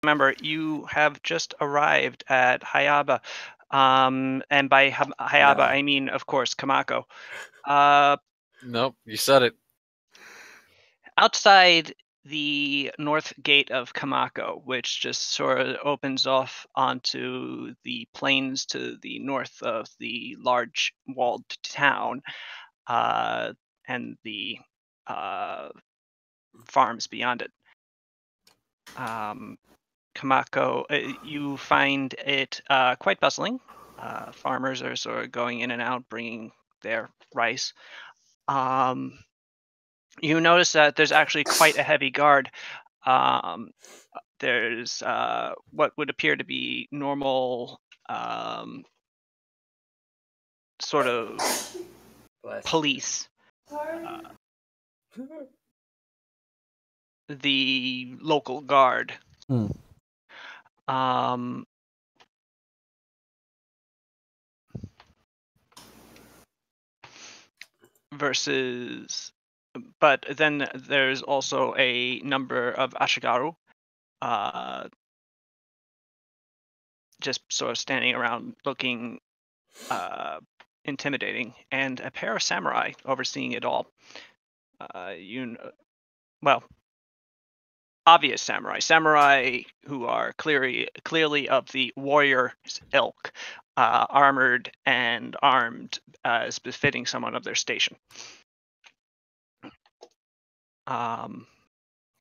remember, you have just arrived at Hayaba. And by Hayaba, No. I mean, of course, Kamako. Nope, you said it. Outside the north gate of Kamako, which just sort of opens off onto the plains to the north of the large walled town, and the farms beyond it. Kamako, you find it quite bustling. Farmers are sort of going in and out, bringing their rice. You notice that there's actually quite a heavy guard. There's what would appear to be normal sort of police. The local guard. Versus, but then there's also a number of Ashigaru, just sort of standing around looking intimidating, and a pair of samurai overseeing it all. Obvious samurai who are clearly of the warrior's ilk, armored and armed as befitting someone of their station.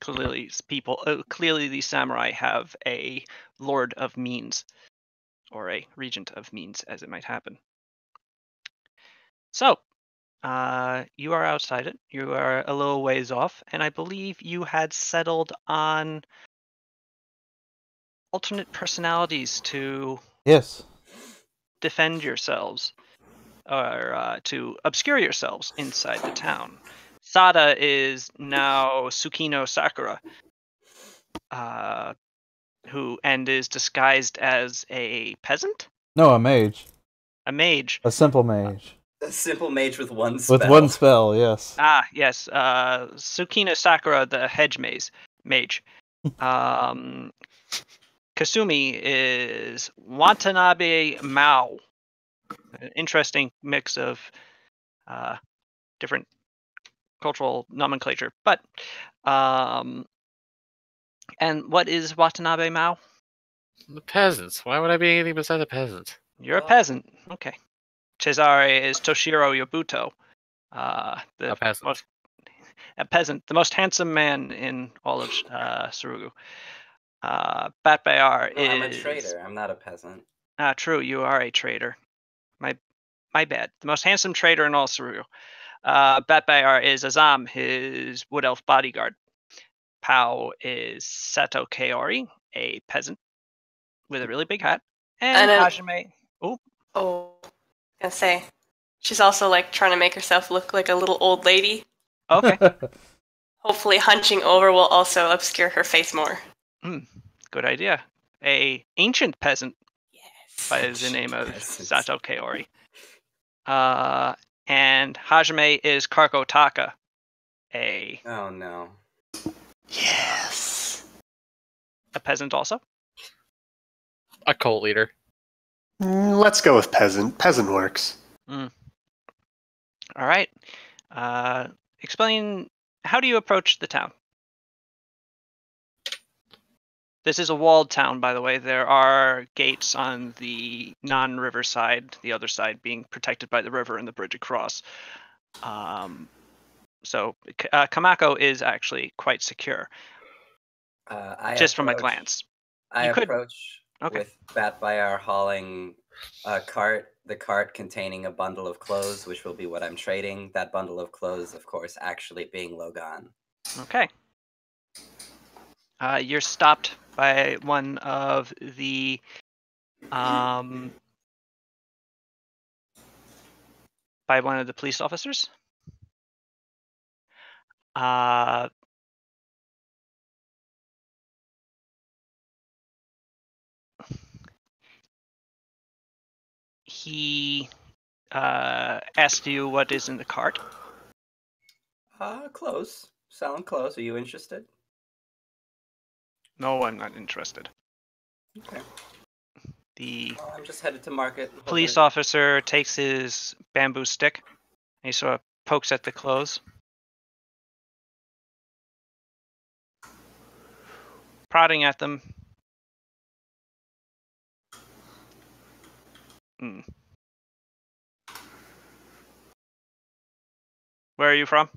Clearly these samurai have a lord of means, or a regent of means, as it might happen. So, you are outside it. You are a little ways off, and I believe you had settled on alternate personalities to defend yourselves, or to obscure yourselves inside the town. Sada is now Tsukino Sakura, who is disguised as a peasant? No, a mage. A mage. A simple mage. A simple mage with one spell. With one spell, yes. Yes. Tsukino Sakura, the hedge mage. Kasumi is Watanabe Mao. An interesting mix of different cultural nomenclature. But, and what is Watanabe Mao? The peasants. Why would I be anything besides a peasant? You're a peasant. Okay. Cesare is Toshiro Yobuto. A peasant. A peasant. The most handsome man in all of Surugu. Bat Bayar is... I'm a trader. I'm not a peasant. True, you are a trader. My bad. The most handsome trader in all Surugu. Bat Bayar is Azam, his wood elf bodyguard. Pao is Sato Kaori, a peasant with a really big hat. And Hajime... I was gonna say, she's also like trying to make herself look like a little old lady. Okay. Hopefully hunching over will also obscure her face more. Good idea. A ancient peasant by the name of Sato Kaori. And Hajime is Karko Taka. Oh no. Yes. A peasant also? A cult leader. Let's go with peasant. Peasant works. All right. Explain, how do you approach the town? This is a walled town, by the way. There are gates on the non-river side, the other side being protected by the river and the bridge across. So Kamako is actually quite secure, from a glance. I approach with Bat Bayar hauling the cart containing a bundle of clothes, which will be what I'm trading. That bundle of clothes, of course, actually being Logan. Okay. You're stopped by one of the police officers. He asked you what is in the cart. Clothes. Selling clothes. Are you interested? No one not interested. Okay. The Well, I'm just headed to market. police officer takes his bamboo stick and he sort of pokes at the clothes. Prodding at them. Where are you from?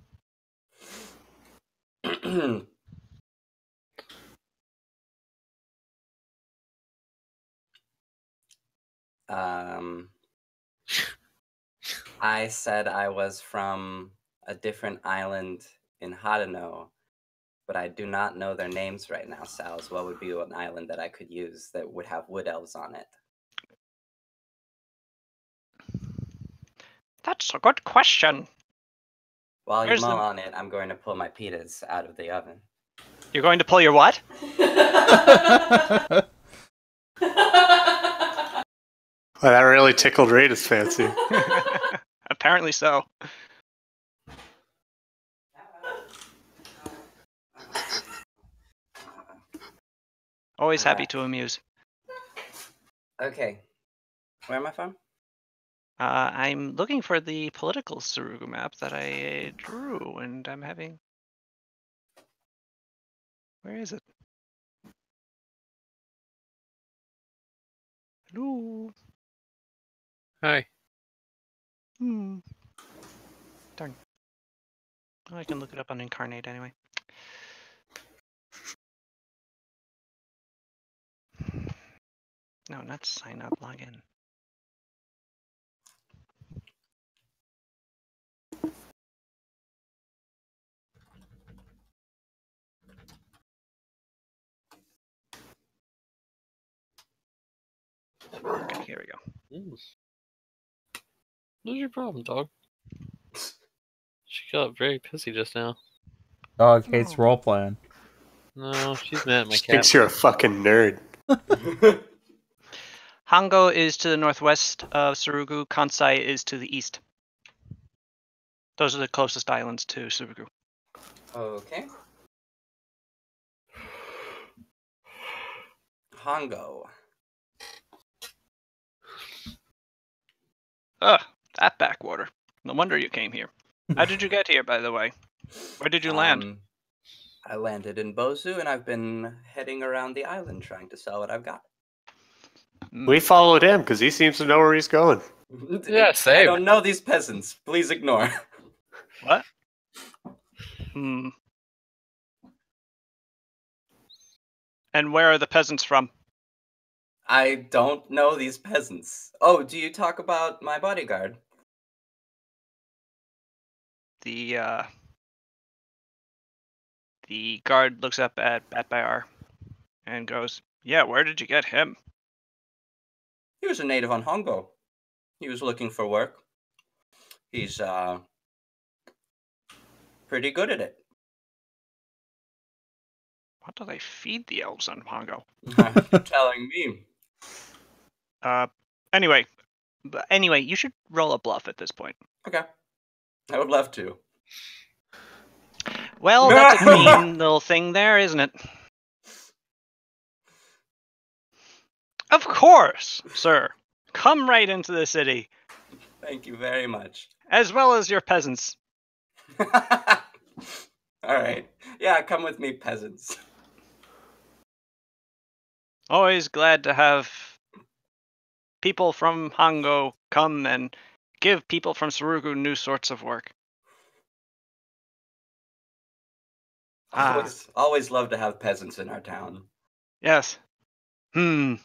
I said I was from a different island in Hadano, but I do not know their names right now, Sal's. What would be an island that I could use that would have wood elves on it? That's a good question. While you Where's mull the- on it, I'm going to pull my pitas out of the oven. You're going to pull your what? Well, that really tickled Rita's fancy. Apparently so. Always happy to amuse. Okay. Where am I from? I'm looking for the political Surugu map that I drew, and I'm having... Where is it? Hello? Hi. Darn. Well, I can look it up on Incarnate anyway. No, not sign up, login. Okay, here we go. What's your problem, dog? She got very pissy just now. Dog hates role-playing. No, she's mad at my She cat. thinks you're a fucking nerd. Hongo is to the northwest of Surugu. Kansai is to the east. Those are the closest islands to Surugu. Okay. Hongo. Ugh, that backwater. No wonder you came here. How did you get here, by the way? Where did you land? I landed in Bozu, and I've been heading around the island trying to sell what I've got. We followed him because he seems to know where he's going. Yeah, I same. don't know these peasants. Please ignore. What? And where are the peasants from? I don't know these peasants. Oh, do you talk about my bodyguard? The guard looks up at Batbayar and goes, "Yeah, where did you get him?" He was a native on Hongo. He was looking for work. He's pretty good at it. What do they feed the elves on Hongo? You're telling me. Anyway, you should roll a bluff at this point. Okay. I would love to. Well, that's a green little thing there, isn't it? Of course, sir. Come right into the city, Thank you very much. as well as your peasants. All right. Yeah, come with me, peasants. Always glad to have people from Hongo come and give people from Surugu new sorts of work. Always love to have peasants in our town. Yes. I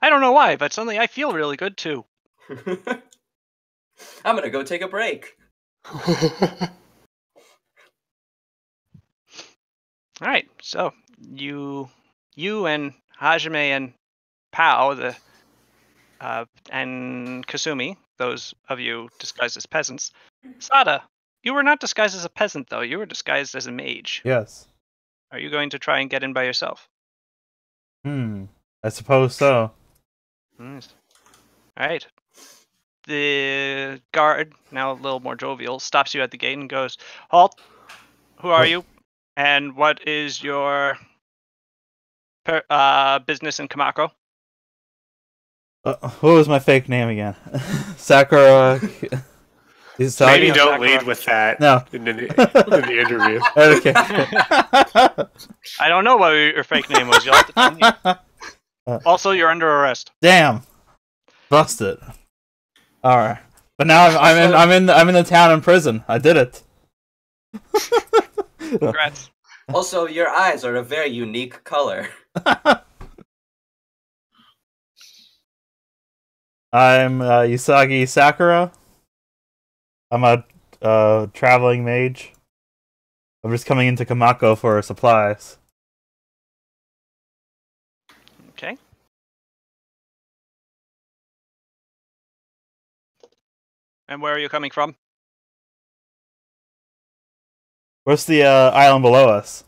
don't know why, but suddenly I feel really good too. I'm gonna go take a break. All right, so you and Hajime and Pao, and Kasumi, those of you disguised as peasants. Sada, you were not disguised as a peasant, though. You were disguised as a mage. Yes. Are you going to try and get in by yourself? I suppose so. Nice. All right. The guard, now a little more jovial, stops you at the gate and goes, "Halt! Who are you? And what is your business in Kamako. What was my fake name again? Sakura. Is it Maybe Sagi? don't Sakura. lead with that No. in the interview. Okay. I don't know what your fake name was. You'll have to tell me. Also, you're under arrest. Damn. Busted. All right. But now I'm in the town in prison. I did it. Congrats. Also, your eyes are a very unique color. I'm Usagi Sakura. I'm a traveling mage. I'm just coming into Kamako for supplies. Okay. And where are you coming from? What's the island below us?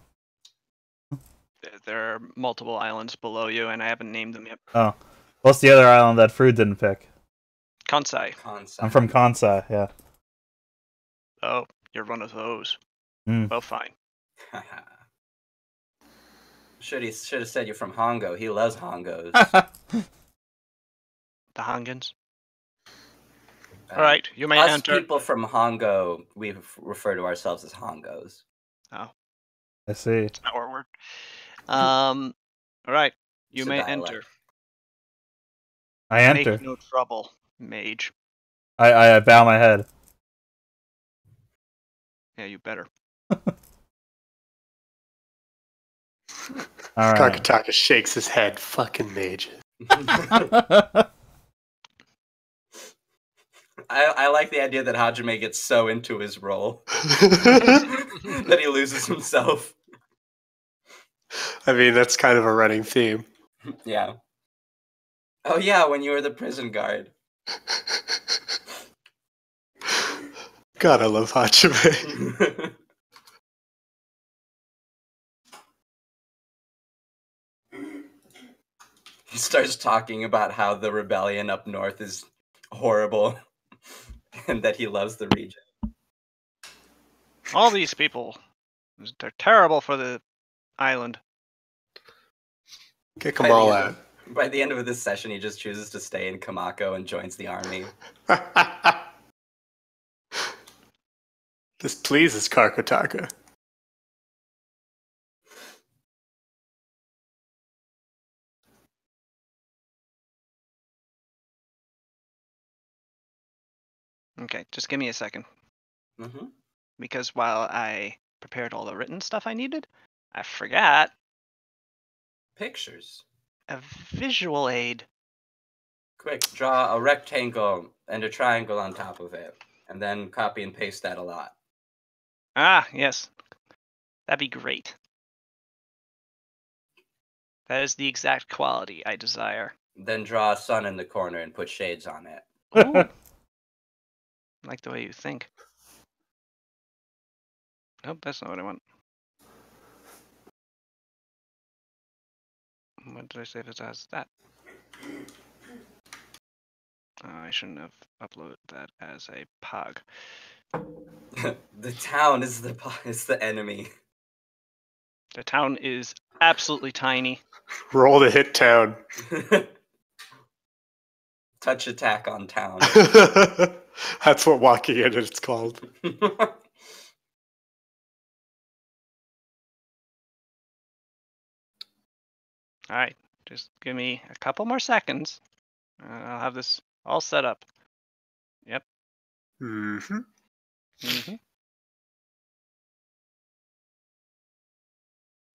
There are multiple islands below you, and I haven't named them yet. Oh. What's the other island that Fruit didn't pick? Kansai. I'm from Kansai, yeah. Oh, you're one of those. Mm. Well, fine. should have said you're from Hongo. He loves Hongos. The Hongans. All right, you may Us enter. people from Hongo, we refer to ourselves as Hongos. Oh, I see. it's not our word. All right, you It's a may dialect. enter. I enter. Make no trouble, mage. I bow my head. Yeah, you better. All right. Kakataka shakes his head. Fucking mage. I like the idea that Hajime gets so into his role that he loses himself. I mean, that's kind of a running theme. Yeah. Oh yeah, when you were the prison guard. God, I love Hachime. He starts talking about how the rebellion up north is horrible and that he loves the region. All these people, they're terrible for the island. Kick them all out. By the end of this session, he just chooses to stay in Kamako and joins the army. This pleases Kakataka. Okay, just give me a second. Mm-hmm. Because while I prepared all the written stuff I needed, I forgot Pictures. a visual aid. Quick, draw a rectangle and a triangle on top of it, and then copy and paste that a lot. Ah, yes. That'd be great. That is the exact quality I desire. Then draw a sun in the corner and put shades on it. Ooh. I like the way you think. Nope, that's not what I want. What did I say this as that? Oh, I shouldn't have uploaded that as a pog. The town is the enemy. The town is absolutely tiny. Roll to hit town. Touch attack on town. That's what walking in it's called. All right, just give me a couple more seconds. I'll have this all set up. Yep. Mm-hmm. Mm-hmm.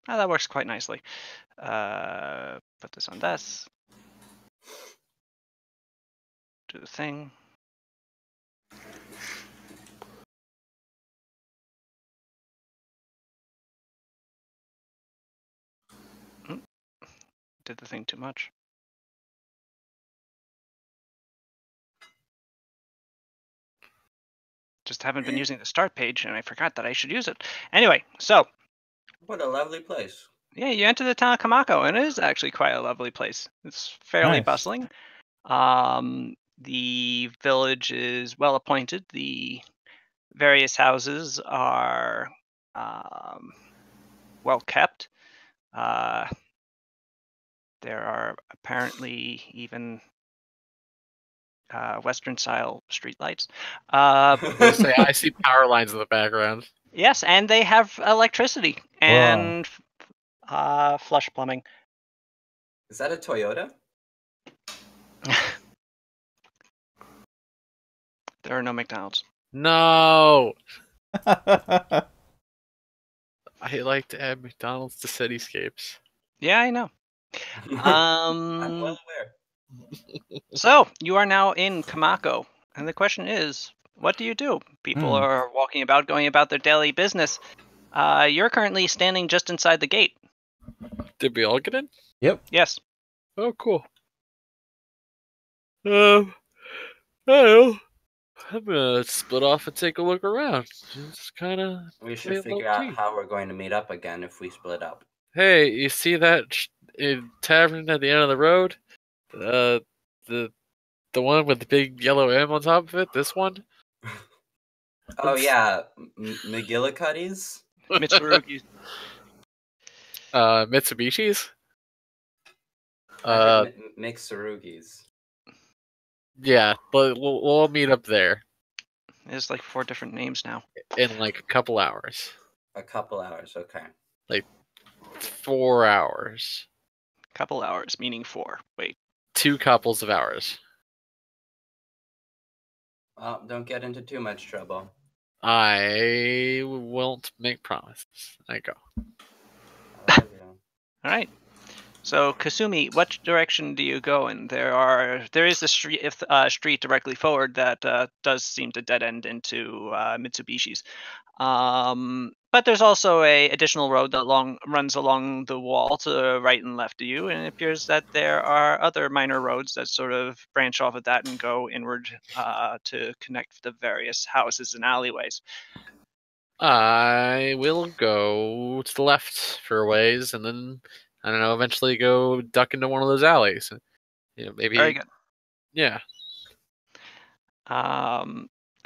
Oh, that works quite nicely. Put this on this. Do the thing. Did the thing too much. Just haven't been using the start page, and I forgot that I should use it. Anyway, so What a lovely place. yeah, you enter the town of Kamako, and it is actually quite a lovely place. It's fairly Nice. bustling. The village is well appointed. The various houses are well kept. There are apparently even Western-style streetlights. I see power lines in the background. Yes, and they have electricity and flush plumbing. Is that a Toyota? There are no McDonald's. No! I like to add McDonald's to cityscapes. Yeah, I know. I'm well aware. So you are now in Kamako, and the question is, what do you do? People are walking about, going about their daily business. You're currently standing just inside the gate. Did we all get in? Yes. Oh, cool. I don't know. I'm gonna split off and take a look around. Just kind of. We should figure out how we're going to meet up again if we split up. Hey, you see that tavern at the end of the road? The one with the big yellow M on top of it. This one. Oh yeah, McGillicuddy's. Mitsurugi's. Mitsubishi's. Mixerugi's. Yeah, but we'll meet up there There's like 4 different names now. in like a couple hours. A couple hours, okay. 4 hours. Couple hours, meaning 4. Wait. 2 couples of hours. Well, don't get into too much trouble. I won't make promises. I go. I love you. All right. So Kasumi, what direction do you go in? There is a street directly forward that does seem to dead end into Mitsubishi's, but there's also a additional road that runs along the wall to the right and left of you, and it appears that there are other minor roads that sort of branch off of that and go inward to connect the various houses and alleyways. I will go to the left for a ways, and then I don't know. Eventually, go duck into one of those alleys. Maybe. Very good. Yeah.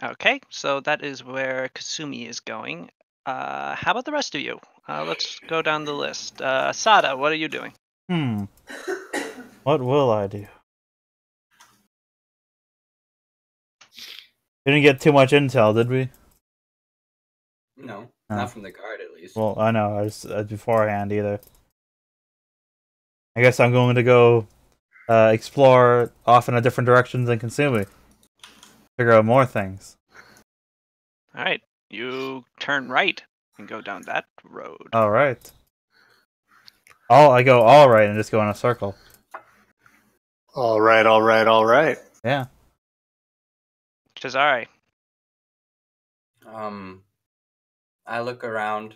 Okay, so that is where Kasumi is going. How about the rest of you? Let's go down the list. Sada, what are you doing? What will I do? We didn't get too much intel, did we? No, No. not from the guard at least. Well, I know. I was beforehand either. I guess I'm going to go explore off in a different direction than Kasumi. Figure out more things. All right, you turn right and go down that road. All right. I go all right and just go in a circle. All right, all right, all right. Yeah. Cesare. I look around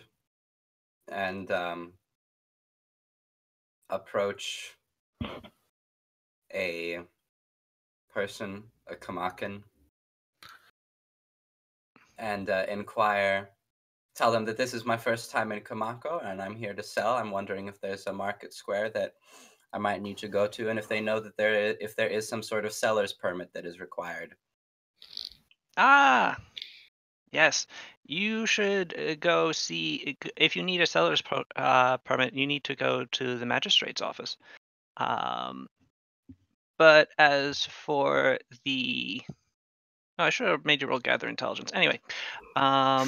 and approach a person, a Kamakan, and inquire, tell them that this is my first time in Kamako and I'm here to sell. I'm wondering if there's a market square that I might need to go to, and if they know that if there is some sort of seller's permit that is required. Ah, yes. You should go see if you need a seller's permit. You need to go to the magistrate's office. But as for the, I should have made you roll gather intelligence. Anyway, I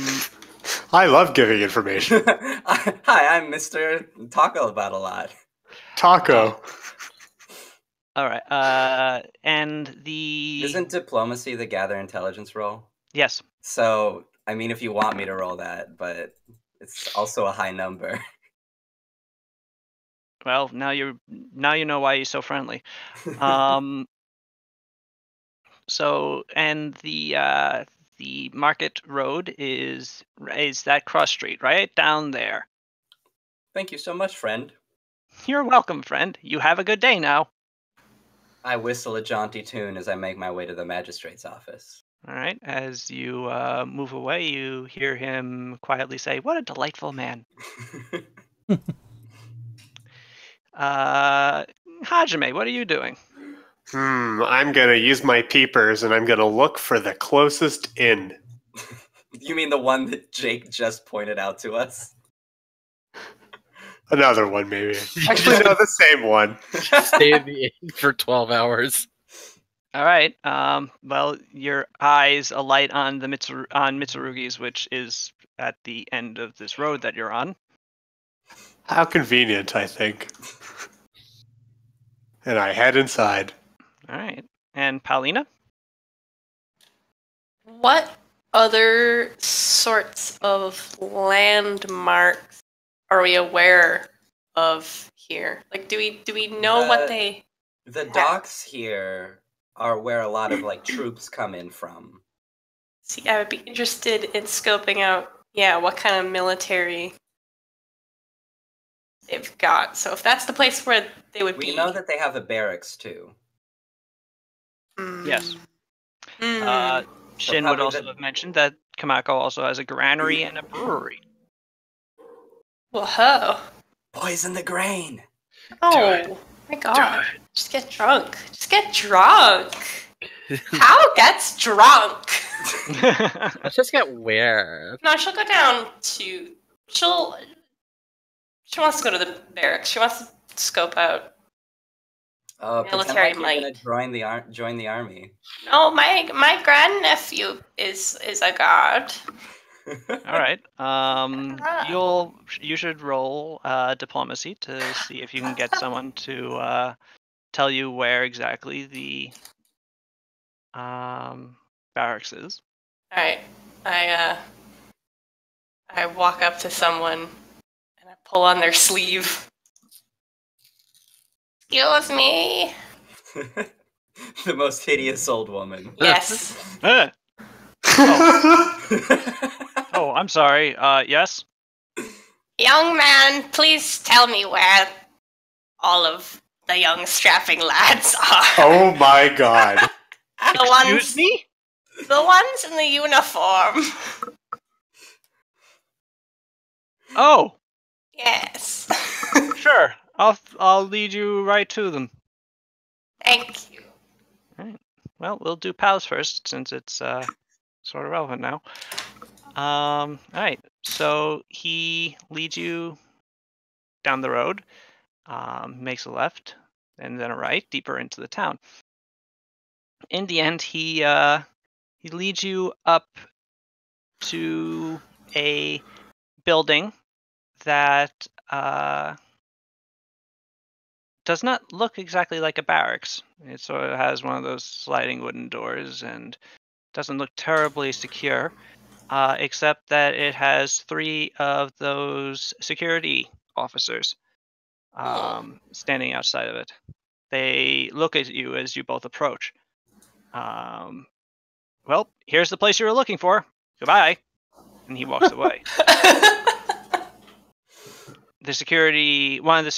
love giving information. Hi, I'm Mr. Taco About a Lot. Taco. all right. And the Isn't diplomacy the gather intelligence roll? yes. So, I mean, if you want me to roll that, but it's also a high number. Well, now you know why he's so friendly. So, and the market road is that cross street right down there. Thank you so much, friend. You're welcome, friend. You have a good day now. I whistle a jaunty tune as I make my way to the magistrate's office. All right. As you move away, you hear him quietly say, "What a delightful man." Hajime, what are you doing? I'm gonna use my peepers and I'm gonna look for the closest inn. You mean the one that Jake just pointed out to us? Another one, maybe. Actually, no, the same one. Stay in the inn for 12 hours. All right. Well, your eyes alight on the Mitsurugi's, which is at the end of this road that you're on. How convenient, I think. And I head inside. All right. And Paulina? What other sorts of landmarks are we aware of here? Like, do we know what they? The docks here are where a lot of like troops come in from. See, I would be interested in scoping out, what kind of military they've got. So if that's the place where they would be. We know that they have a barracks too. Yes. Mm. Shin would also have mentioned that Kamako also has a granary and a brewery. Whoa. Poison the grain. Oh my god. Just get drunk. Just get drunk. How gets drunk? Let's just get weird. No, she'll go down to. She wants to go to the barracks. She wants to scope out military might. Join the army. No, my grandnephew is a guard. All right. You should roll diplomacy to see if you can get someone to tell you where exactly the barracks is. All right. I walk up to someone and I pull on their sleeve. Excuse me. The most hideous old woman. Yes. Oh, I'm sorry. Yes? Young man, please tell me where all of the young strapping lads are. Oh my god. Excuse me? The ones in the uniform. Oh, Yes. sure. I'll lead you right to them. Thank you. Well, we'll do pals first since it's sort of relevant now. All right. So he leads you down the road, makes a left, and then a right, deeper into the town. In the end, he leads you up to a building that does not look exactly like a barracks. It sort of has one of those sliding wooden doors and doesn't look terribly secure, except that it has 3 of those security officers standing outside of it. They look at you as you both approach. Well, here's the place you were looking for. Goodbye. And he walks away. One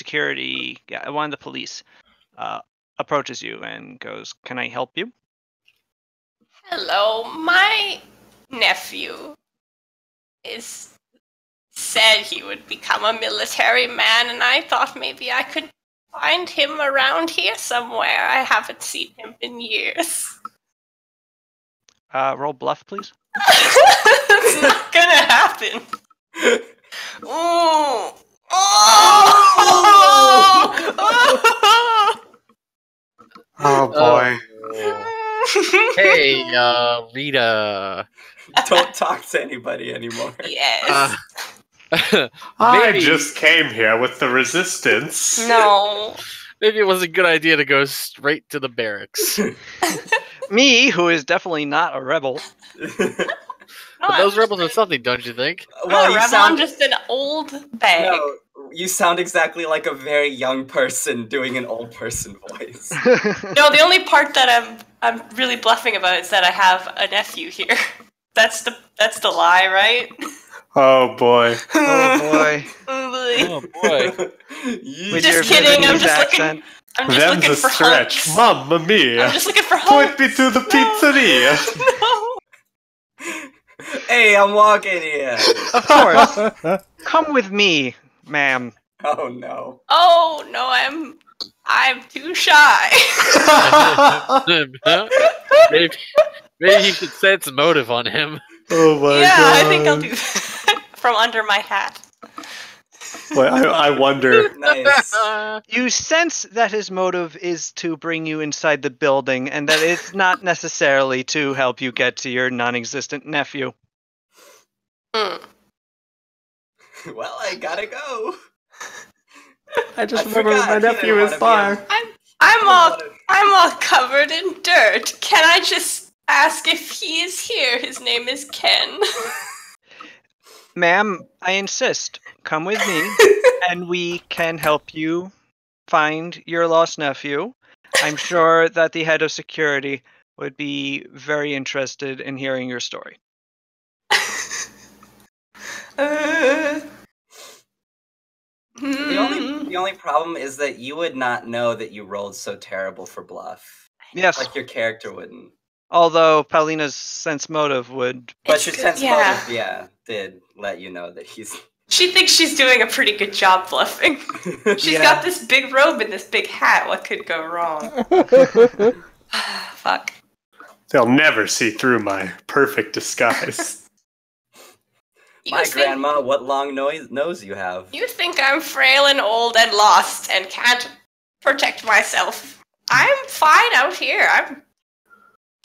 of the police approaches you and goes, "Can I help you?" Hello, my nephew said he would become a military man, and I thought maybe I could find him around here somewhere. I haven't seen him in years. Roll bluff, please. It's not gonna happen. Ooh. Oh boy. Hey, Rita. Don't talk to anybody anymore. Yes. I Maybe- just came here with the resistance. No. Maybe it was a good idea to go straight to the barracks. Me, who is definitely not a rebel. But those rebels are something, don't you think? Well, I'm just an old bag. No, you sound exactly like a very young person doing an old person voice. No, the only part that I'm really bluffing about is that I have a nephew here. That's the lie, right? Oh boy. Oh boy. Oh boy. With Just your kidding, I'm Vietnamese just accent. I'm just Them's looking a for stretch. hunks. Mamma mia. I'm just looking for Point hunks. me to the pizzeria. No. Hey, I'm walking here. Of course. Come with me, ma'am. Oh no. Oh no, I'm too shy. maybe you should sense motive on him. Oh my Yeah, god. I think I'll do that from under my hat. Well, I wonder. Nice. You sense that his motive is to bring you inside the building, and that it's not necessarily to help you get to your non-existent nephew. Hmm. Well, I gotta go. I just I remembered forgot my he didn't nephew is wanna be far. I'm all covered in dirt. Can I just ask if he is here? His name is Ken. Ma'am, I insist. Come with me, and we can help you find your lost nephew. I'm sure that the head of security would be very interested in hearing your story. The only problem is that you would not know that you rolled so terrible for bluff. Yes, Like your character wouldn't. although Paulina's sense motive would. But It's your good, sense yeah. motive, did let you know that he's. She thinks she's doing a pretty good job bluffing. She's got this big robe and this big hat. What could go wrong? Fuck. They'll never see through my perfect disguise. My grandma, what long nose you have. You think I'm frail and old and lost and can't protect myself? I'm fine out here.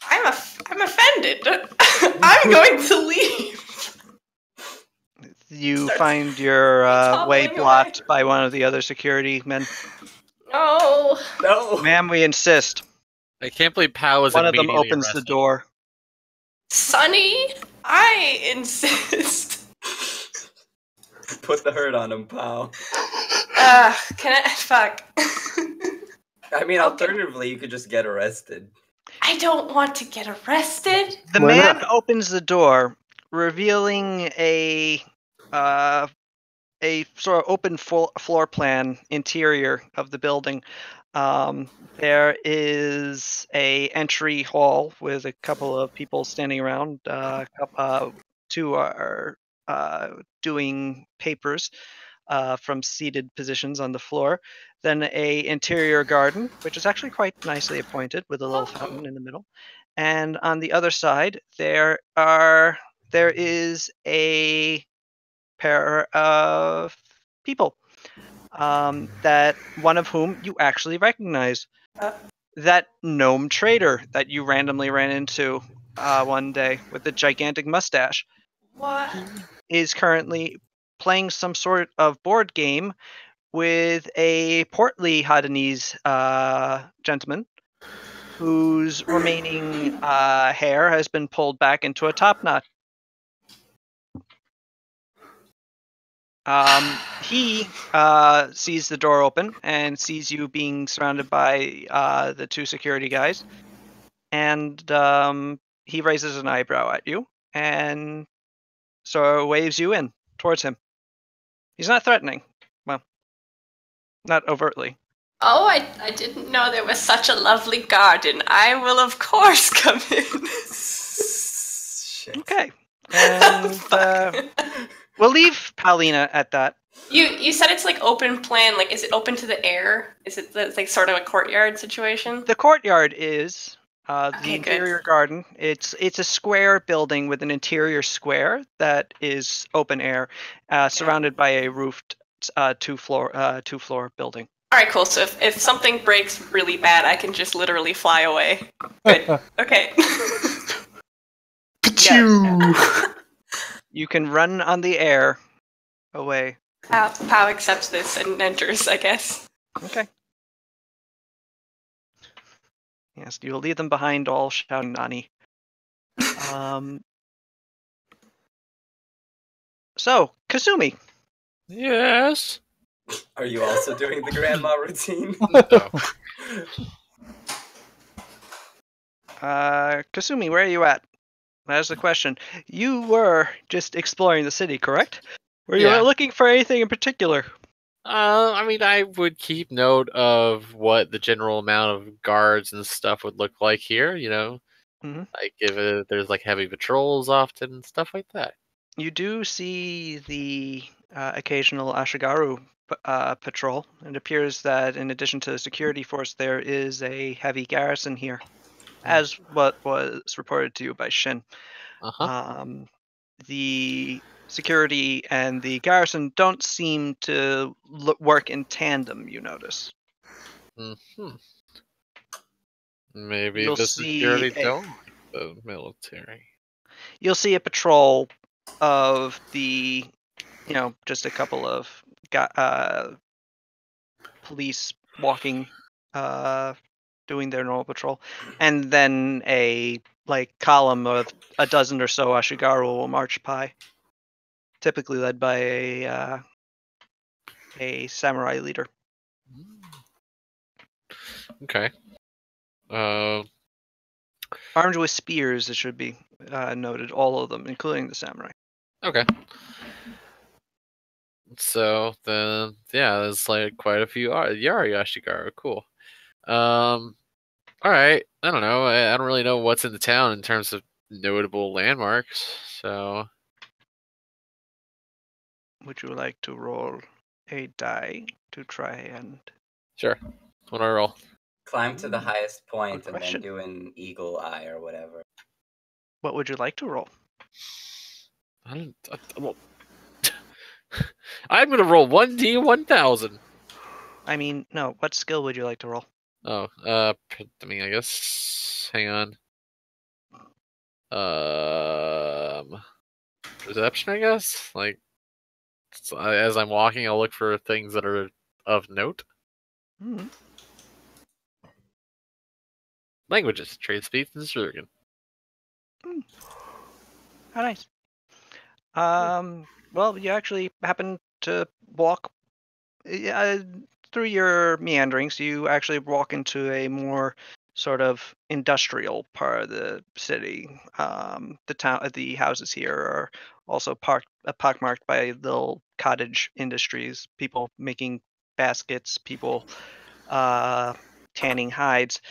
I'm offended. I'm going to leave. You Starts find your way toppling blocked away. by one of the other security men. No. No. Ma'am, we insist. I can't believe Pow was One of them immediately opens the arrested. door. Sonny, I insist. Put the hurt on him, pal. Can I? Fuck. I mean, Okay. alternatively, you could just get arrested. I don't want to get arrested. The Why man not? opens the door, revealing a sort of open floor plan interior of the building. There is a entry hall with a couple of people standing around. Two are doing papers from seated positions on the floor. Then a interior garden, which is actually quite nicely appointed with a little fountain in the middle. And on the other side, there is a pair of people, that one of whom you actually recognize. That gnome trader that you randomly ran into one day with the gigantic mustache What? is currently playing some sort of board game with a portly Hadanese gentleman whose remaining hair has been pulled back into a top knot. He sees the door open and sees you being surrounded by the two security guys, and he raises an eyebrow at you and so waves you in towards him. He's not threatening. Well, not overtly. Oh, I didn't know there was such a lovely garden. I will of course come in. Shit. Okay. And Fuck. we'll leave Paulina at that. You said it's like open plan. Like, is it open to the air? Is it like sort of a courtyard situation? The courtyard is the Okay, good. interior garden. It's a square building with an interior square that is open air, surrounded by a roofed two floor building. All right, cool. So if something breaks really bad, I can just literally fly away. Good. Okay. Pachoo! You can run on the air away. Pow accepts this and enters, I guess. Okay. Yes, you will leave them behind, all shouting Nani. So, Kasumi. Yes. Are you also doing the grandma routine? No. Kasumi, where are you at? That is the question. You were just exploring the city, correct? Were you Yeah. looking for anything in particular? I mean, I would keep note of what the general amount of guards and stuff would look like here. You know, Mhm. like if there's like heavy patrols often and stuff like that. You do see the occasional Ashigaru patrol. It appears that in addition to the security force, there is a heavy garrison here, as what was reported to you by Shin. Uh huh. The security and the garrison don't seem to work in tandem, you notice. Mm-hmm. Maybe You'll the see security a- don't like the military. You'll see a patrol of the, just a couple of police walking, doing their normal patrol, and then a column of a dozen or so Ashigaru will march by, typically led by a samurai leader. Okay. Armed with spears, it should be noted, all of them, including the samurai. Okay. So then, yeah, there's like quite a few Yari Ashigaru. Cool. All right. I don't know. I don't really know what's in the town in terms of notable landmarks. So, Would you like to roll a die to try and... sure. What do I roll? Climb to the Hmm, highest point good and then question. do an eagle eye or whatever. What would you like to roll? Well, I'm gonna roll 1D 1000. I mean, no. What skill would you like to roll? Oh, I mean, I guess. Hang on. Perception, I guess. Like, as I'm walking, I'll look for things that are of note. Hmm. Languages, trade speech, and Zurgan. How nice. Well, you actually happen to walk through your meanderings. You actually walk into a more sort of industrial part of the city. The houses here are also pockmarked by little cottage industries. People making baskets. People tanning hides.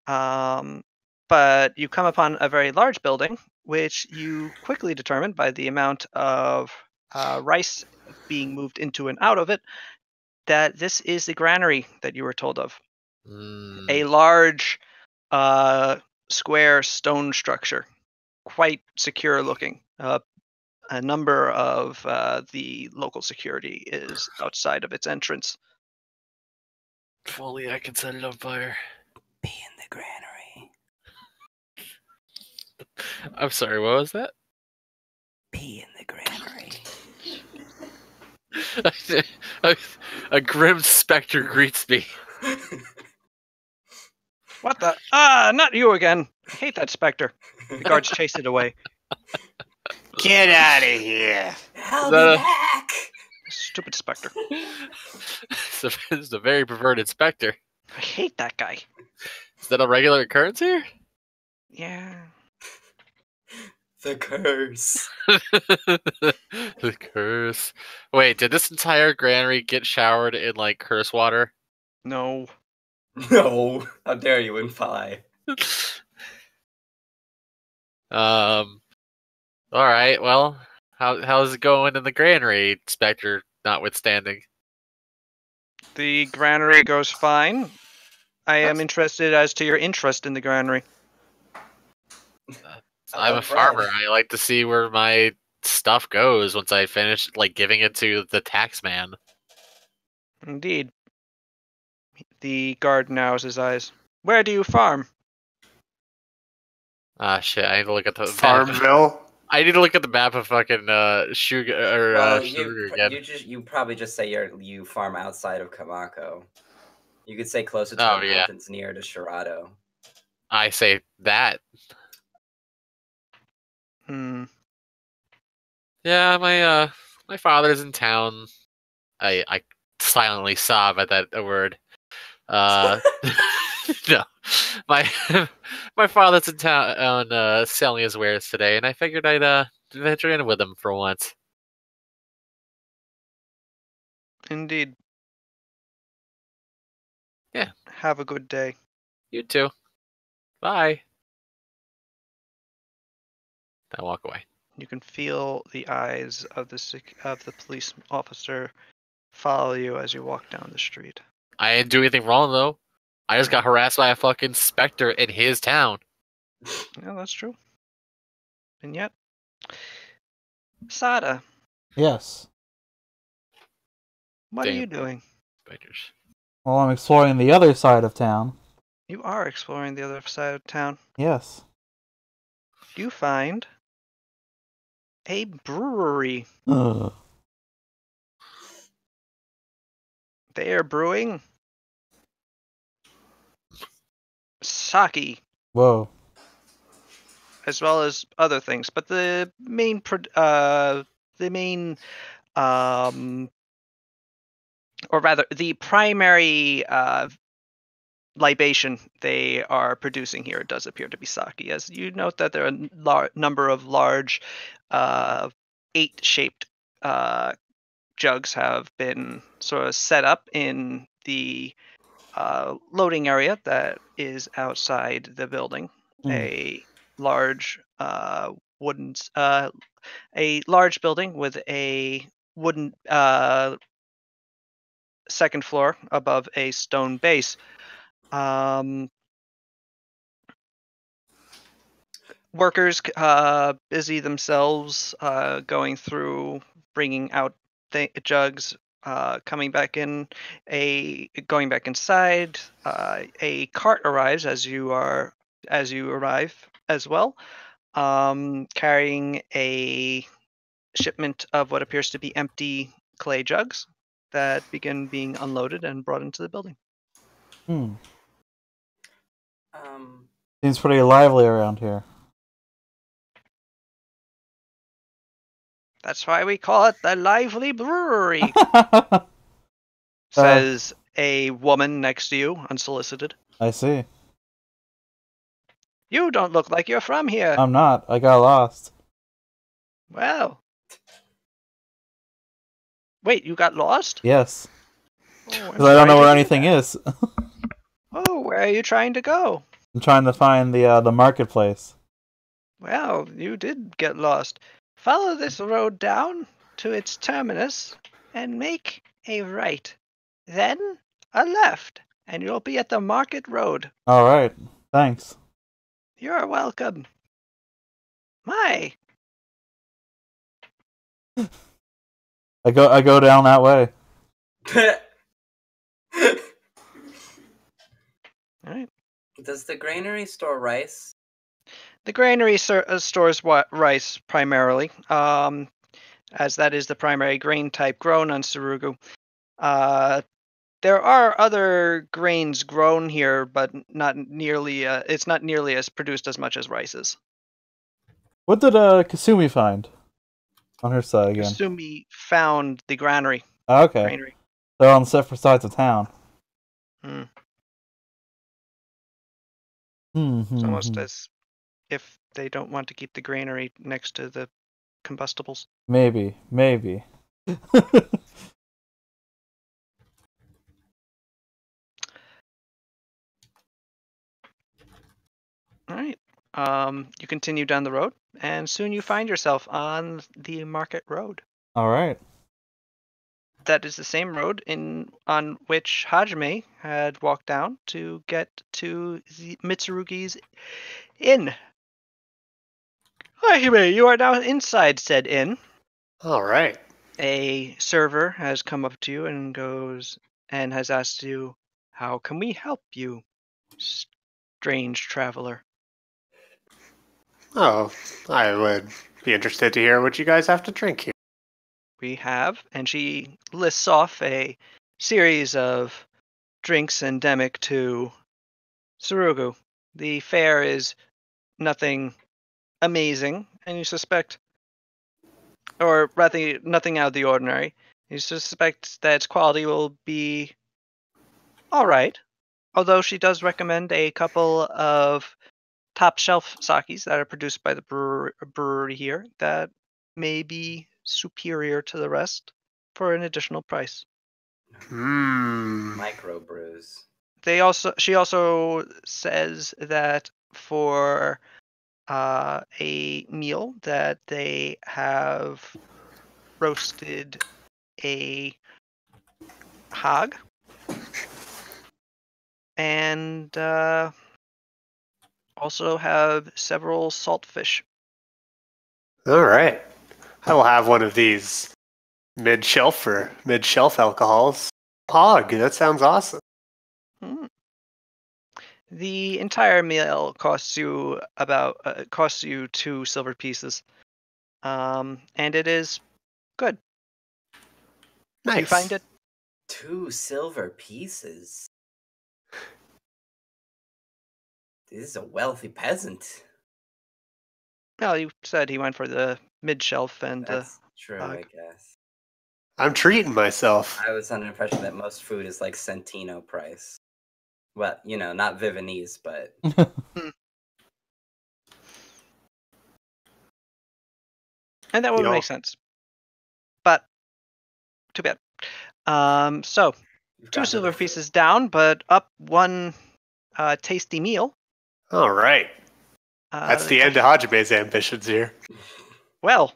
But you come upon a very large building, which you quickly determine by the amount of rice being moved into and out of it, that this is the granary that you were told of. A large square stone structure, quite secure looking. A number of the local security is outside of its entrance. If only I could set it on fire. Be in the granary. I'm sorry, what was that? Be in the granary. A grim specter greets me. What the? Not you again. I hate that specter. The guards chase it away. Get out of here. I'll that be a- back. Stupid specter. It's a very perverted specter. I hate that guy. Is that a regular occurrence here? Yeah. The curse. The curse. Wait, did this entire granary get showered in like curse water? No. No. How dare you imply? All right. Well, how's it going in the granary, Spectre notwithstanding? The granary goes fine. I am That's- interested as to your interest in the granary. I I'm a love farmer. bread. I like to see where my stuff goes once I finish like giving it to the tax man. Indeed. The guard narrows his eyes. Where do you farm? Ah, shit! I need to look at the map. Farmville. I need to look at the map of fucking Sugar Well, Sugar again. you probably just say you farm outside of Kamako. You could say closer to Oh, the yeah. mountains near to Shirado. I say that. Hmm. Yeah, my father's in town. I silently sob at that word. No, my my father's in town selling his wares today, and I figured I'd venture in with him for once. Indeed. Yeah. Have a good day. You too. Bye. I walk away. You can feel the eyes of the police officer follow you as you walk down the street. I didn't do anything wrong though. I just got harassed by a fucking specter in his town. Yeah, that's true. And yet, Sada, Yes. What are Damn. you doing? Spiders. Well, I'm exploring the other side of town. You are exploring the other side of town. Yes. You find a brewery. Ugh. They are brewing sake Whoa. as well as other things, but the main or rather the primary libation they are producing here does appear to be sake. As you note that there are a number of large 8-shaped jugs have been sort of set up in the loading area that is outside the building. A large wooden a large building with a wooden second floor above a stone base. Workers busy themselves going through, bringing out jugs, coming back in, going back inside. A cart arrives as you arrive as well, carrying a shipment of what appears to be empty clay jugs that begin being unloaded and brought into the building. Hmm. Um, Seems pretty lively around here. That's why we call it the Lively Brewery, Uh, says a woman next to you, unsolicited. I see. You don't look like you're from here. I'm not. I got lost. Well. Wait, you got lost? Yes. Oh, Because I don't know where anything is. Oh, where are you trying to go? I'm trying to find the marketplace. Well, you did get lost. Follow this road down to its terminus and make a right. Then a left, and you'll be at the Market Road. All right. Thanks. You're welcome. My, I go down that way. all right. Does the granary store rice? The granary stores rice primarily, as that is the primary grain type grown on Surugu. There are other grains grown here, but not nearly. It's not nearly as produced as much as rice is. What did Kasumi find on her side again? Kasumi found the granary. Oh, okay. Granary. They're on separate sides of town. It's Mm-hmm. almost as if they don't want to keep the granary next to the combustibles. Maybe. All right. You continue down the road, and soon you find yourself on the Market Road. All right. That is the same road on which Hajime had walked down to get to Mitsurugi's inn. Hajime, you are now inside said inn. All right. A server has come up to you and has asked you, "How can we help you, strange traveler?" Oh, I would be interested to hear what you guys have to drink here. We have, and she lists off a series of drinks endemic to Surugu. The fare is nothing amazing, and you suspect, or rather, nothing out of the ordinary. You suspect that its quality will be all right, although she does recommend a couple of top shelf sakis that are produced by the brewery here that may be superior to the rest for an additional price. Micro brews. She also says that for a meal that they have roasted a hog and also have several saltfish. All right. I will have one of these Mid-shelf alcohols. Pog, that sounds awesome. Hmm. The entire meal costs you about 2 silver pieces, and it is good. Nice. You find it? 2 silver pieces. This is a wealthy peasant. Well, you said he went for the mid shelf and That's true, pog. I guess. I'm treating myself. I was under the impression that most food is like centino price. Well, not Viennese, but And that would Yo. make sense. But too bad. So you've 2 gone to silver the- pieces down, but up 1 tasty meal. All right. That's the end of Hajime's ambitions here. Well,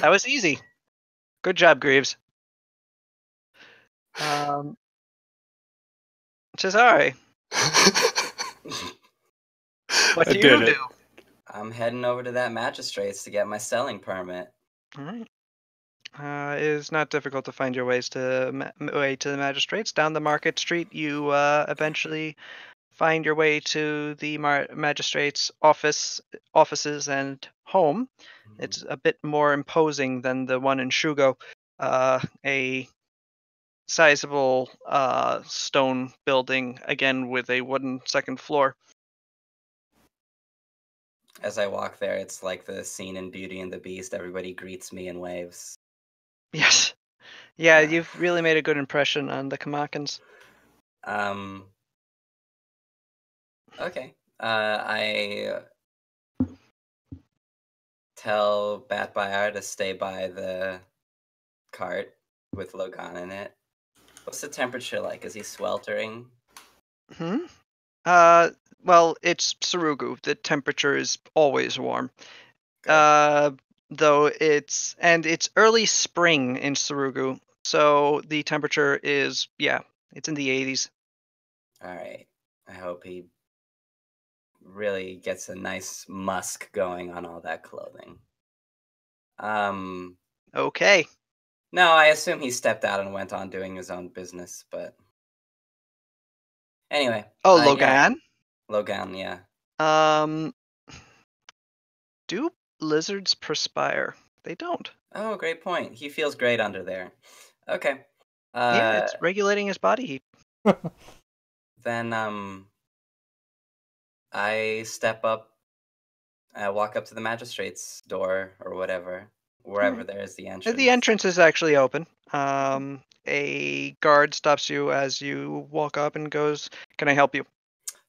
that was easy. Good job, Greaves. Cesare, what I do did you it. do? I'm heading over to that magistrate's to get my selling permit. All right. It is not difficult to find your way to the magistrates. Down the market street, you eventually find your way to the magistrate's offices and home. It's a bit more imposing than the one in Shugo. A sizable stone building, again with a wooden second floor. As I walk there, it's like the scene in Beauty and the Beast. Everybody greets me and waves. Yes. Yeah, Yeah. you've really made a good impression on the Kamakans. Okay. I tell Bat Bayar to stay by the cart with Logan in it. What's the temperature like? Is he sweltering? Hmm? Well, it's Sarugu. The temperature is always warm. Good. Though it's early spring in Sarugu, so the temperature is it's in the 80s. All right. I hope he really gets a nice musk going on all that clothing. Okay. No, I assume he stepped out and went on doing his own business, but anyway. Oh, Yeah. Logan. Logan, yeah. Do lizards perspire? They don't. Oh, great point. He feels great under there. Okay. Yeah, it's regulating his body heat. Then I step up. I walk up to the magistrate's door or whatever, wherever there is the entrance. The entrance is actually open. A guard stops you as you walk up and goes, "Can I help you?"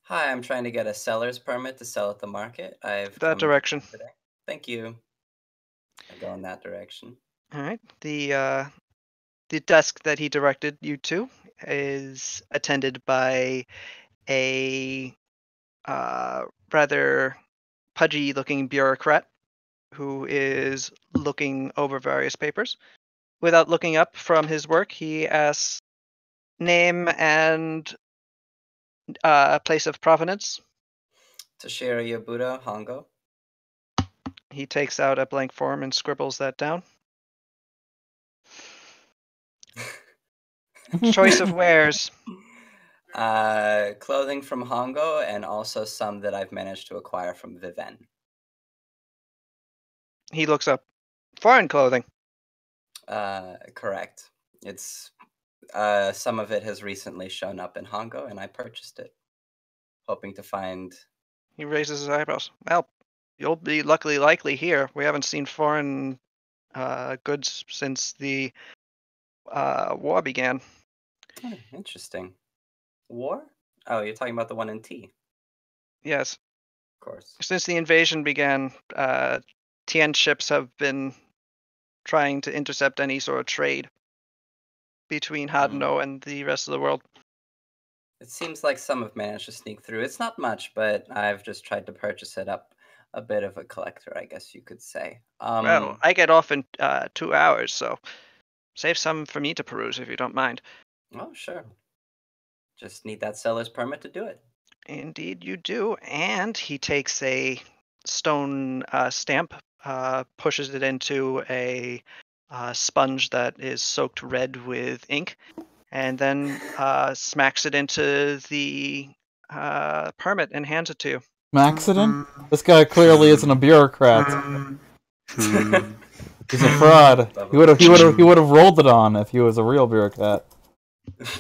Hi, I'm trying to get a seller's permit to sell at the market. I've That come direction. today. Thank you. I go in that direction. All right. The desk that he directed you to is attended by a rather pudgy-looking bureaucrat who is looking over various papers. Without looking up from his work, he asks name and place of provenance. Toshiro Yabudo, Hongo. He takes out a blank form and scribbles that down. Choice of wares. Clothing from Hongo and also some that I've managed to acquire from Viven. He looks up. Foreign clothing. Correct. It's some of it has recently shown up in Hongo, and I purchased it, hoping to find. He raises his eyebrows. Well, you'll be likely here. We haven't seen foreign goods since the war began. Interesting. War? Oh, you're talking about the one in T. Yes. Of course. Since the invasion began, Tien ships have been trying to intercept any sort of trade between Hadno and the rest of the world. It seems like some have managed to sneak through. It's not much, but I've just tried to purchase it up. A bit of a collector, I guess you could say. Well, I get off in 2 hours, so save some for me to peruse if you don't mind. Oh, sure. Just need that seller's permit to do it. Indeed, you do. And he takes a stone stamp, pushes it into a sponge that is soaked red with ink, and then smacks it into the permit and hands it to you. Accident? This guy clearly isn't a bureaucrat. He's a fraud. He would have rolled it on if he was a real bureaucrat.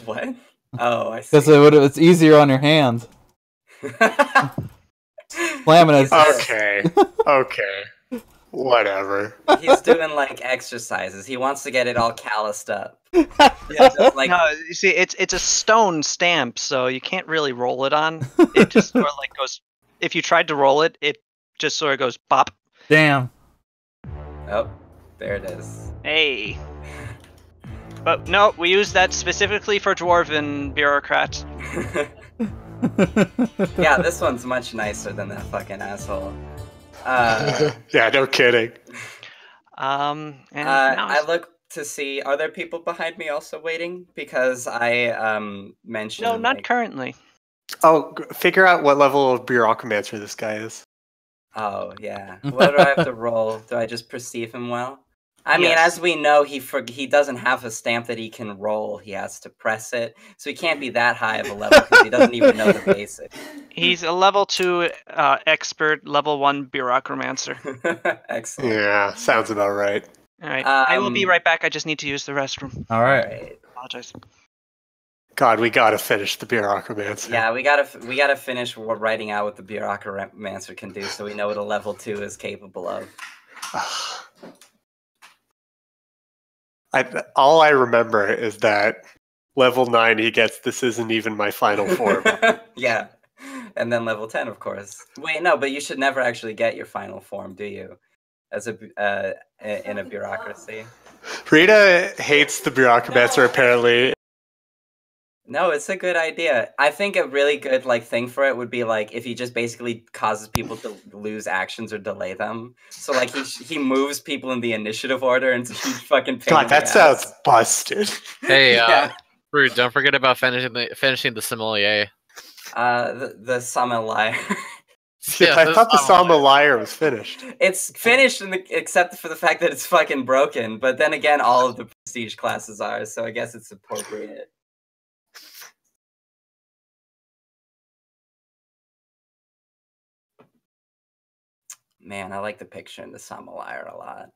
What? Oh, I see. Because it's easier on your hand. Slamming it. Okay. Whatever. He's doing like exercises. He wants to get it all calloused up. Just like No, you see, it's a stone stamp, so you can't really roll it on. It just sort of like goes. If you tried to roll it, it just sort of goes pop. Damn. oh, there it is. Hey. But no, we use that specifically for dwarven bureaucrats. Yeah, this one's much nicer than that fucking asshole. Yeah, no kidding. And now I look to see, are there people behind me also waiting? Because I mentioned. no, not currently. Oh, figure out what level of bureaucramancer this guy is. Oh yeah. What do I have to roll? Do I just perceive him well? I mean, Yes. as we know, he doesn't have a stamp that he can roll. He has to press it, so he can't be that high of a level because he doesn't even know the basics. He's a level 2 expert, level 1 bureaucramancer. Excellent. Yeah, sounds about right. All right, I will be Um, right back. I just need to use the restroom. All right. Alright. Apologize. God, we gotta finish the bureaucramancer. Yeah, we gotta finish writing out what the bureaucramancer can do, so we know what a level 2 is capable of. All I remember is that level 9 he gets this isn't even my final form. Yeah, and then level 10, of course. Wait, no, but you should never actually get your final form, do you? As a in a bureaucracy. Rita hates the bureaucramancer apparently. No, it's a good idea. I think a really good thing for it would be if he just basically causes people to lose actions or delay them. So he moves people in the initiative order and it's a huge fucking pain God, in that the sounds ass. busted. Hey, Yeah. Rude, don't forget about finishing the sommelier. The sommelier. Yeah, I thought the Samba Liar was finished. It's finished except for the fact that it's fucking broken. But then again, all of the prestige classes are, so I guess it's appropriate. Man, I like the picture in the sommelier a lot.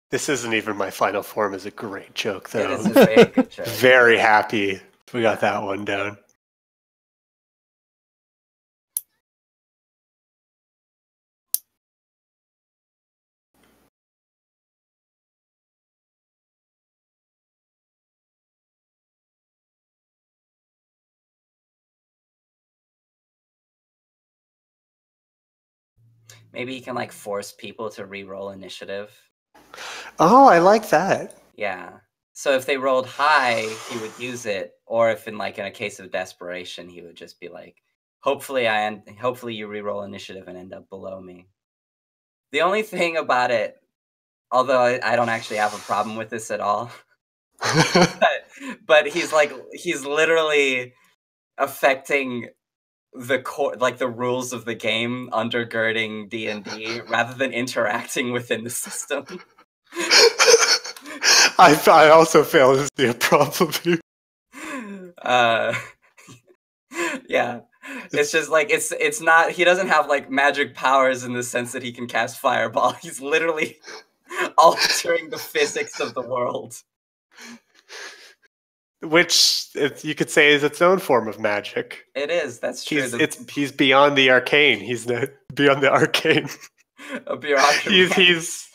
This isn't even my final form is a great joke, It though. is a very good joke. Very happy we got that one down. Maybe he can force people to re-roll initiative. Oh, I like that. Yeah. So if they rolled high, he would use it, or if in a case of desperation, he would just be like, hopefully you re-roll initiative and end up below me. The only thing about it, although I don't actually have a problem with this at all, but he's literally affecting the core, the rules of the game, undergirding D&D rather than interacting within the system. I also fail to see a problem here. Yeah, it's just it's not, he doesn't have magic powers in the sense that he can cast fireball. He's literally altering the physics of the world. Which you could say is its own form of magic. It is, that's true. He's beyond the arcane. He's beyond the arcane. A bureaucracy.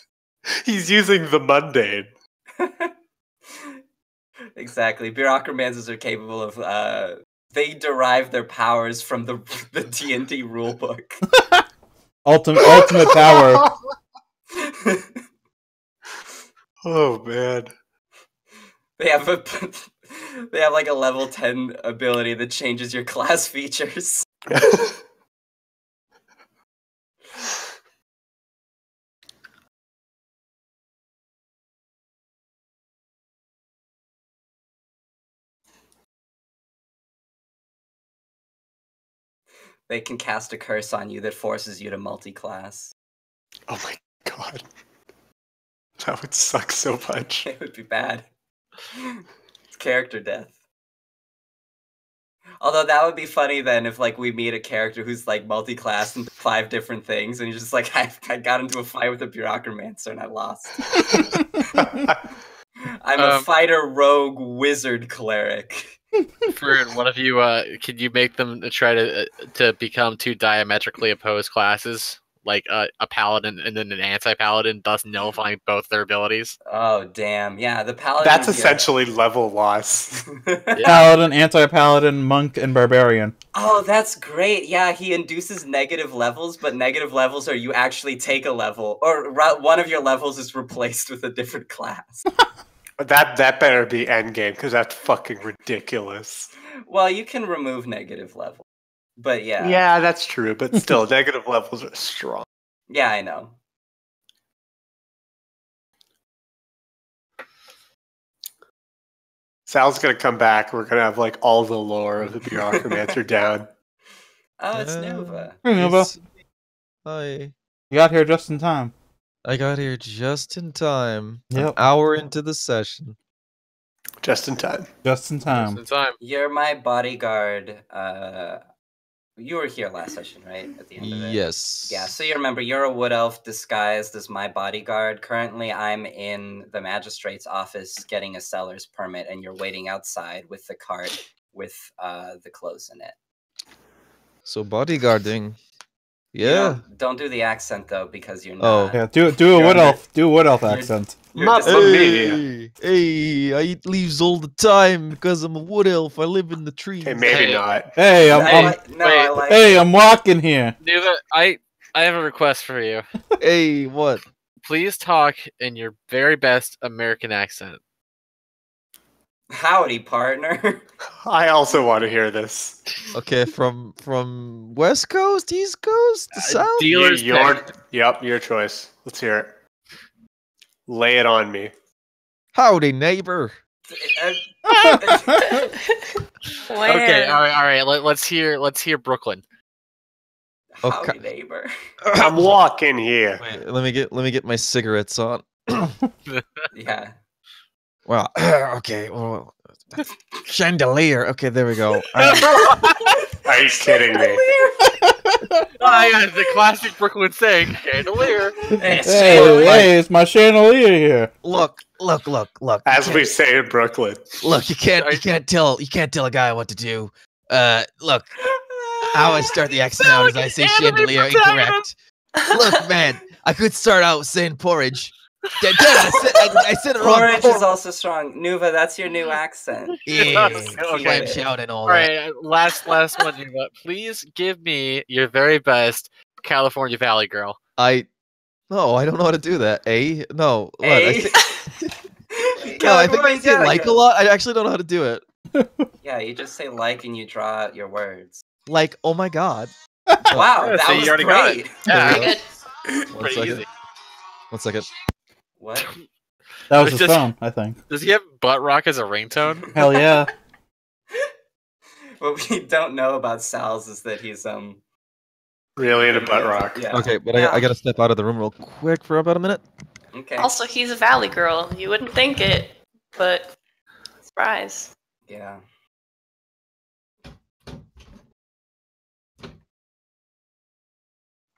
He's using the mundane. Exactly. Bureaucramancies are capable of they derive their powers from the D&D rulebook. Ultimate power. Oh man. They have a level 10 ability that changes your class features. they can cast a curse on you that forces you to multi-class. Oh my god. That would suck so much. It would be bad. It's character death. Although that would be funny then if like we meet a character who's like multi-classed into 5 different things, and he's just like, I got into a fight with a bureaucromancer and I lost. I'm a fighter, rogue, wizard, cleric. Fern, what if you could you make them try to become 2 diametrically opposed classes, like a paladin and then an anti-paladin, thus nullifying both their abilities? Oh damn! Yeah, the paladin. That's essentially level loss. Paladin, anti-paladin, monk, and barbarian. Oh, that's great. Yeah, he induces negative levels, but negative levels are you actually take a level, or one of your levels is replaced with a different class. That better be endgame, because that's fucking ridiculous. Well, you can remove negative levels, but yeah. Yeah, that's true, but still, negative levels are strong. Yeah, I know. Sal's gonna come back. We're gonna have like all the lore of the bureaucromancer down. Oh, it's Nova. Hey, Nova. Hi. You got here just in time. I got here just in time. Yep. An hour into the session. Just in time. Just in time. Just in time. You're my bodyguard. You were here last session, right? At the end of it. Yes. Yeah, so you remember, you're a wood elf disguised as my bodyguard. Currently, I'm in the magistrate's office getting a seller's permit, and you're waiting outside with the cart with the clothes in it. So bodyguarding. You Yeah. don't do the accent, though, because you're Oh. not. Yeah, do a wood elf. Do a wood elf accent. You're Not just- for me. Hey, I eat leaves all the time because I'm a wood elf. I live in the trees. Okay, maybe Hey. not. Hey, I I'm like hey, I'm walking here. Nuva, I have a request for you. Hey, what? Please talk in your very best American accent. Howdy, partner. I also want to hear this. Okay, from West Coast, East Coast, the South. Dealer's pick. Your choice. Let's hear it. Lay it on me. Howdy, neighbor. Okay, all right. Let's hear Brooklyn. Howdy, neighbor. I'm walking here. Wait, let me get my cigarettes on. Yeah. Well, okay. Well, chandelier. Okay, there we go. Are you kidding me? Oh yeah, the classic Brooklyn saying, chandelier. Hey, it's my chandelier here. Look. As we say in Brooklyn. Look, you can't tell a guy what to do. Look, how I start the accent out is I say chandelier incorrect. Look, man, I could start out saying porridge. Damn, I said it wrong. Porridge is also strong. Nuva, that's your new accent. Yeah, Okay. French out and all All that. right, last one, Nuva. Please give me your very best California Valley girl. No, I don't know how to do that. No, what? I think I say like a lot. I actually don't know how to do it. Yeah, you just say like and you draw out your words. Like, oh my god. Wow, Yeah, that so you was already got it. great. Yeah, There we Good. One pretty second. easy. 1 second. What? That was his Just- phone, I think. Does he have butt rock as a ringtone? Hell yeah. What we don't know about Sal's is that he's Really into butt rock. Yeah. Okay, but Yeah. I gotta step out of the room real quick for about a minute. Okay. Also, he's a valley girl. You wouldn't think it, but surprise. Yeah.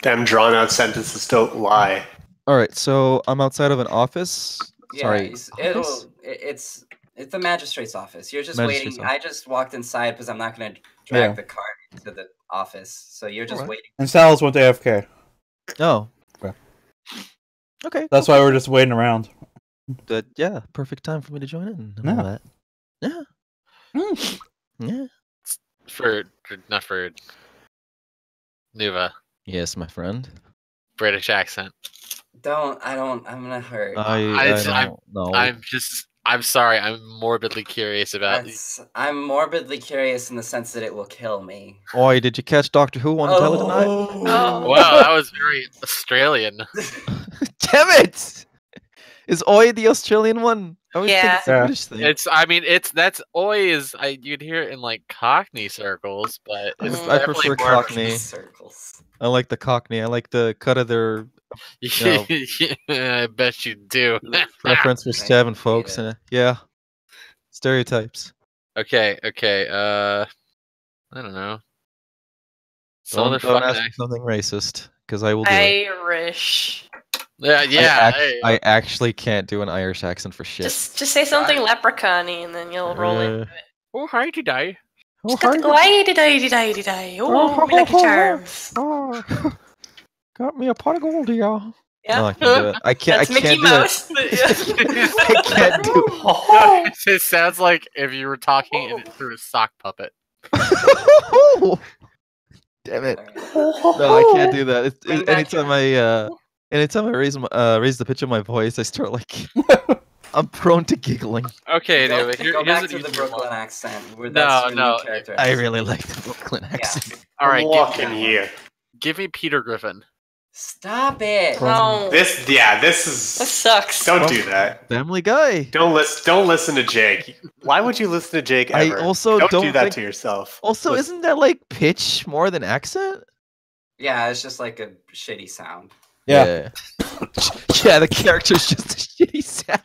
Them drawn out sentences don't lie. All right, so I'm outside of an office. Yeah, Sorry, it's the magistrate's office. You're just Magistrate's waiting. I just walked inside because I'm not gonna drag Yeah. the cart to the office. So you're just Alright. waiting. And Sal's went to AFK. Oh. Okay. Okay. That's why we're just waiting around. But yeah, perfect time for me to join in and all that. Yeah. Mm. Yeah. Not for Nuva. Yes, my friend. British accent. I'm gonna hurt. I don't know. I'm sorry. I'm morbidly curious about. I'm morbidly curious in the sense that it will kill me. Oi, did you catch Doctor Who on tele tonight? Oh. Wow, that was very Australian. Damn it! Is Oi the Australian one? I would think Yeah. it's a Yeah. British thing. That's always you'd hear it in like Cockney circles, but it's Mm. I definitely prefer more. Cockney. Circles. I like the Cockney. I like the cut of their No. I bet you do. preference for I stabbing hate folks. it. And yeah, stereotypes. Okay. I don't know. Some other Don't fucking ask me something racist, because I will do it. Irish. yeah. I actually can't do an Irish accent for shit. Just say something leprechaun-y and then you'll roll into it. Oh, hi, did I? Oh, Why did I? Oh, me like a charms. Oh, got me a pot of gold, yeah. Yeah. No, I can't do it. I can't. That's I Mickey can't do Mouse. I can't do it. It sounds like if you were talking through a sock puppet. Damn it! Alright. No, I can't do that. Bring back Anytime I raise the pitch of my voice, I start like I'm prone to giggling. Okay, Go, anyway, go here's back an to the easier Brooklyn one. accent. Where No, that's your no, new character. I really like the Brooklyn accent. All right, Walking here. give me Peter Griffin. Stop it. No. This That is. sucks. Don't do that. Family Guy. Don't listen to Jake. Why would you listen to Jake I ever? also don't don't do that think- to yourself. Also, Listen- isn't that like pitch more than accent? Yeah, it's just like a shitty sound. Yeah, Yeah, the character's just a shitty sound.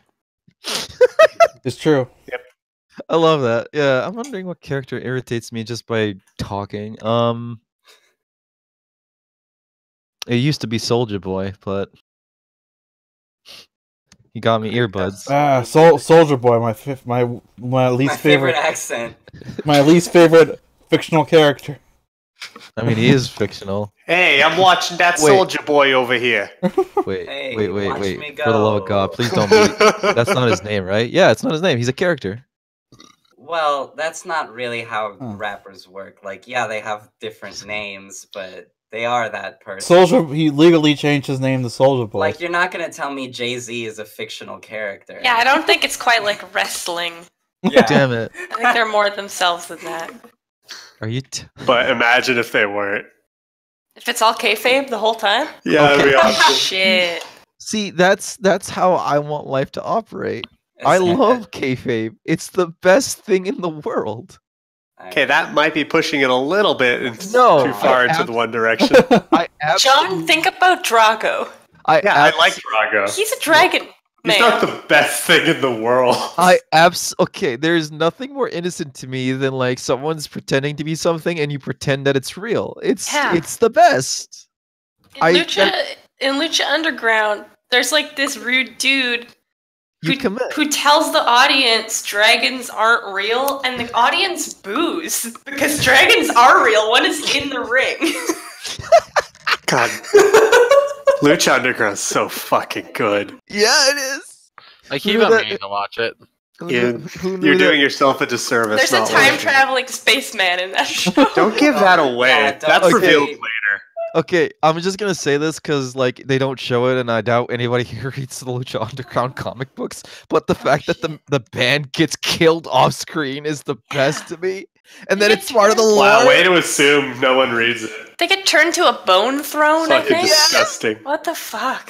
it's true. I love that. Yeah, I'm wondering what character irritates me just by talking. It used to be Soldier Boy, but he got me earbuds. Soldier Boy, my least My favorite favorite accent. my least favorite fictional character. I mean, he is fictional. Hey, I'm watching that Wait. Soldier Boy over here. Wait, Hey, wait. watch me For the love of God, go. please don't be. That's not his name, right? Yeah, it's not his name. He's a character. Well, that's not really how Huh. rappers work. Like, yeah, they have different names, but they are that person. Soldier, he legally changed his name to Soldier Boy. Like, you're not gonna tell me Jay-Z is a fictional character. Yeah, I don't think it's quite like wrestling. Yeah. Damn it! I think they're more themselves than that. Are you? But imagine if they weren't. If it's all kayfabe the whole time? Yeah, that'd be Oh, awesome. shit. See, that's how I want life to operate. I It's- love kayfabe. It's the best thing in the world. Okay, that might be pushing it a little bit No, too far I into the one direction. I John, think about Drago. I Yeah, I like Drago. He's a dragon He's man. not the best thing in the world. Okay, there's nothing more innocent to me than like someone's pretending to be something and you pretend that it's real. It's Yeah. it's the best. In Lucha Underground, there's like this rude dude You commit. who tells the audience dragons aren't real, and the audience boos because dragons are real when it's in the ring. God, Lucha Underground's so fucking good. Yeah, it is. I keep knew on that- meaning to watch it. You're Knew doing yourself a disservice. There's a not time watching. traveling spaceman in that show. Don't give that away. Yeah, don't That's say- revealed later. Okay, I'm just gonna say this because like they don't show it, and I doubt anybody here reads the Lucha Underground comic books. But the fact that the band gets killed off screen is the best to me, and then They it's get part of the lore. Wow, way to assume no one reads it. They get turned to a bone throne, I Fucking think. disgusting. What the fuck?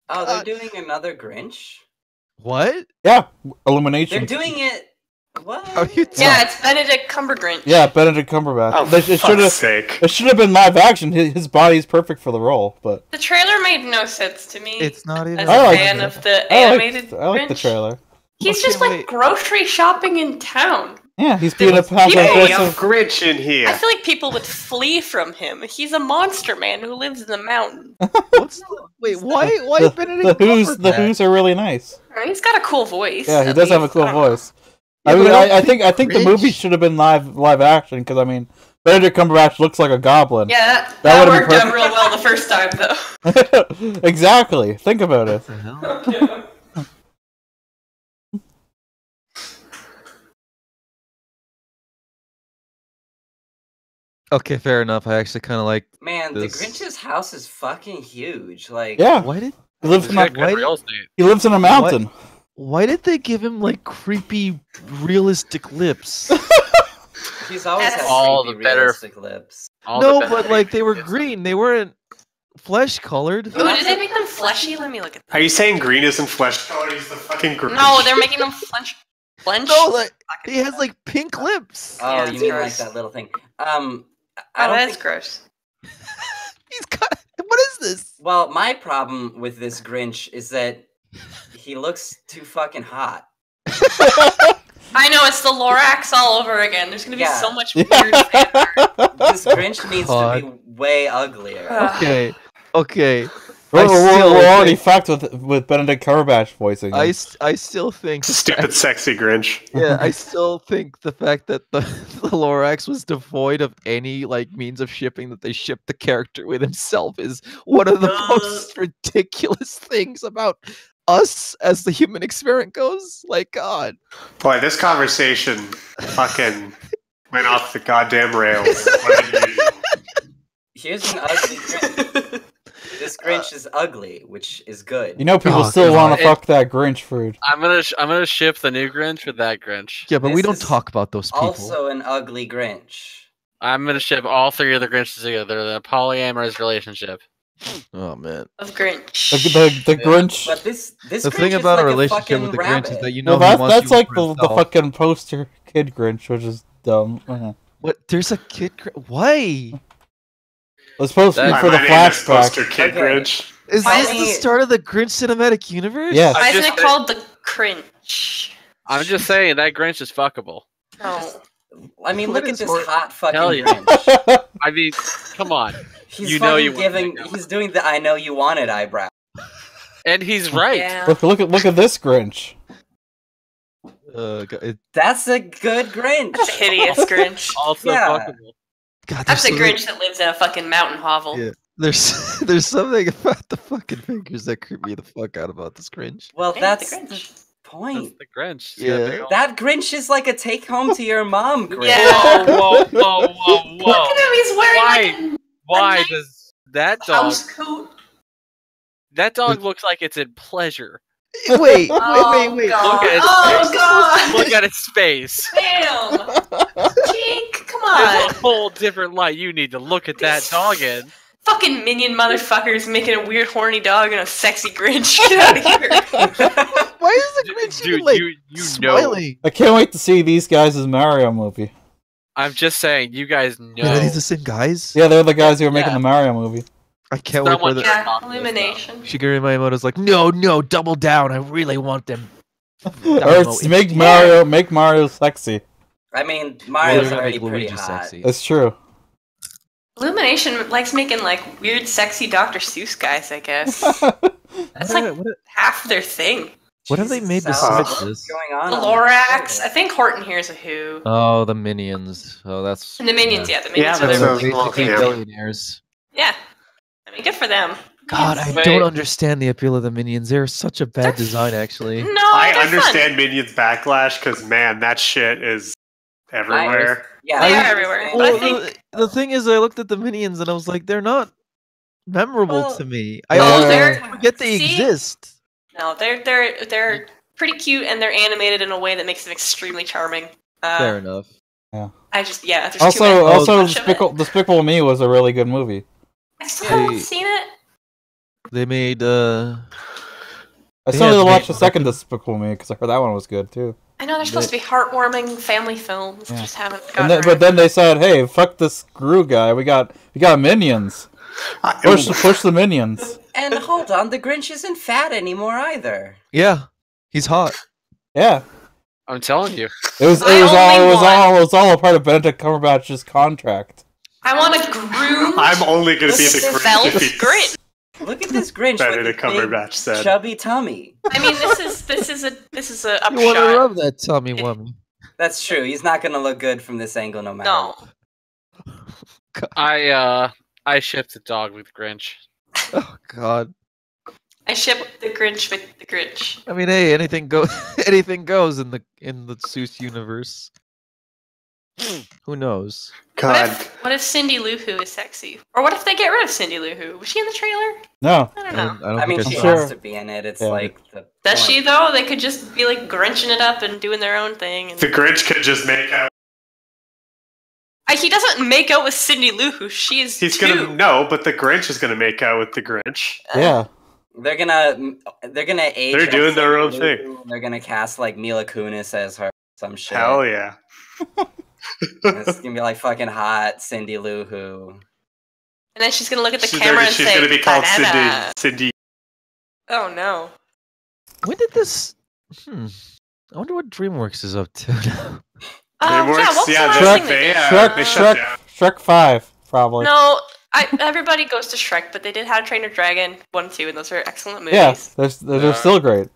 Oh, they're doing another Grinch? What? Yeah, Illumination. They're doing it. What? Are you Yeah, it's Benedict Cumbergrinch. Yeah, Benedict Cumberbatch. Oh, It for should fuck's have. sake. It should have been live action. His body's perfect for the role, but The trailer made no sense to me. It's not even. as I a like fan it. of the I animated like the Grinch. trailer. He's Okay, just like wait. grocery shopping in town. Yeah, he's being a There was passive people- Hey, I'm aggressive. Grinch in I here. feel like people would flee from him. He's a monster man who lives in the mountain. What's the, wait, why The Benedict Who's the Cumberbatch? Who's are really nice. He's got a cool voice. Yeah, he at does have a least. cool I don't know. voice. Yeah, I but mean, I don't I think the Grinch- movie should have been live action because I mean, Benedict Cumberbatch looks like a goblin. Yeah, That that would've worked been out real well the first time, though. Exactly. Think about it. What the hell? Okay, fair enough. I actually kind of like. Man, This- the Grinch's house is fucking huge. Like, Yeah, Why did he lives He's in got a, good real estate. he lives in a mountain. Why did they give him like creepy, realistic lips? he's always had All creepy, the better- realistic lips. All No, the but like they were green. They weren't flesh colored. Ooh, did they make them fleshy? Let me look at Are you saying green isn't flesh color? He's the fucking green. No, they're making them flench. No, like he has like pink lips. Oh, Yeah, you it's mean gross. like that little thing? I Oh, don't that's think. gross. He's got. What is this? Well, my problem with this Grinch is that he looks too fucking hot. I know, it's the Lorax all over again. There's gonna be Yeah. so much weird fan art. This Grinch needs to God. be way uglier. Okay, okay. We're, I still we're already think- fucked with Benedict Cumberbatch voicing him. I still think Stupid, sexy Grinch. yeah, I still think the fact that the Lorax was devoid of any like means of shipping that they shipped the character with himself is one of the most ridiculous things about us as the human experiment goes. Like God. Boy, this conversation fucking went off the goddamn rails. More than usual. Here's an ugly Grinch. This Grinch is ugly, which is good. You know, people Oh, still God. want to fuck that Grinch fruit. I'm gonna ship the new Grinch with that Grinch. Yeah, but we This don't is talk about those people. Also an ugly Grinch. I'm gonna ship all three of the Grinches together. The polyamorous relationship. Oh man. Of Grinch. The Grinch. But this The Grinch thing is about like a relationship fucking with the rabbit. Grinch is that you know No, he that's wants you like for the himself. fucking poster kid Grinch, which is dumb. What? There's a kid. Why? It's supposed to be That- for the My name is Poster flashback. Kid Okay. Grinch. Is Why this is the it- start of the Grinch cinematic universe? Yes. Why isn't just- it called the Crinch? I'm just saying that Grinch is fuckable. No. I mean, What look at is this hor- hot fucking Hell yeah. Grinch. I mean, come on. He's You know fucking you want giving. that guy. He's doing the "I know you want it" eyebrow. And he's right. Yeah. Look at this Grinch. God, That's a good Grinch. That's a hideous Grinch. Also Yeah. fuckable. God, That's a there's something- Grinch that lives in a fucking mountain hovel. Yeah. There's something about the fucking fingers that creep me the fuck out about this Grinch. Well, Yeah, that's the the Grinch. point. That's the Grinch. He's Yeah. got a big old- That Grinch is like a take home to your mom Grinch. Yeah. Whoa, whoa, whoa, Look whoa. at him, he's wearing like Why nice does that a dog? house coat. That dog looks like it's in pleasure. Wait, Oh, wait. God. Look at its Oh, face. God. Look at its face. Damn. Jake, come There's on. a whole different light you need to look at that dog in. Fucking minion motherfuckers making a weird horny dog and a sexy Grinch. Get out of here. Why is the Grinch Dude, even like you know. smiling? I can't wait to see these guys' Mario movie. I'm just saying, you guys know. Yeah, are these the same guys? Yeah, they're the guys who are making Yeah. the Mario movie. I can't It's wait not for what the. they're Yeah, talking about. illumination. Shigeru Miyamoto's like, no, double down. I really want them. Or Dynamo it's in- make Mario sexy. I mean, Well, Mario's they're gonna already make pretty Luigi hot. sexy. That's true. Illumination likes making like weird, sexy Dr. Seuss guys, I guess. That's like what, half their thing. what have they Jesus, made Sal, besides what's this? going on? The on Lorax. this I think Horton here's a Who. Oh, the Minions. Oh, that's. And the Minions, yeah, the Minions Yeah, are So that's there. they're a- well, basically yeah. billionaires. Yeah. I mean, good for them. God, I Wait. don't understand the appeal of the Minions. They're such a bad design, actually. No, I they're understand Minions backlash because man, that shit is everywhere. Yeah, They I are everywhere, understand. but I Well, think- the thing is, I looked at the Minions and I was like, they're not memorable Well, to me. I Oh, always they're- forget they see? exist. No, they're pretty cute and they're animated in a way that makes them extremely charming. Fair enough. I just there's too Also, much of it. Despicable Me was a really good movie. I still haven't Hey. seen it. They made I They still had need to to watch make- the second Despicable Me because I heard that one was good too. I know they're supposed to be heartwarming family films. Yeah. Just haven't And gotten then, around. but then they said, "Hey, fuck this Gru guy. We got Minions. Push the Minions." And hold on, the Grinch isn't fat anymore either. yeah, he's hot. Yeah, I'm telling you. it was all a part of Benedict Cumberbatch's contract. I want to groom I'm only gonna be the This is Grinch felt if he's Grinch. Look at this Grinch with Benedict the big, Cumberbatch said. chubby tummy. I mean, this is a You want to upshot. rub that tummy wummy? That's true. He's not gonna look good from this angle, no matter. No, what. I shipped the dog with Grinch. Oh God. I ship the Grinch with the Grinch. I mean, hey, anything goes. Anything goes in the Seuss universe. Who knows? God, What if Cindy Lou Who is sexy? Or what if they get rid of Cindy Lou Who? Was she in the trailer? No, I don't I know. don't I mean, think she I sure. has to be in it. It's Yeah. like the. Does she point. though? They could just be like Grinching it up and doing their own thing. And... the Grinch could just make out He doesn't make out with Cindy Lou Who. She is He's two. gonna no, but the Grinch is gonna make out with the Grinch. Yeah. They're gonna age. They're doing up their own Cindy Lou thing. Who, and they're gonna cast like Mila Kunis as her some shit. Hell yeah. And it's gonna be like fucking hot Cindy Lou Who. And then she's gonna look at the She's camera and she's say, gonna be called "Banana." Cindy. Oh no. When did this? I wonder what DreamWorks is up to now. Yeah, what was the last they, thing they did? they shut down. Shrek 5, probably. No, everybody goes to Shrek, but they did How to Train Your Dragon 1 and 2, and those are excellent movies. Yeah, they're still great.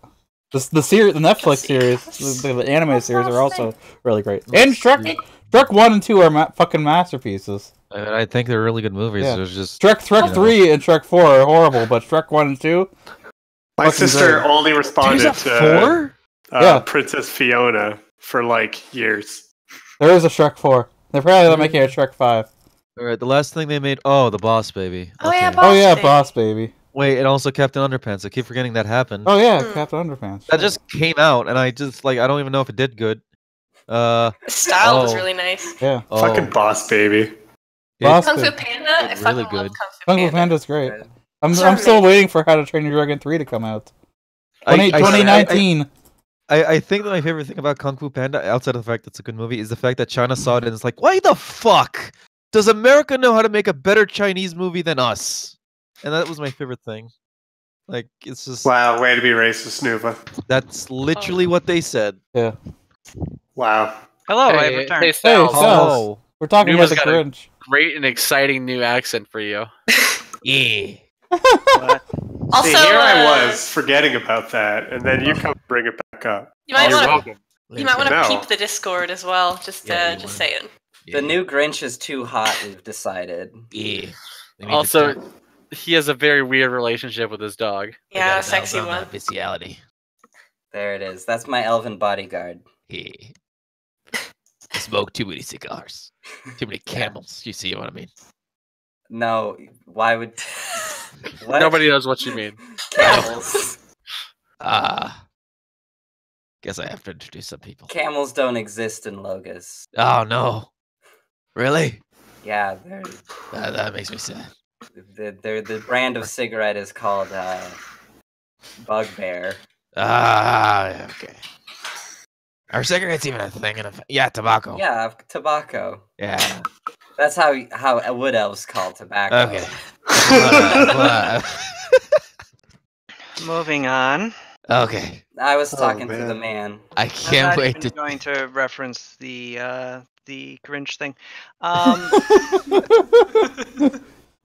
The Netflix series, the anime series are also really great. And Shrek 1 and 2 are fucking masterpieces. I think they're really good movies. Yeah. There's just Shrek 3 and Shrek 4 are horrible, but Shrek 1 and 2. My sister great. only responded There's a to 4? Yeah. Princess Fiona for like years. There is a Shrek 4. They're probably making a Shrek 5. All right, the last thing they made. Oh, the Boss Baby. Oh, yeah, Okay. Boss Oh yeah, Baby. Boss Baby. Wait, and also Captain Underpants. I keep forgetting that happened. Oh yeah, Captain Underpants. That just came out, and I just I don't even know if it did good. The style was Oh. really nice. Yeah. Fucking Boss Baby. Boss Kung Fu Baby. Panda, I It's fucking really love good. Kung Fu Kung Fu Panda. Panda's great. I'm It's still amazing. waiting for How to Train Your Dragon 3 to come out. I- 2019. I think that my favorite thing about Kung Fu Panda, outside of the fact that it's a good movie, is the fact that China saw it and it's like, why the fuck does America know how to make a better Chinese movie than us? And that was my favorite thing. Like, it's just Wow, way to be racist, Nuva. that's literally what they said. Yeah. Wow. Hello, I've Hey, returned. hey, Sal. Sal. We're talking about Numa's the got a- Grinch. Great and exciting new accent for you. Yeah. What? Also, See, here I was forgetting about that, and then you come bring it back up. you might You're want welcome. to No. peep the Discord as well. Just Yeah, you just wanna- saying. The new Grinch is too hot. We've decided. Yeah. They need to Also, turn- he has a very weird relationship with his dog. they Yeah, gotta sexy down one. that bestiality. There it is. That's my elven bodyguard. Yeah. I smoke too many cigars. Too many camels. You see what I mean? No, why would? What? Nobody knows what you mean. Camels. Guess I have to introduce some people. Camels don't exist in Logos. Oh no. Really? Yeah, That makes me sad. they're the brand of cigarette is called Bugbear. Okay. Are cigarettes even a thing? Yeah, tobacco. Yeah, tobacco. Yeah. That's how wood elves call tobacco. Okay. What? Moving on. Okay. I was Oh, talking to man. the man. I I'm can't not wait even to. going to reference the Grinch thing.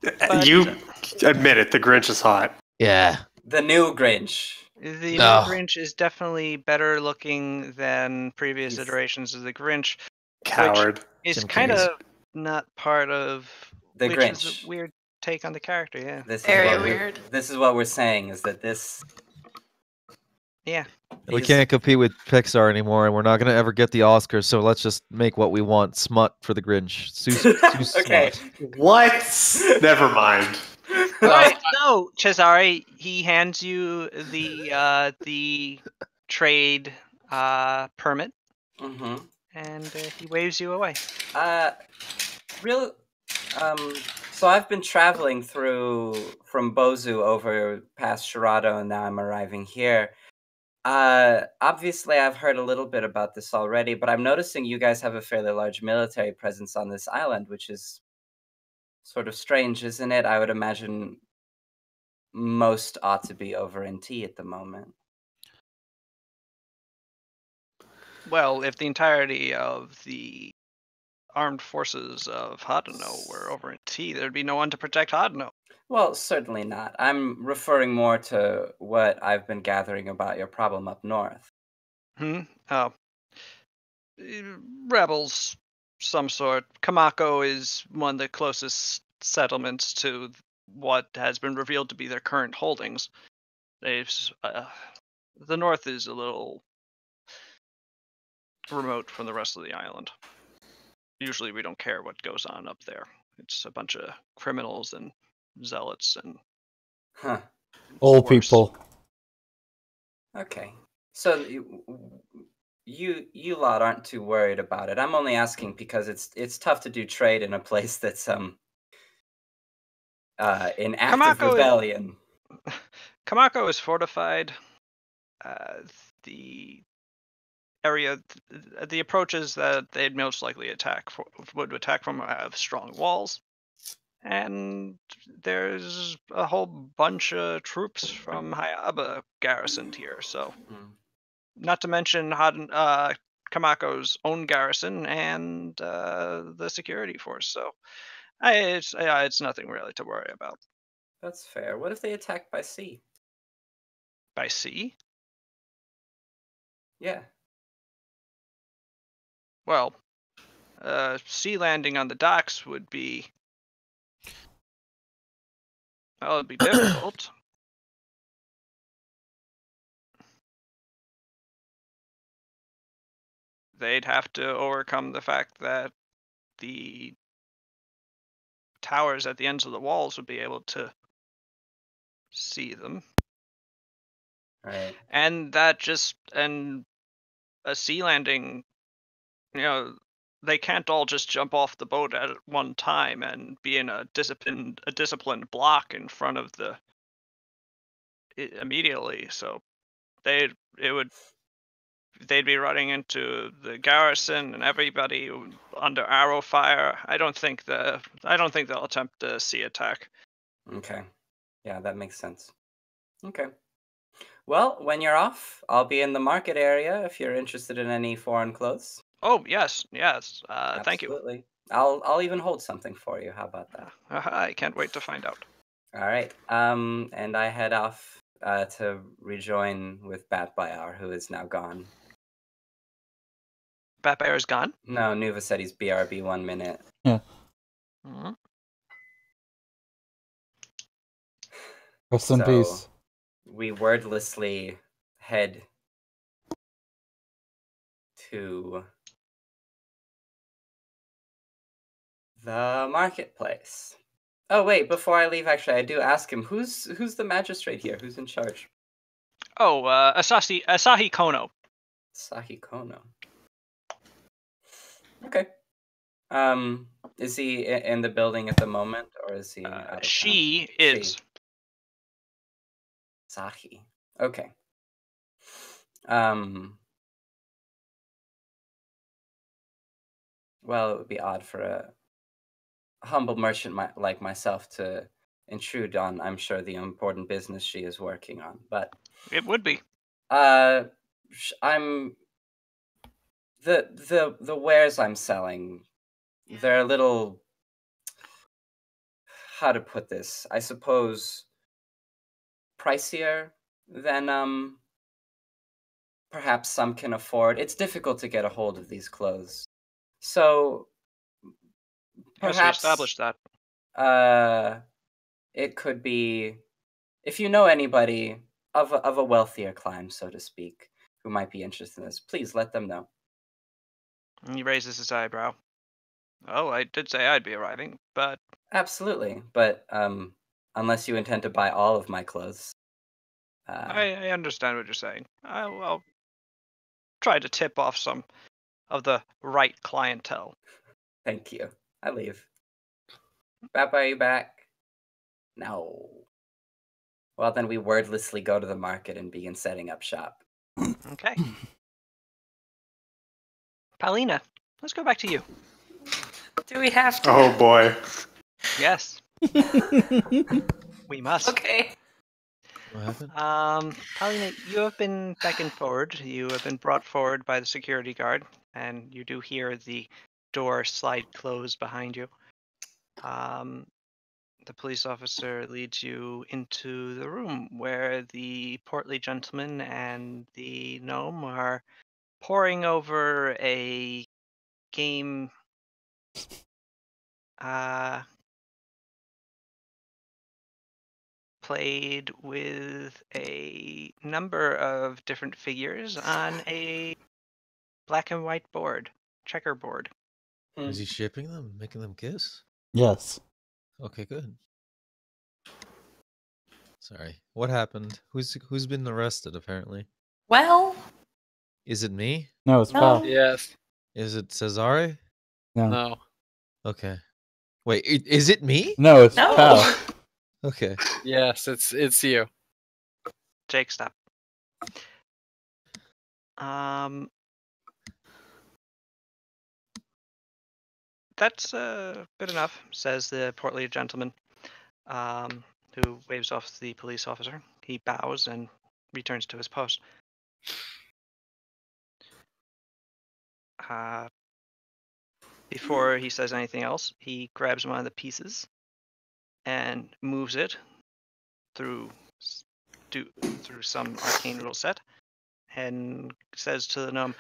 But- You admit it, the Grinch is hot. Yeah. The new Grinch. The No. new Grinch is definitely better looking than previous He's- iterations of the Grinch. Coward. It's Jim kind Carrey's- of not part of The which Grinch. is a weird take on the character. Yeah. This is Very what weird. This is what we're saying is that this. Yeah. We these- can't compete with Pixar anymore, and we're not gonna ever get the Oscars. So let's just make what we want. Smut for the Grinch. Okay. What? Never mind. No, Cesare, he hands you the trade permit, Mm-hmm. and he waves you away. Real. So I've been traveling from Bozu over past Shirado, and now I'm arriving here. Obviously, I've heard a little bit about this already, but I'm noticing you guys have a fairly large military presence on this island, which is sort of strange, isn't it? I would imagine most ought to be over in T at the moment. Well, if the entirety of the armed forces of Hadano were over in T, there'd be no one to protect Hadano. Well, certainly not. I'm referring more to what I've been gathering about your problem up north. Oh. Rebels, some sort. Kamako is one of the closest settlements to what has been revealed to be their current holdings. They've, the north is a little remote from the rest of the island. Usually we don't care what goes on up there. It's a bunch of criminals and zealots and Huh. Old worse. people. Okay. So you lot aren't too worried about it. I'm only asking because it's tough to do trade in a place that's in active Kamako- rebellion. Kamako is fortified. The area, the approaches that they'd most likely would attack from have strong walls, and there's a whole bunch of troops from Hayaba garrisoned here. So, not to mention Kamako's own garrison and the security force. So, it's nothing really to worry about. That's fair. What if they attack by sea? By sea? Yeah. Well, sea landing on the docks would be, well, it'd be difficult. They'd have to overcome the fact that the towers at the ends of the walls would be able to see them. Right. And a sea landing, they can't all just jump off the boat at one time and be in a disciplined block in front of immediately. So they'd be running into the garrison and everybody under arrow fire. I don't think they'll attempt a sea attack. Okay. Yeah, that makes sense. Okay. Well, when you're off, I'll be in the market area if you're interested in any foreign clothes. Oh, yes. Thank you. Absolutely. I'll even hold something for you. How about that? I can't wait to find out. All right. And I head off to rejoin with Bat Bayar, who is now gone. Bat Bear's gone? No, Nuva said he's BRB 1 minute. Yeah. Mm-hmm. Rest in peace. We wordlessly head to the marketplace. Oh wait, before I leave, actually, I do ask him who's the magistrate here? Who's in charge? Oh, Asahi Kono. Asahi Kono. Okay. Is he in the building at the moment, or is he out of She town? is. Sahi. Okay. Well, it would be odd for a humble merchant like myself to intrude on, I'm sure, the important business she is working on, but it would be. I'm the wares I'm selling. They're a little, how to put this? I suppose pricier than perhaps some can afford. It's difficult to get a hold of these clothes, so perhaps Yes, we established that. It could be, if you know anybody of a wealthier clime, so to speak, who might be interested in this, please let them know. He raises his eyebrow. Oh, I did say I'd be arriving, but Absolutely, but unless you intend to buy all of my clothes. I understand what you're saying. I'll try to tip off some of the right clientele. Thank you. I leave. Papa, are you back? No. Well, then we wordlessly go to the market and begin setting up shop. Okay. Paulina, let's go back to you. Do we have to? Oh boy. Yes. We must. Okay. What happened? Paulina, you have been beckoned forward. You have been brought forward by the security guard, and you do hear the door slide close behind you. The police officer leads you into the room where the portly gentleman and the gnome are poring over a game played with a number of different figures on a black and white board, checkerboard. Is he shipping them, making them kiss? Yes. Okay, good. Sorry. What happened? Who's been arrested? Apparently. Well, Is it me? No, it's No. Pal. Yes. Is it Cesare? No. No. Okay. Wait, is it me? No, it's No. Pal. Okay. Yes, it's you. Jake, stop. That's good enough, says the portly gentleman, who waves off the police officer. He bows and returns to his post. Before he says anything else, he grabs one of the pieces and moves it through some arcane rule set, and says to the gnome,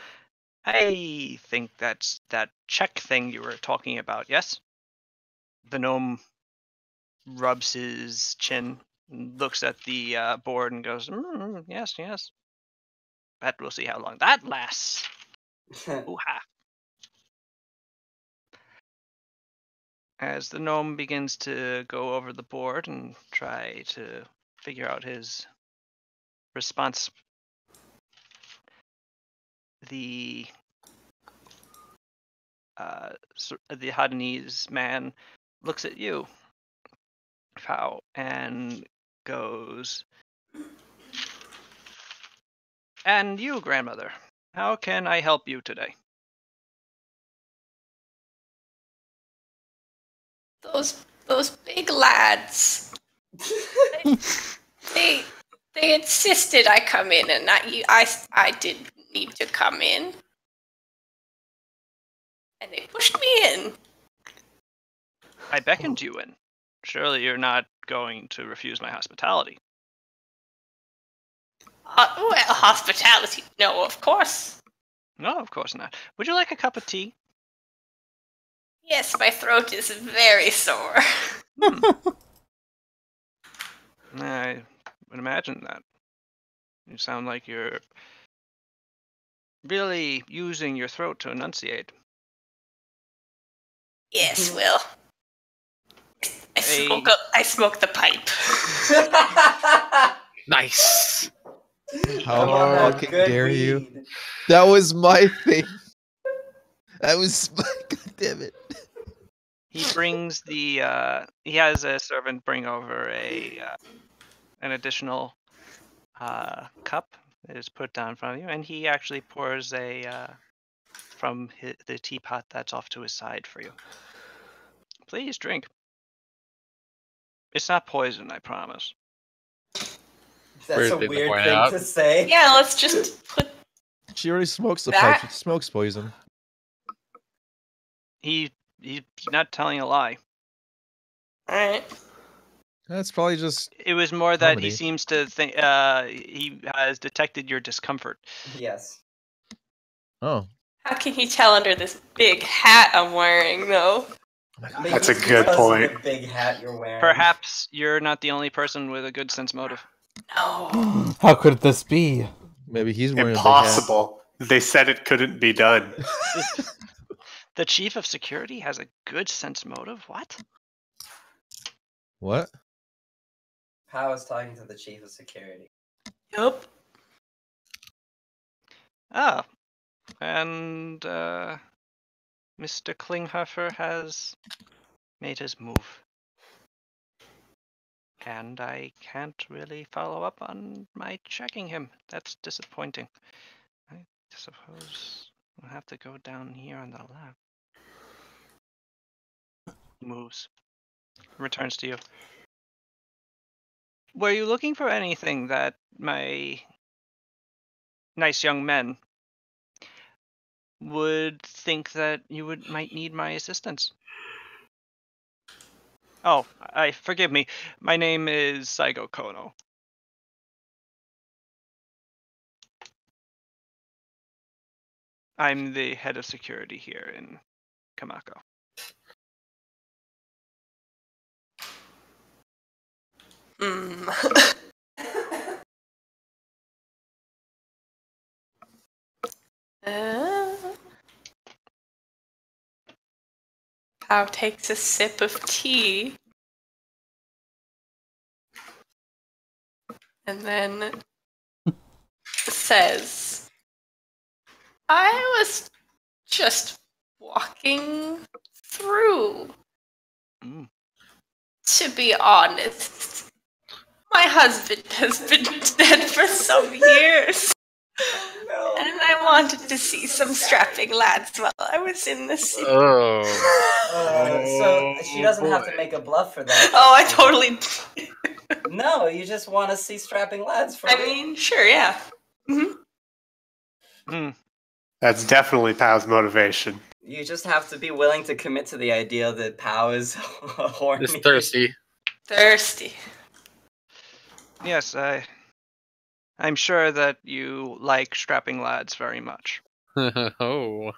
"I think that's that check thing you were talking about, yes?" The gnome rubs his chin, looks at the board, and goes, "Yes, yes. Bet we'll see how long that lasts." Ooh-ha. As the gnome begins to go over the board and try to figure out his response, the Hadanese man looks at you, Fao, and goes, "And you, grandmother, how can I help you today?" Those big lads. They insisted I come in, and I didn't need to come in, and they pushed me in. I beckoned you in. Surely you're not going to refuse my hospitality. Well, hospitality? No, of course. No, of course not. Would you like a cup of tea? Yes, my throat is very sore. I would imagine that. You sound like you're really using your throat to enunciate. Yes, well, Hey. I smoke the pipe. Nice. How Come on, fucking good dare you? weed. That was my thing. That was my. God damn it. He brings the he has a servant bring over an additional cup that is put down in front of you, and he actually pours from the teapot that's off to his side for you. Please drink. It's not poison, I promise. That's Weird a thing to weird point thing out. to say. Yeah, let's just put. She already smokes the That- pipe. She smokes poison. He's not telling a lie. Alright. That's probably just. It was more that Comedy. he seems to think he has detected your discomfort. Yes. Oh. How can he tell under this big hat I'm wearing, though? Maybe That's a it's good because point. Of the big hat you're wearing. Perhaps you're not the only person with a good sense motive. No. How could this be? Maybe he's wearing Impossible. They said it couldn't be done. The chief of security has a good sense motive? What? a big hat. What? Pow is talking to the chief of security. Yup. Ah, and Mr. Klinghoffer has made his move. And I can't really follow up on my checking him. That's disappointing. I suppose we'll have to go down here on the left. Moves. Returns to you. Were you looking for anything that my nice young men would think that you might need my assistance? Oh, forgive me. My name is Saigo Kono. I'm the head of security here in Kamako. Pow takes a sip of tea. And then says, I was just walking through. Mm. To be honest, my husband has been dead for some years. No. And I wanted to see some strapping lads while I was in the city. So she doesn't have to make a bluff for that. Oh, I totally. No, you just want to see strapping lads for I mean, sure, yeah. That's definitely Pow's motivation. You just have to be willing to commit to the idea that Pow is horny. Just thirsty. Thirsty. Yes, I'm sure that you like strapping lads very much. Oh.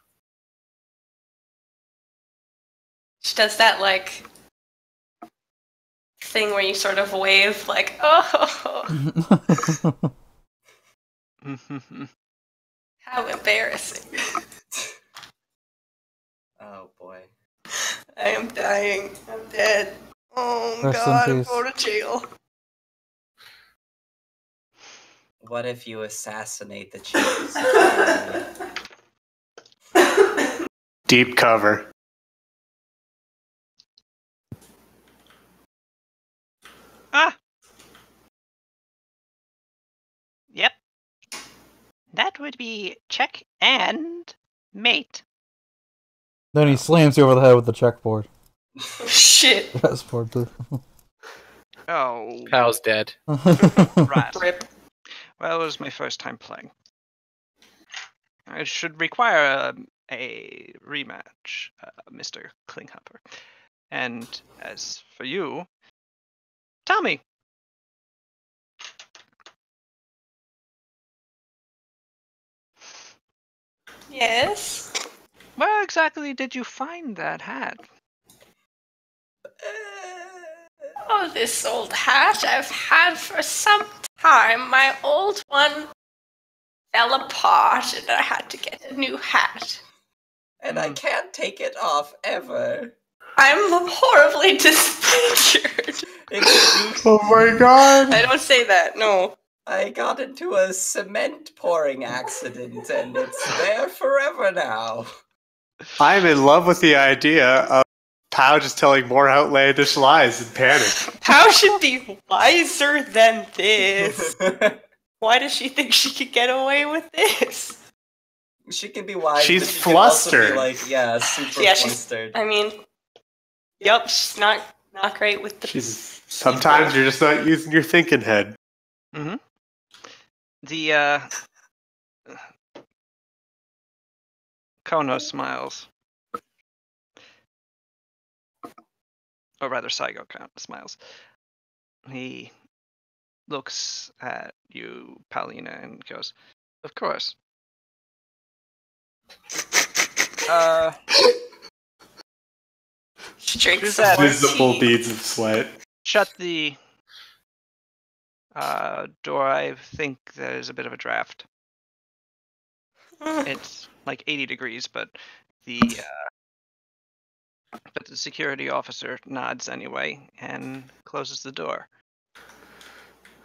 She does that, like, thing where you sort of wave, like, oh, how embarrassing. Oh boy. I am dying. I'm dead. Oh, Rest in God, I'm peace. going to jail. What if you assassinate the chief of security? Deep cover. Ah! Yep. That would be check and mate. Then he slams you over the head with the checkboard. Shit. Passport, too. Oh, Pal's dead. rat. Rip. Well, it was my first time playing. I should require a rematch, Mr. Klinghopper. And as for you, tell me, Yes? where exactly did you find that hat? Oh, this old hat I've had for some time. My old one fell apart and I had to get a new hat. And I can't take it off ever. I'm horribly disfigured. Oh my god! I don't say that, no. I got into a cement pouring accident and it's there forever now. I'm in love with the idea of Pow just telling more outlandish lies in panic. Pow should be wiser than this. Why does she think she could get away with this? She can be wise. She's but she can also be flustered. like, yeah, super Yeah, flustered. I mean, yep, she's not great with the. Sometimes you're just not using your thinking head. Mm-hmm. The, Kono smiles. Or rather, Saigo smiles. He looks at you, Paulina, and goes, "Of course. She drinks Who's some that? more Visible tea. beads of sweat. Shut the door. I think there's a bit of a draft. It's like 80 degrees, but the security officer nods anyway and closes the door.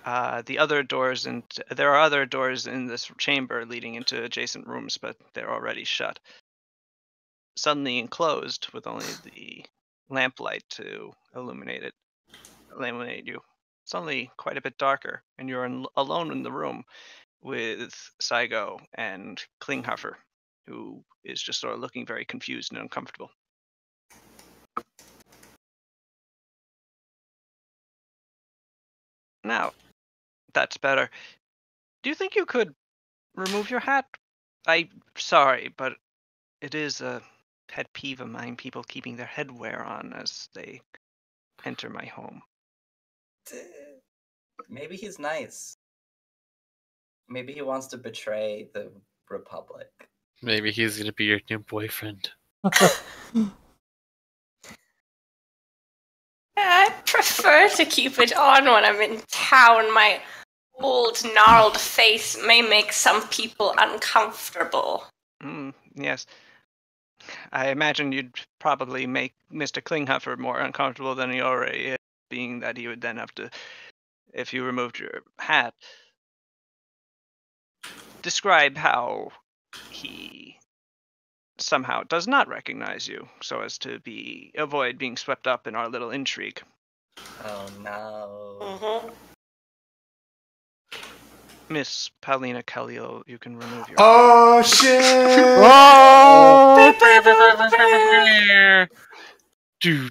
The other doors, and there are other doors in this chamber leading into adjacent rooms, but they're already shut. Suddenly enclosed with only the lamplight to illuminate you. Suddenly quite a bit darker, and you're alone in the room with Saigo and Klinghoffer, who is just sort of looking very confused and uncomfortable. Now, that's better. Do you think you could remove your hat? I'm sorry, but it is a pet peeve of mine, people keeping their headwear on as they enter my home. Maybe he's nice. Maybe he wants to betray the Republic. Maybe he's gonna be your new boyfriend. I prefer to keep it on when I'm in town. My old gnarled face may make some people uncomfortable. Yes. I imagine you'd probably make Mr. Klinghoffer more uncomfortable than he already is, being that he would then have to, if you removed your hat. Describe how he somehow does not recognize you, so as to avoid being swept up in our little intrigue. Oh no. Mm-hmm. Miss Paulina Khalil, you can remove your. Oh shit! Do.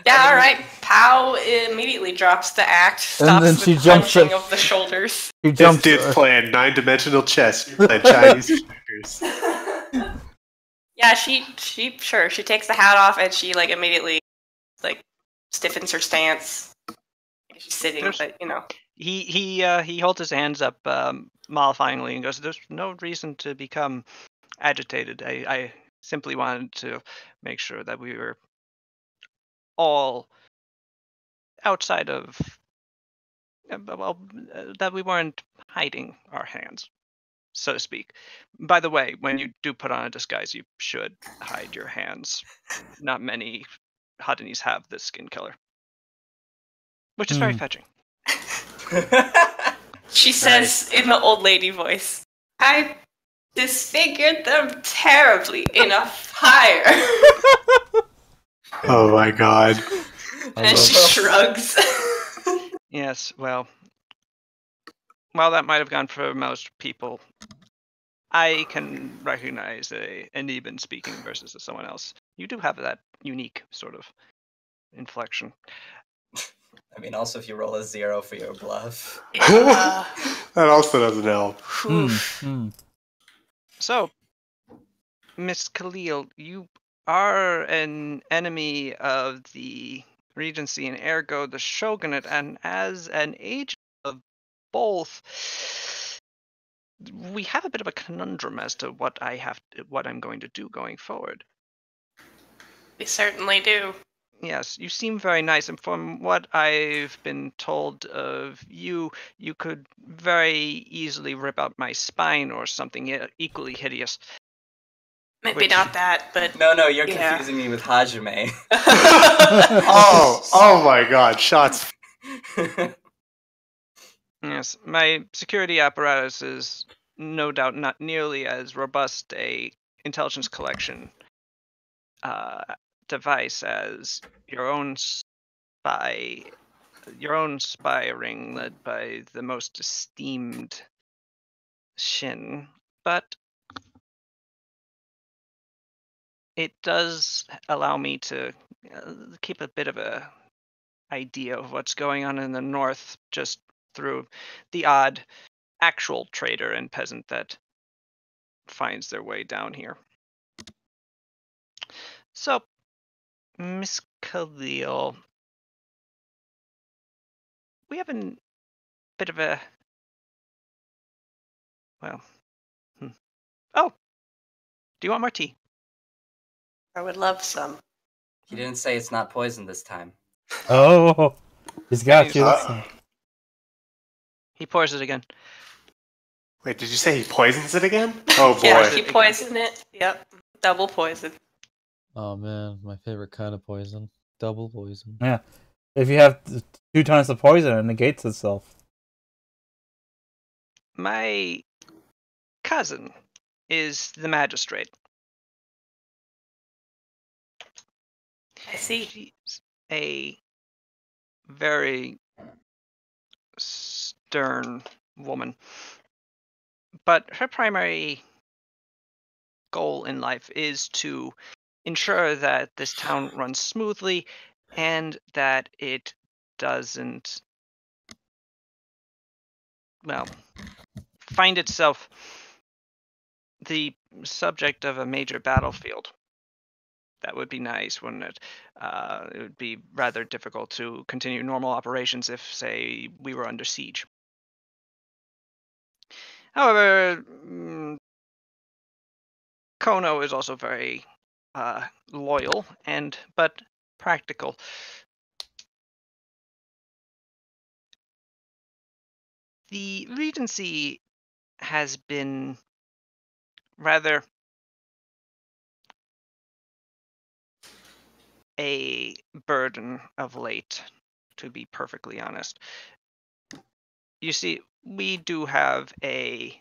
Yeah, all right. Pow immediately drops the act, And stops then the she jumps clenching up- of the shoulders. He This jumps. dude's playing 9-dimensional chess and Chinese checkers. Yeah, she takes the hat off and she like immediately like stiffens her stance. She's sitting, There's- but you know. He holds his hands up mollifyingly and goes, "There's no reason to become agitated. I simply wanted to make sure that we were all outside of that we weren't hiding our hands, so to speak. By the way, when you do put on a disguise, you should hide your hands. Not many Hadanese have this skin color, which is very fetching." She says in the old lady voice, "I disfigured them terribly in a fire." Oh my god. And she shrugs. Yes, well, while that might have gone for most people, I can recognize an Eben speaking versus someone else. You do have that unique sort of inflection. I mean, also if you roll a 0 for your bluff. Yeah. That also doesn't help. Oof. So, Miss Khalil, you are an enemy of the Regency and ergo the Shogunate, and as an agent of both, we have a bit of a conundrum as to what I'm going to do going forward. We certainly do. Yes, you seem very nice, and from what I've been told of you, you could very easily rip out my spine or something equally hideous. Maybe Which- not that, but No, you're Yeah. confusing me with Hajime. Oh my god, shots. Yes, my security apparatus is no doubt not nearly as robust a intelligence collection device as your own spy ring led by the most esteemed Shin, but it does allow me to keep a bit of a idea of what's going on in the north just through the odd actual trader and peasant that finds their way down here. So, Miss Khalil, we have a bit of a Oh, do you want more tea? I would love some. He didn't say it's not poison this time. Oh, he's got you. He pours it again. Wait, did you say he poisons it again? Oh boy. Yeah, he poisoned it. Yep. Double poison. Oh man, my favorite kind of poison. Double poison. Yeah. If you have 2 tons of poison, it negates itself. My cousin is the magistrate. I see. She's a very stern woman. But her primary goal in life is to ensure that this town runs smoothly and that it doesn't, well, find itself the subject of a major battlefield. That would be nice, wouldn't it? It would be rather difficult to continue normal operations if, say, we were under siege. However, Kono is also very loyal but practical. The Regency has been rather a burden of late, to be perfectly honest. You see, we do have a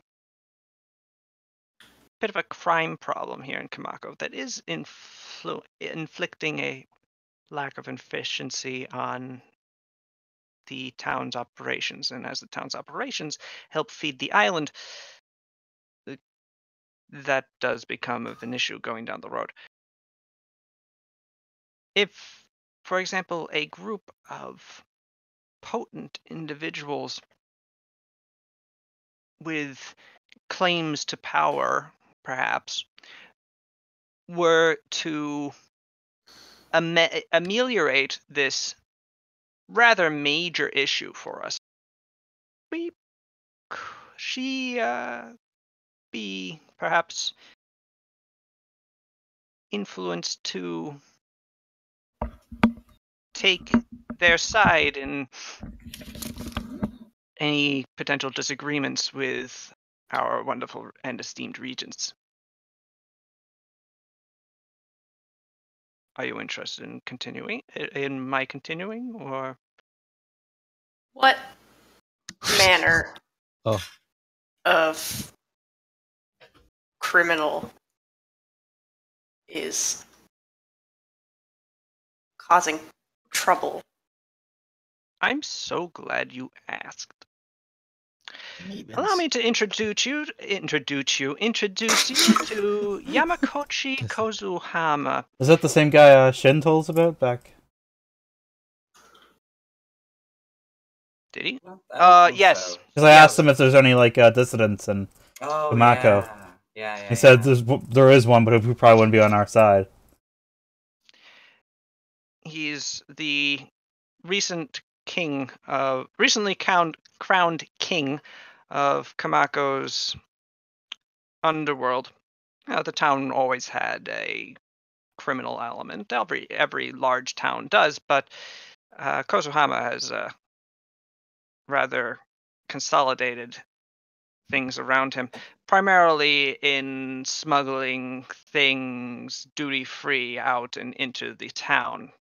bit of a crime problem here in Kamako that is inflicting a lack of efficiency on the town's operations. And as the town's operations help feed the island, that does become of an issue going down the road. If, for example, a group of potent individuals with claims to power, perhaps, were to ameliorate this rather major issue for us, she be perhaps influenced to take their side in any potential disagreements with our wonderful and esteemed regents. Are you interested in my continuing, or What manner Oh. of criminal is causing trouble? I'm so glad you asked. Mavens. Allow me to introduce you to Yamakochi Kozuhama. Is that the same guy Shin told us about back? Did he? Well, I don't think yes. so. Because I asked him if there's any like dissidents in Oh, Kamako. yeah. He said yeah. there is one, but he probably wouldn't be on our side. He's the recently crowned king of Kamako's underworld. The town always had a criminal element. Every large town does, but Kozuhama has rather consolidated things around him, primarily in smuggling things duty-free out and into the town,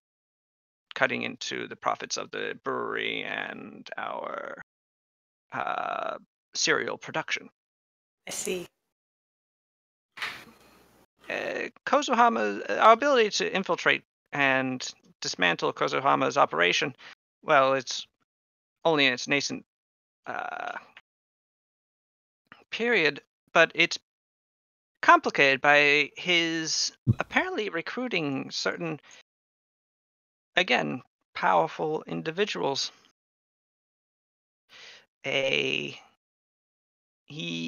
cutting into the profits of the brewery and our cereal production. I see. Our ability to infiltrate and dismantle Kozuhama's operation, well, it's only in its nascent period, but it's complicated by his apparently recruiting certain, again, powerful individuals. He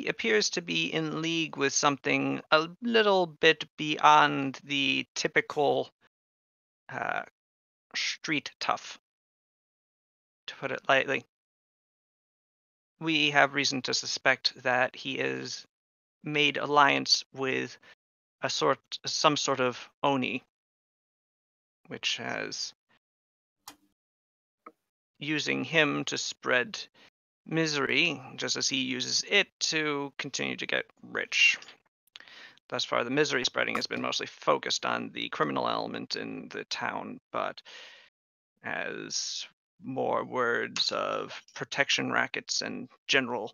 appears to be in league with something a little bit beyond the typical street tough, to put it lightly. We have reason to suspect that he has made alliance with some sort of Oni, which has using him to spread misery, just as he uses it to continue to get rich. Thus far, the misery spreading has been mostly focused on the criminal element in the town, but as more words of protection rackets and general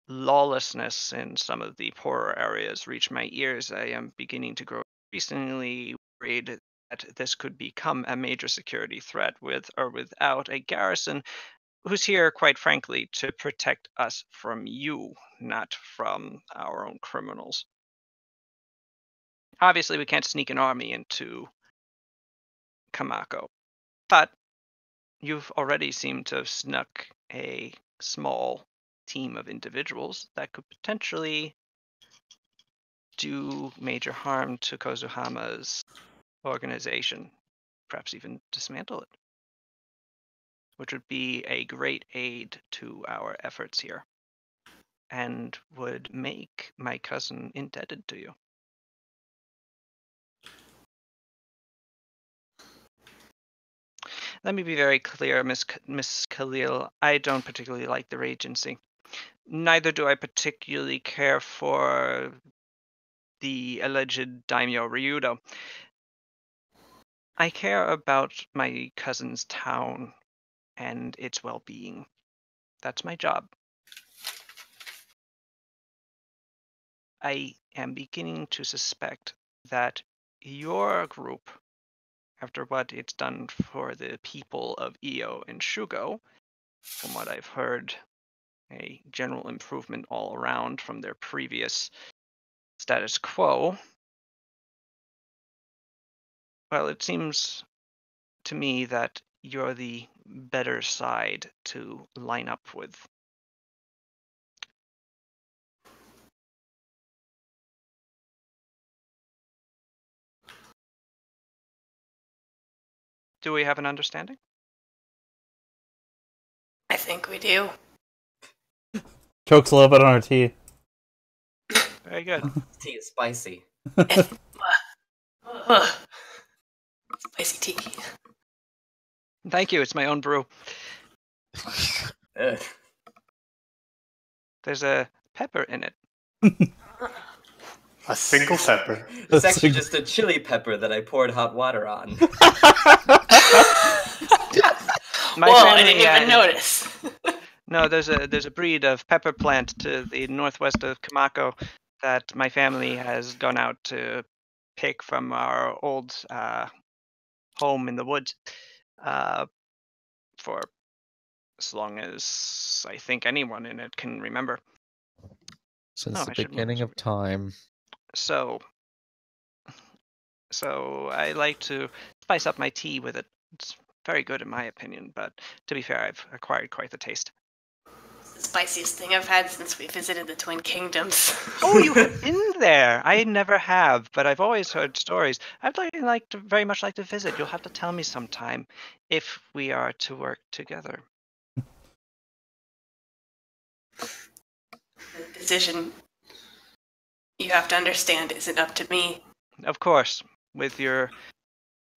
lawlessness in some of the poorer areas reach my ears, I am beginning to grow increasingly worried that this could become a major security threat with or without a garrison who's here, quite frankly, to protect us from you, not from our own criminals. Obviously, we can't sneak an army into Kamako, but you've already seemed to have snuck a small team of individuals that could potentially do major harm to Kozuhama's organization, perhaps even dismantle it, which would be a great aid to our efforts here and would make my cousin indebted to you. Let me be very clear, Miss Khalil. I don't particularly like the Regency. Neither do I particularly care for the alleged Daimyo Ryudo. I care about my cousin's town and its well-being. That's my job. I am beginning to suspect that your group, after what it's done for the people of Io and Shugo, from what I've heard, a general improvement all around from their previous status quo. Well, it seems to me that you're the better side to line up with. Do we have an understanding? I think we do. Chokes a little bit on her tea. Very good. Tea is spicy. Ugh. Spicy tea. Thank you. It's my own brew. Ugh. There's a pepper in it. A single pepper. It's actually just a chili pepper that I poured hot water on. My Whoa, I family didn't even had- notice. No, there's a breed of pepper plant to the northwest of Kamako that my family has gone out to pick from our old home in the woods for as long as I think anyone in it can remember. Since Oh, the I should beginning remember. of time. So I like to spice up my tea with it. It's very good in my opinion, but to be fair, I've acquired quite the taste. It's the spiciest thing I've had since we visited the Twin Kingdoms. Oh, you have been there! I never have, but I've always heard stories. I'd very much like to visit. You'll have to tell me sometime if we are to work together. The decision, you have to understand, isn't up to me. Of course, with your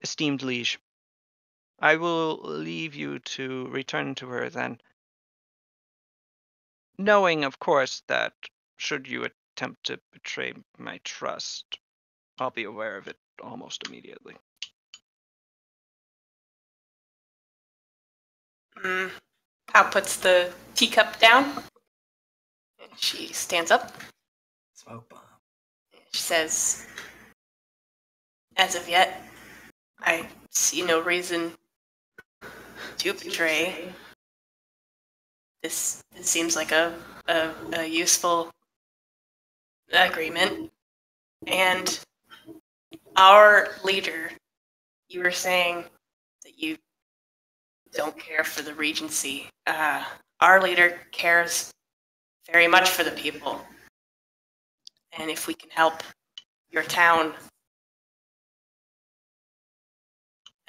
esteemed liege. I will leave you to return to her then, knowing, of course, that should you attempt to betray my trust, I'll be aware of it almost immediately. Pao puts the teacup down. And she stands up. Smoke bomb. She says, as of yet, I see no reason to betray. This seems like a useful agreement. And our leader, you were saying that you don't care for the Regency. Our leader cares very much for the people. And if we can help your town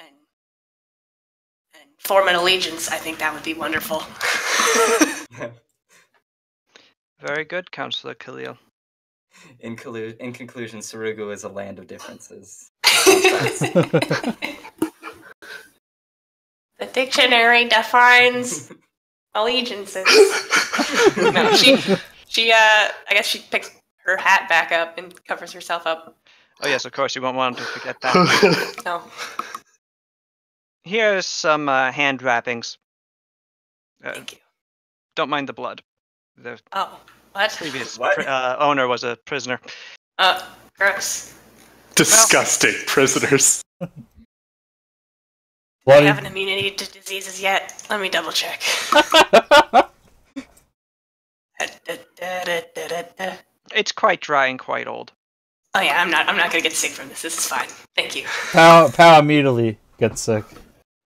and form an allegiance, I think that would be wonderful. Very good, Councillor Khalil. In conclusion, Sarugu is a land of differences. The dictionary defines allegiances. No, I guess she picks her hat back up and covers herself up. Oh yes, of course, you won't want to forget that. No. Here's some hand wrappings. Thank you. Don't mind the blood. The Oh, what? previous What? owner was a prisoner. Gross. Disgusting prisoners. What I did- haven't immunity to diseases yet. Let me double check. It's quite dry and quite old. Oh yeah, I'm not gonna get sick from this. This is fine. Thank you. Pow immediately gets sick.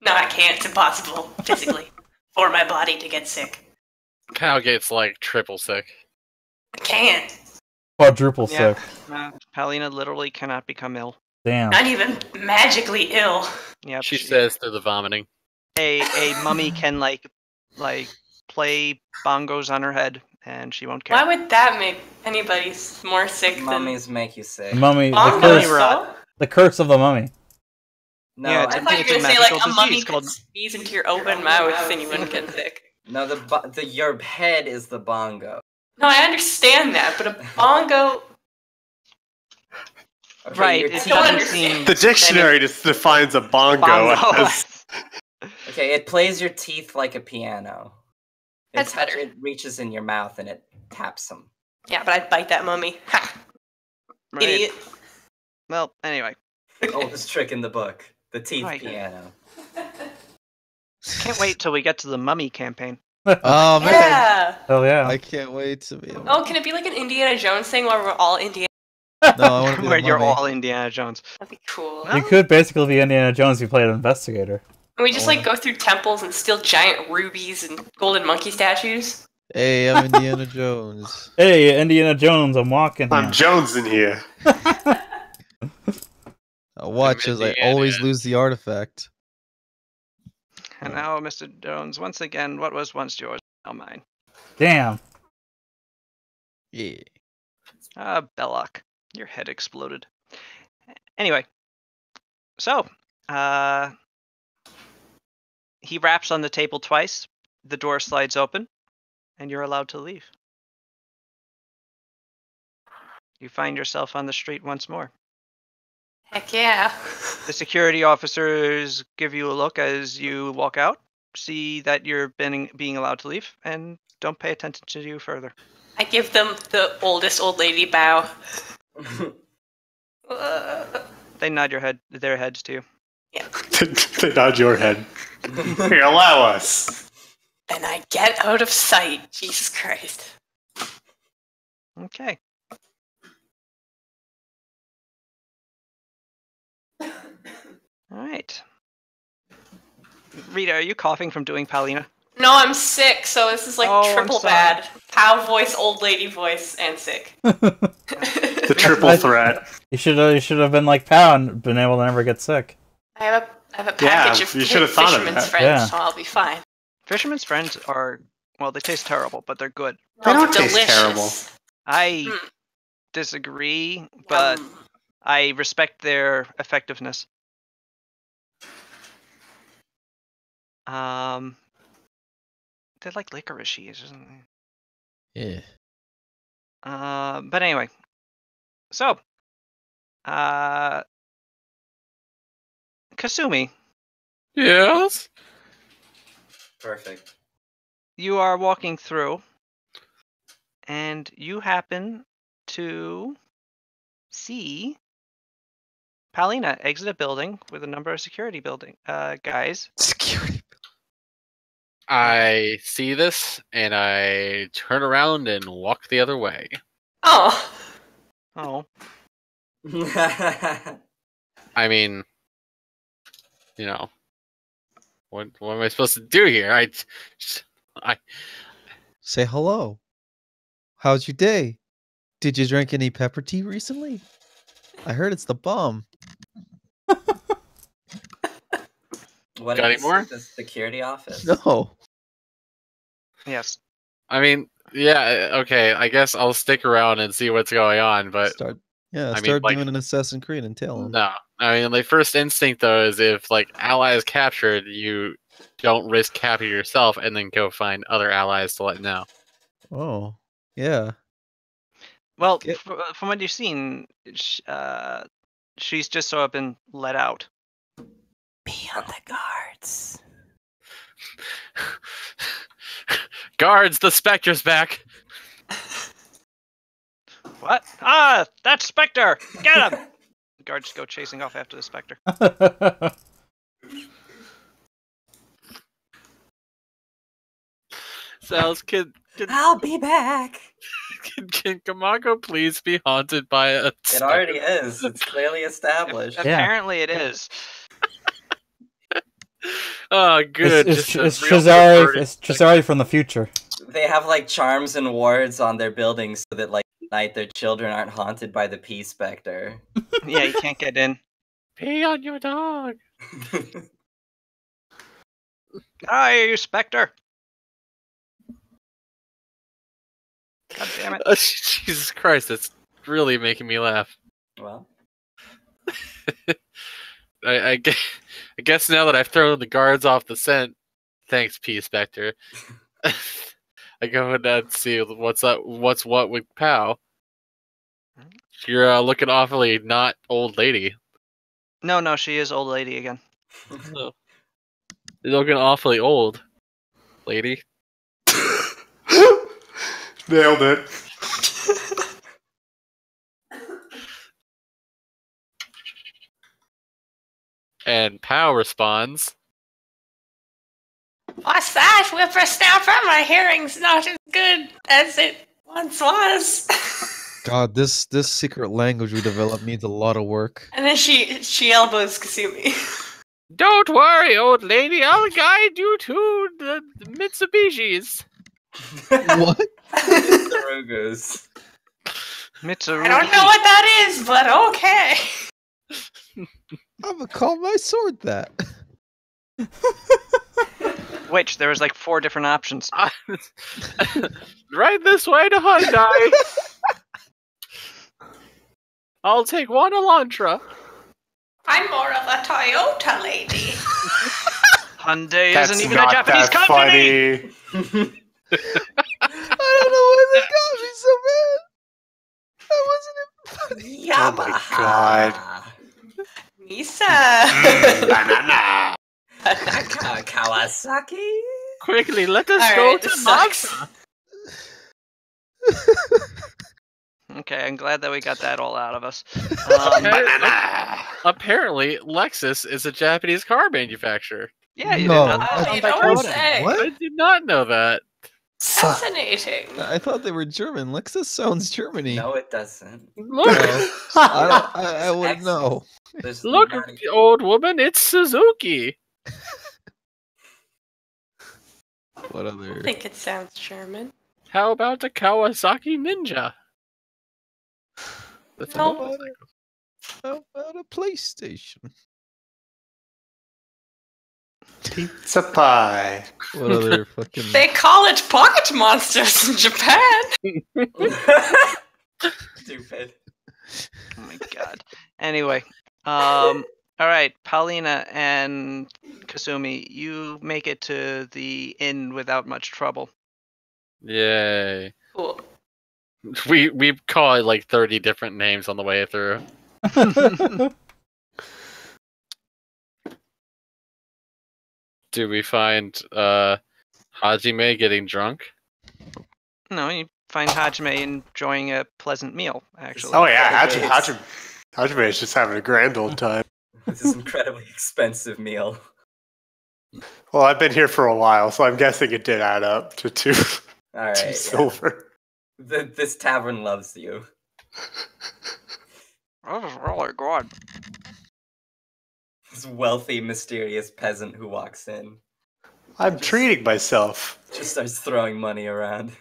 No, I can't. It's impossible physically for my body to get sick. Pal gets like triple sick. I can't. Quadruple Yeah. sick. Palina literally cannot become ill. Damn. Not even magically ill. Yep. She says through the vomiting. a mummy can like play bongos on her head and she won't care. Why would that make anybody more sick Mummies make you sick. Mummy, than Mummy curse, rot. the curse of the mummy. No, Yeah, it's I a- thought you were gonna say It's a like a magical mummy disease could called- sneeze into your open mouth and you wouldn't get sick. no, your head is the bongo. No, I understand that, but a bongo. Okay, Right, your it teeth- don't doesn't understand. seem The dictionary just defines a bongo, bongo. as Okay, it plays your teeth like a piano. That's better. It reaches in your mouth and it taps them. Yeah, but I'd bite that mummy. Ha! Right. Idiot. Well, anyway, Oldest trick in the book. The teeth Right. piano. can't wait till we get to the mummy campaign. Oh man, Yeah. Oh yeah. I can't wait to be. Oh, can it be like an Indiana Jones thing where we're all Indiana? No, I want to be Where the you're mummy. all Indiana Jones. That'd be cool. Well, You could basically be Indiana Jones if you played an investigator. And we just like go through temples and steal giant rubies and golden monkey statues. Hey, I'm Indiana Jones. Hey, Indiana Jones, I'm walking. I'm here. Jones in here. I'll watch as I always lose the artifact. And now, Mr. Jones, once again, what was once yours, now mine. Damn. Yeah. Belloc, your head exploded. Anyway, so, he raps on the table twice, the door slides open, and you're allowed to leave. You find yourself on the street once more. Heck yeah. The security officers give you a look as you walk out, see that you're being allowed to leave, and don't pay attention to you further. I give them the oldest old lady bow. They nod their heads to you. They nod your head. Here, allow us. Then I get out of sight. Jesus Christ. Okay. All right. Rita, are you coughing from doing Paulina? No, I'm sick, so this is like Oh, I'm triple sorry. bad. Pow voice, old lady voice, and sick. The triple threat. You should have been like Pow and been able to never get sick. I have a package of you should have thought of Fisherman's that. Friends, Yeah. so I'll be fine. Fisherman's Friends are, well, they taste terrible, but they're good. They don't They're taste terrible. I Mm. disagree, but Yum. I respect their effectiveness. They're like licorice, isn't they? Yeah. But anyway, so, Kasumi, Yes. Perfect. you are walking through, and you happen to see Paulina exit a building with a number of security guys. Security. I see this and I turn around and walk the other way. Oh. Oh, I mean, you know, what am I supposed to do here? I Say hello. How's your day? Did you drink any pepper tea recently? I heard it's the bomb. What Got any is more? the security office? No. yes. I mean, yeah, okay. I guess I'll stick around and see what's going on, but Start mean, start like- doing an Assassin's Creed and tell him. no. I mean, the first instinct though is if like allies captured, you don't risk capture yourself and then go find other allies to let know. Oh. Yeah. Well, Get- from what you've seen, she's just sort of been let out. Be on the guards. Guards, the Spectre's back. What? Ah, that's Spectre! Get him! The guards go chasing off after the Spectre. Sal's can I'll be back. Kamako please be haunted by a It already is. It's clearly established. Yeah. Apparently it is. Oh, good. It's Just a real Chazari. perverted- It's Chazari from the future. They have like charms and wards on their buildings so that like at night their children aren't haunted by the Pea Spectre. Yeah, you can't get in. Pee on your dog. Ah, you Spectre! God damn it. Jesus Christ, that's really making me laugh. Well, I guess now that I've thrown the guards off the scent, thanks, P. Spectre. I go and see what's what with Pow. You're looking awfully not old lady. No, she is old lady again. You're looking awfully old, lady. Nailed it. And Pow responds, What's that, whippersnapper? My hearing's not as good as it once was. God, this secret language we developed needs a lot of work. And then she elbows Kasumi. "Don't worry, old lady. I'll guide you to the Mitsubishis." What? Sarugos. Mitsurugi. I don't know what that is, but okay. I'm gonna call my sword that. Which there was like 4 different options. Right this way to Hyundai. I'll take one Elantra. I'm more of a Toyota lady. Hyundai That's isn't even a not Japanese that company. funny. I don't know why they got me so bad. That wasn't even funny. Oh my God. Misa. Banana. Kawasaki? Quickly, let us All go right, to this sucks. Mazda. Okay, I'm glad that we got that all out of us. Banana. Apparently, Lexus is a Japanese car manufacturer. Yeah, you No, did not. I Sounds don't like say. What? I did not know that. Fascinating. I thought they were German. Lexus sounds Germany. No, it doesn't. Look, No. I wouldn't know. There's look, learning- old woman, it's Suzuki. What I other? think it sounds German. How about a Kawasaki Ninja? That's a No. motorcycle. How about a PlayStation? Pizza pie. What other fucking? They call it pocket monsters in Japan. Stupid. Oh my god. Anyway, all right, Paulina and Kasumi, you make it to the inn without much trouble. Yay. Cool. We call it like 30 different names on the way through. Do we find Hajime getting drunk? No, you find Hajime enjoying a pleasant meal, actually. Oh yeah, Hajime. Hajime is just having a grand old time. This is an incredibly expensive meal. Well, I've been here for a while, so I'm guessing it did add up to two Alright, yeah. silver. This tavern loves you. That was really good. This wealthy, mysterious peasant who walks in I'm treating myself. just starts throwing money around.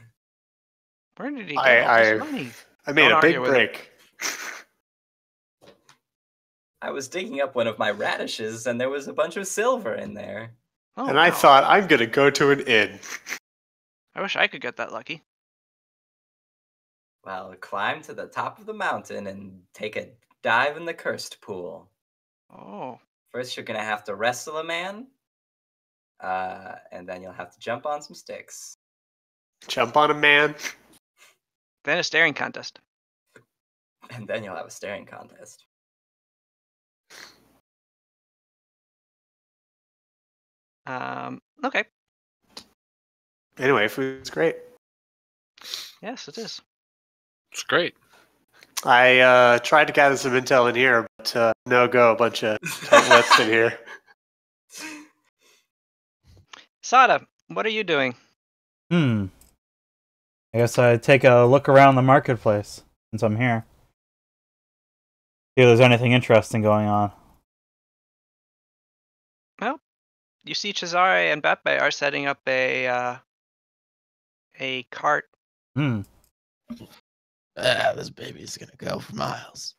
Where did he get all this money? I made Don't a big argue with break. I was digging up one of my radishes and there was a bunch of silver in there. Oh, And I wow. thought, I'm going to go to an inn. I wish I could get that lucky. Well, climb to the top of the mountain and take a dive in the cursed pool. Oh. First, you're gonna have to wrestle a man, and then you'll have to jump on some sticks. Jump on a man. Then a staring contest. And then you'll have a staring contest. Okay. Anyway, food's great. Yes, it is. It's great. I tried to gather some intel in here, but no go, a bunch of tight lips in here. Sada, what are you doing? I guess I'd take a look around the marketplace since I'm here. See if there's anything interesting going on. Well, you see Cesare and Beppe are setting up a cart. This baby's gonna go for miles.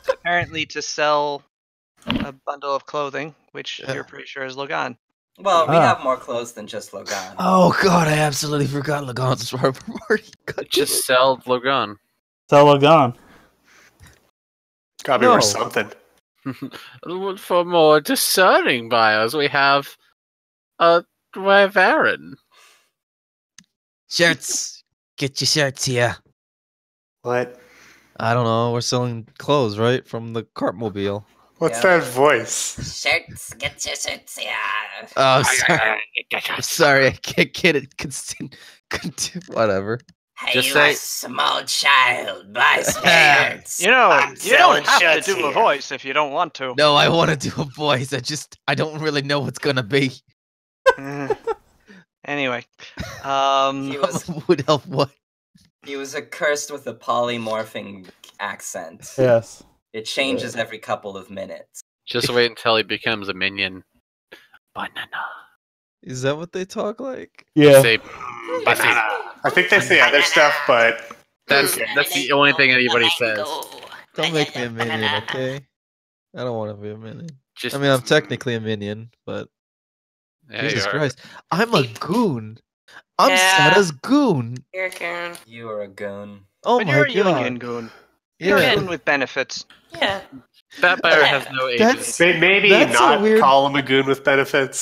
Apparently to sell a bundle of clothing, which Yeah. you're pretty sure is Logan. Well, we Ah. have more clothes than just Logan. Oh God, I absolutely forgot Lagon's party. Just sell Logan. Sell gone. Gotta be No. worth something. For more discerning buyers, we have a Wyvern. Shirts. Get your shirts here. What? I don't know. We're selling clothes, right? From the Cartmobile. What's Yeah. that voice? Shirts, get your shirts here. Oh, sorry. Sorry, I can't get it. Whatever. Hey, Just you say- a small child, my spirits. You know, I'm you don't selling have to shirts do a here. voice if you don't want to. No, I want to do a voice. I don't really know what's gonna be. Anyway, He I'm was a wood elf. What? he was cursed with a polymorphing accent. Yes. It changes every couple of minutes. Just wait until he becomes a minion. Banana. Is that what they talk like? Yeah. Say, Banana. I think they say other stuff, but that's the only thing anybody says. Don't make me a minion, okay? I don't want to be a minion. Just I mean, I'm technically a minion, but yeah, Jesus you are. Christ, I'm a goon. I'm Yeah. Sada's goon. You're a goon. You are a goon. Oh but my you're a god. union goon. You're Yeah. in with benefits. Yeah. Batfire has no That's- agency. maybe That's a not weird- call him a goon with benefits.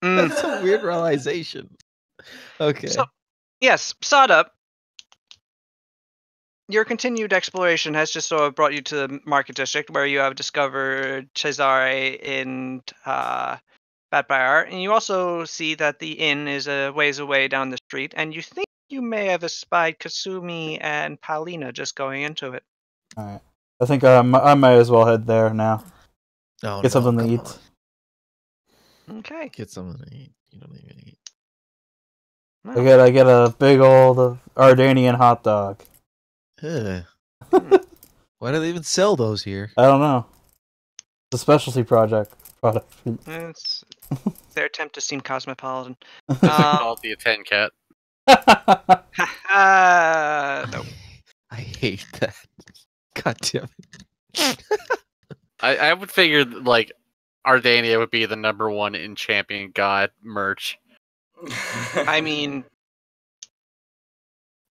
Mm. That's a weird realization. Okay. So, yes, Sada, your continued exploration has just sort of brought you to the market district where you have discovered Cesare and Batfire, and you also see that the inn is a ways away down the street, and you think you may have espied Kasumi and Paulina just going into it. Alright. I think I might as well head there now. Oh, Get something to come eat. on. Okay. Get something to eat. You don't even eat. Well, I get a big old Ardanian hot dog. Ugh. Why do they even sell those here? I don't know. It's a specialty product. it's their attempt to seem cosmopolitan. Call it the Aten cat. No. I hate that. God damn it. I would figure like Ardania would be the #1 in champion god merch. I mean,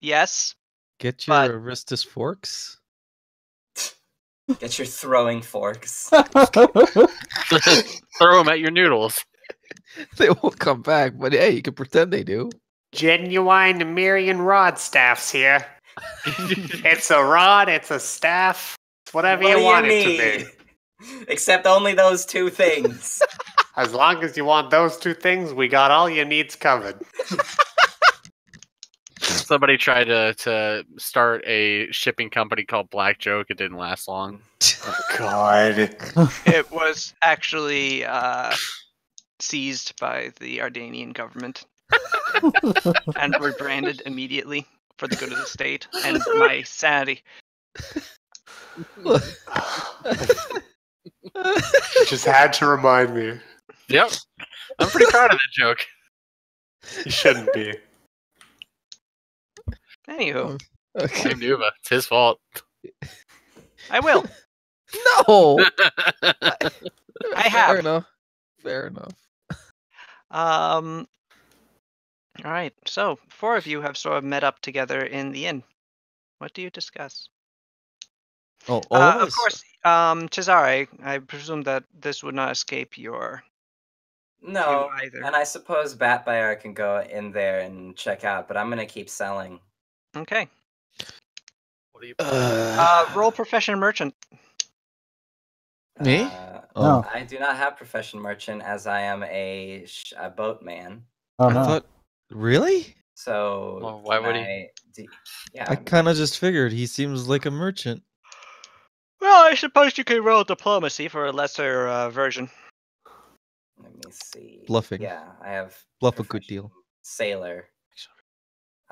yes. Get your But- Aristus forks. Get your throwing forks. Throw them at your noodles. They won't come back, but hey, you can pretend they do. Genuine Mirian rod staffs here. It's a rod, it's a staff, it's whatever What you do want it need? to be. Except only those two things. As long as you want those two things, we got all your needs covered. Somebody tried to start a shipping company called Black Joke. It didn't last long. God. It was actually seized by the Ardanian government and rebranded immediately for the good of the state and my sanity. Just had to remind me. Yep. I'm pretty proud of that joke. You shouldn't be. Anywho, Okay. Blame Nuva. It's his fault. I will. No. I have. Fair enough. Fair enough. All right. So, four of you have sort of met up together in the inn. What do you discuss? Oh, all of Of us? course, Cesare, I presume that this would not escape your No, view either. and I suppose Batfire can go in there and check out, but I'm gonna keep selling. Okay. What do you? Roll profession merchant. Me? Oh, No. I do not have profession merchant as I am a boatman. Oh I no. thought. Really? So Well, why would he? Yeah, I kind of just figured he seems like a merchant. Well, I suppose you could roll diplomacy for a lesser version. let me see. Bluffing. Yeah, I have Bluff a good profession deal. Sailor.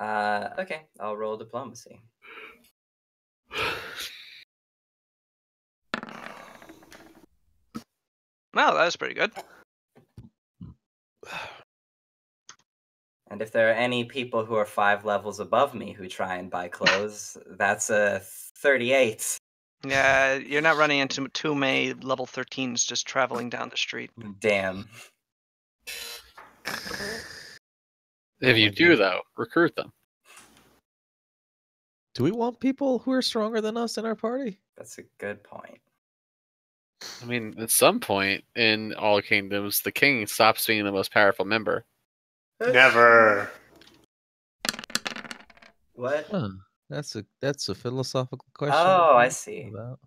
Okay, I'll roll diplomacy. Well, that was pretty good. And if there are any people who are 5 levels above me who try and buy clothes, that's a 38. Yeah, you're not running into too many level 13s just traveling down the street. Damn. If you do, though, recruit them. Do we want people who are stronger than us in our party? That's a good point. I mean, at some point in all kingdoms, the king stops being the most powerful member. Never. What? Huh. That's a philosophical question. Oh, I to see. think about.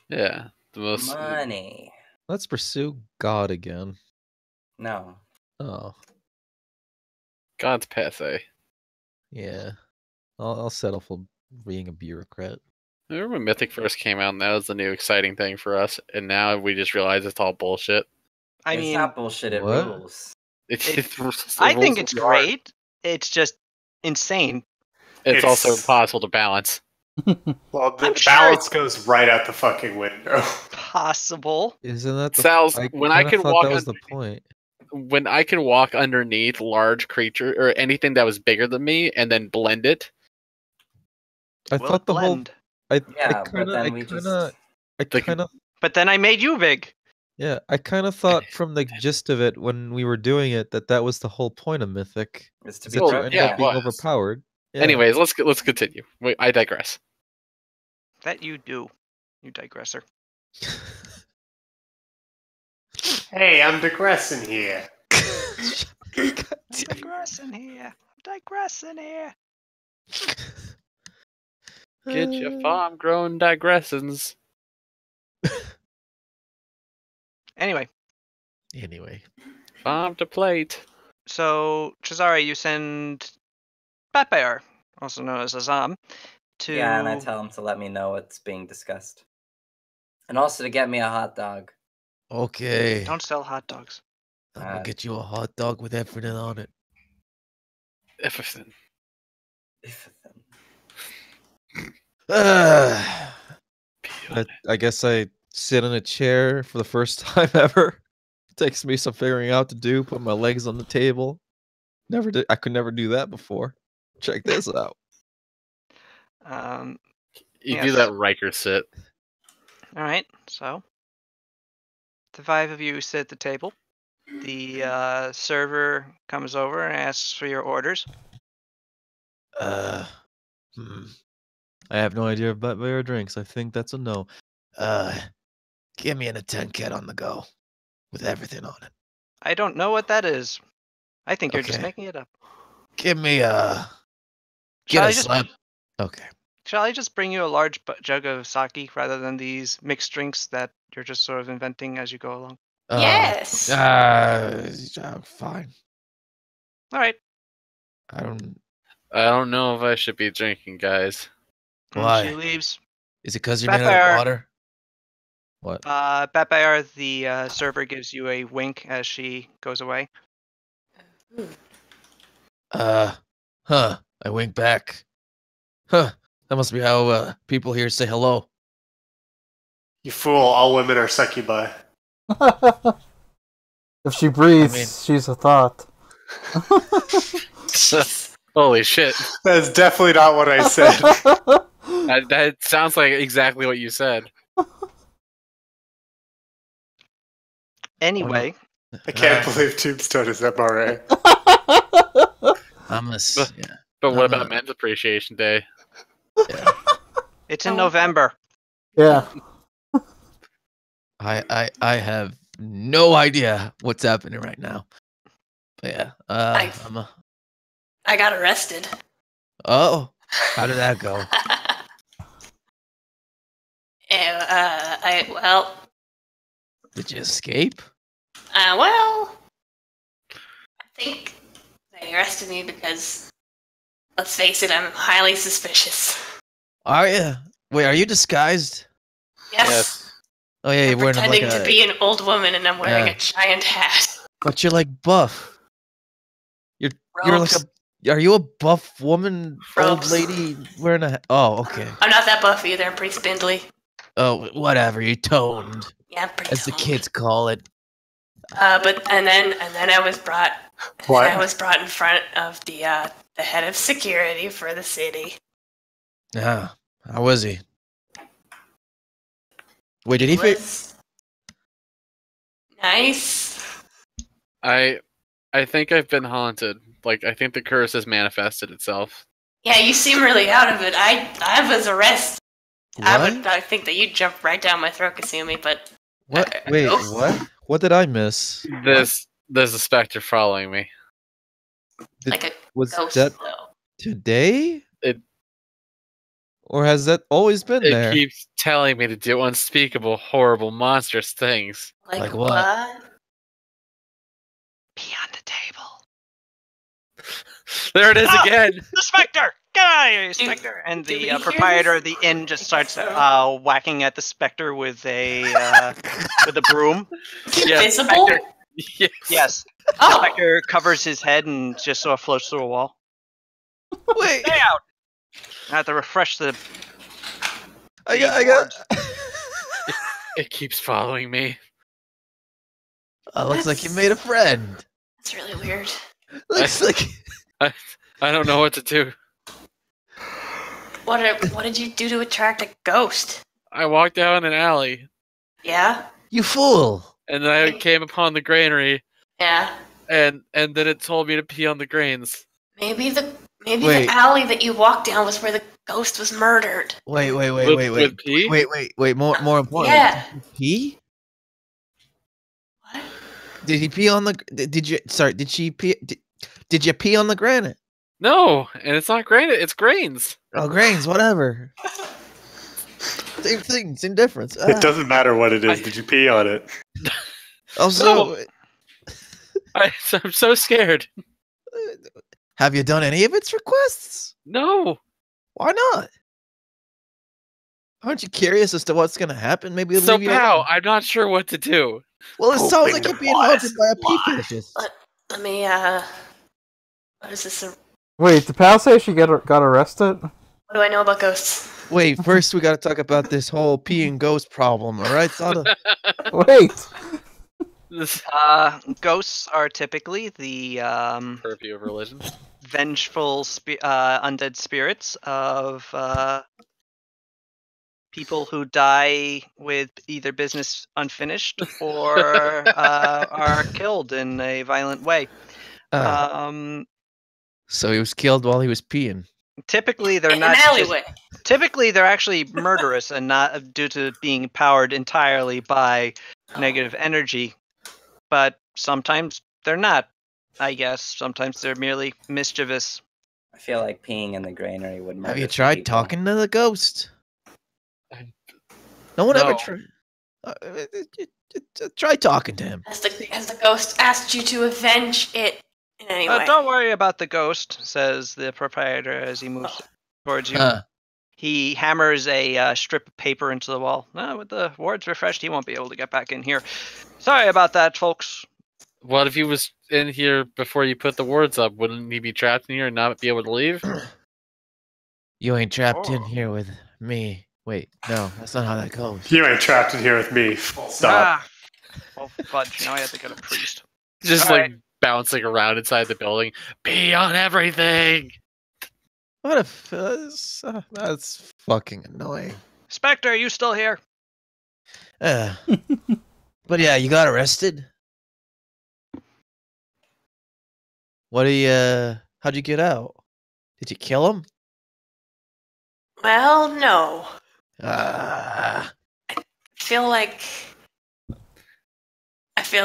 Yeah, the most. Money. Let's pursue God again. No. Oh, God's passe. yeah. I'll settle for being a bureaucrat. Remember when Mythic first came out, and that was the new exciting thing for us, and now we just realize it's all bullshit. I It's mean, not bullshit. It What? rules. I think it's great. It's just insane. It's also It's- impossible to balance. Well, the I'm sure balance goes right out the fucking window. Possible. Isn't that the Sal's, I when I kinda could thought walk that was the under- point. When I could walk underneath large creature or anything that was bigger than me and then blend it, I Will thought it the whole blend? Yeah, but then we just- I kind of But then I made you big. yeah, I kind of thought from the gist of it when we were doing it that was the whole point of Mythic. It's to Is be that you Well, end yeah, up it being was. overpowered. Yeah. Anyways, let's continue. Wait, I digress. That you do. You digressor. Hey, I'm digressing here. I'm digressing here. I'm digressing here. Get your farm grown digressions. Anyway, Anyway, Farm to plate. so Cesare, you send Batbear, also known as Azam, to Yeah, and I tell him to let me know what's being discussed, and also to get me a hot dog. okay. Don't sell hot dogs. I'm gonna get you a hot dog with everything on it. Everything. I guess I sit in a chair for the first time ever. Takes me some figuring out to do. Put my legs on the table. Never did. I could never do that before. Check this out. You Yes. do that Riker sit. All right, so the five of you sit at the table. The server comes over and asks for your orders. I have no idea about beer drinks. I think that's a no. Give me an a 10 cat on the go with everything on it. I don't know what that is. I think you're just Okay. making it up. Give me Shall get I a just slab. Okay. Shall I just bring you a large jug of sake rather than these mixed drinks that you're just sort of inventing as you go along? Yes. Fine. All right. I don't. I don't know if I should be drinking, guys. And Why? she leaves. Is it because you're made out of Sapphire. water? What? Batbear, the server gives you a wink as she goes away. Huh. I wink back. Huh. That must be how people here say hello. You fool, all women are succubi. If she breathes, I mean- she's a thought. Holy shit. That's definitely not what I said. That sounds like exactly what you said. Anyway, I can't believe Tombstone is MRA. I'm a. Yeah. But what I'm about a- Men's Appreciation Day? Yeah. it's in November. Yeah. I have no idea what's happening right now. But yeah. I'm a. I got arrested. Oh. How did that go? Well, Did you escape? well, I think they arrested me because, let's face it, I'm highly suspicious. Are you? Wait, are you disguised? Yes. Oh yeah, I'm you're wearing like pretending to a. be an old woman and I'm wearing Yeah. a giant hat. But you're like buff. You're like Robes. a. Are you a buff woman, old Robes. lady wearing a? Oh, okay. I'm not that buff either. I'm pretty spindly. Oh, whatever. You're toned, Yeah, I'm pretty as the toned. kids call it. And then I was brought. What? I was brought in front of the head of security for the city. Yeah. How was he? Wait, did he? Was nice. I think I've been haunted. Like, I think the curse has manifested itself. Yeah, you seem really out of it. I was arrested. What? I think that you jumped right down my throat, Kasumi, but What? Wait, Nope. what? What did I miss? There's a specter following me. like a Was ghost. that though. today? It- Or has that always been It there? keeps telling me to do unspeakable, horrible, monstrous things. Like what? Be on the table. There it is again! The specter! Get out of here, Spectre! And do we the hear proprietor this? of the inn just I guess starts so. whacking at the Spectre with a broom. Yes. Invisible? Spectre, Yes. yes. Oh, Spectre covers his head and just sort of floats through a wall. Wait, Stay out! I have to refresh the. I got. It keeps following me. Oh, looks like you made a friend. that's really weird. Looks like. I don't know what to do. What did you do to attract a ghost? I walked down an alley, Yeah? You fool! and then I came upon the granary, Yeah. and then it told me to pee on the grains. Maybe the Wait. alley that you walked down was where the ghost was murdered. Wait. With pee? Wait. More important. Yeah. Pee? What? Did he pee on the? Did you? Sorry. Did she pee? Did you pee on the granite? No, and it's not granite, it's grains. Oh, grains. Whatever. Same thing. Same difference. It doesn't matter what it is. Did you pee on it? Also, I'm so scared. have you done any of its requests? No. Why not? Aren't you curious as to what's going to happen? Maybe it'll So, leave you pal, alone. I'm not sure what to do. Well, it sounds Open like the you're being haunted by a pea why? fetishes. Let me what is this? Wait, did Pal say she got arrested? What do I know about ghosts? Wait, first we got to talk about this whole pee and ghost problem. All right, Sada. Wait. This Ghosts are typically the purview of religion. vengeful undead spirits of people who die with either business unfinished or are killed in a violent way. So he was killed while he was peeing. Typically, they're In not. an alleyway. Typically, they're actually murderous and not due to being powered entirely by negative energy. But sometimes they're not. I guess sometimes they're merely mischievous. I feel like peeing in the granary would murder Have you some tried people. talking to the ghost? No one ever No. tried. Try talking to him. Has the ghost asked you to avenge it in any way? Don't worry about the ghost, says the proprietor as he moves towards you. He hammers a strip of paper into the wall. With the wards refreshed, he won't be able to get back in here. Sorry about that, folks. What if he was in here before you put the wards up? Wouldn't he be trapped in here and not be able to leave? You ain't trapped in Oh. here with me. Wait, no, that's not how that goes. You ain't trapped in here with me. Stop. Ah. Oh, fudge. Now I have to get a priest. Just All like bouncing around inside the building. Pee on everything! What if that's fucking annoying. Spectre, are you still here? But yeah, you got arrested. What do you? How'd you get out? Did you kill him? Well, no. Ah, I feel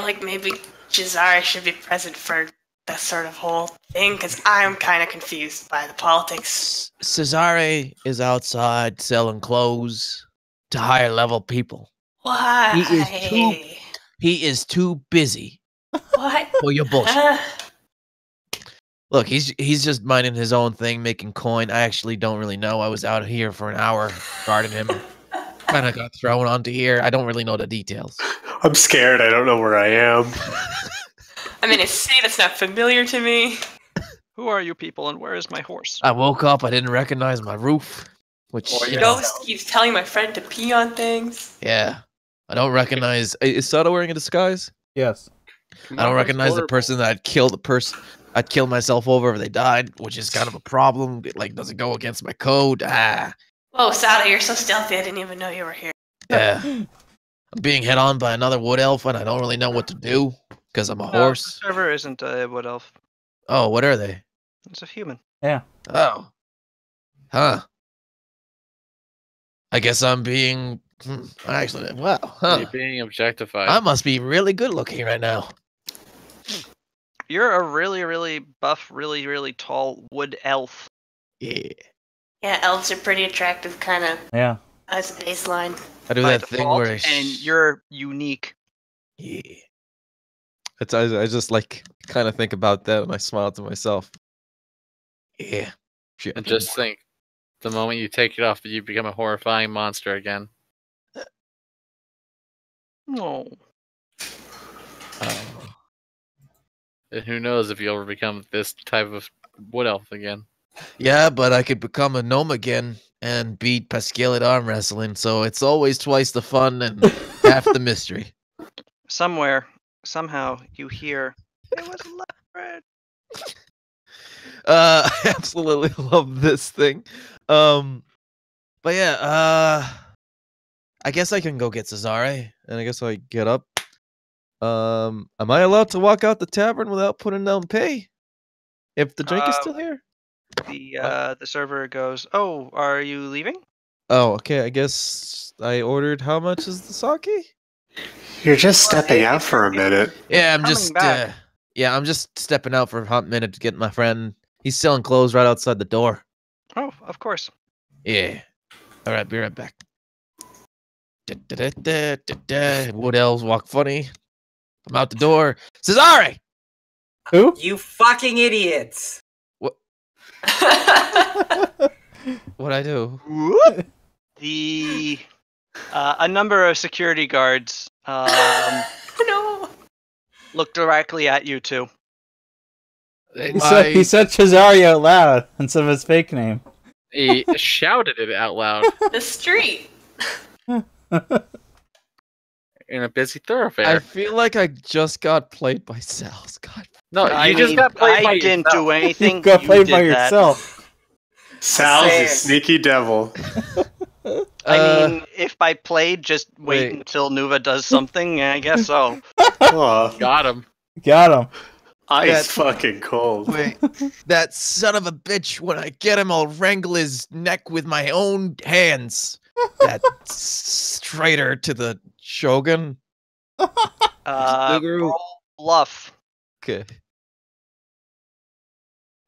like maybe Jazari should be present for that sort of whole thing, because I'm kind of confused by the politics. Cesare is outside selling clothes to higher level people. Why? He is too busy What? for your bullshit. Uh, Look, he's just minding his own thing, making coin. I actually don't really know. I was out here for an hour guarding him. Kind of got thrown onto here. I don't really know the details. I'm scared. I don't know where I am. I'm in a city that's not familiar to me. Who are you people and where is my horse? I woke up. I didn't recognize my roof, which Or The you ghost keeps telling my friend to pee on things. yeah, I don't recognize. Is Sada wearing a disguise? Yes. I don't recognize the person that I'd kill the person. I'd kill myself over if they died, which is kind of a problem. It, like, doesn't go against my code. Whoa, Sada, you're so stealthy. I didn't even know you were here. Yeah. I'm being hit on by another wood elf, and I don't really know what to do because I'm a The horse. server isn't a wood elf. Oh, what are they? It's a human. Oh. Huh. I guess I'm being. Actually, wow. Huh. You're being objectified. I must be really good looking right now. You're a really, really buff, really, really tall wood elf. Yeah. Yeah, elves are pretty attractive, kind of Yeah. as a baseline. I do by that thing default, where I. and you're unique. Yeah. I just like kind of think about that and I smile to myself. Yeah. And just think, the moment you take it off, you become a horrifying monster again. No. Oh. And who knows if you'll ever become this type of wood elf again. Yeah, but I could become a gnome again and beat Pascal at arm wrestling, so it's always twice the fun and half the mystery. Somewhere, somehow, you hear it was leopard. I absolutely love this thing. But yeah, I guess I can go get Cesare. And I guess I get up. Am I allowed to walk out the tavern without putting down pay? If the drink is still here? The server goes, "Oh, are you leaving?" Oh, okay. I guess I ordered. How much is the sake? You're just stepping out for a minute. Yeah, I'm Coming just back. I'm just stepping out for a hot minute to get my friend. He's selling clothes right outside the door. Oh, of course. Yeah. All right, be right back. Wood elves walk funny. I'm out the door. Cesare! Who? You fucking idiots! What'd I do? The a number of security guards No. look directly at you two. He said Cesare out loud instead of his fake name. He shouted it out loud The street. in a busy I thoroughfare. feel like I just got played by Sal's. God. No, I you just mean, got played by I didn't yourself. do anything. You got you played did by that. yourself. Sal's a Saying. sneaky devil. I mean, if I played, just wait wait. until Nuva does something. I guess so. Oh, Got him. Got him. ice That- fucking cold. Wait, that son of a bitch, when I get him, I'll wrangle his neck with my own hands. That traitor to the Shogun. Roll bluff. Okay.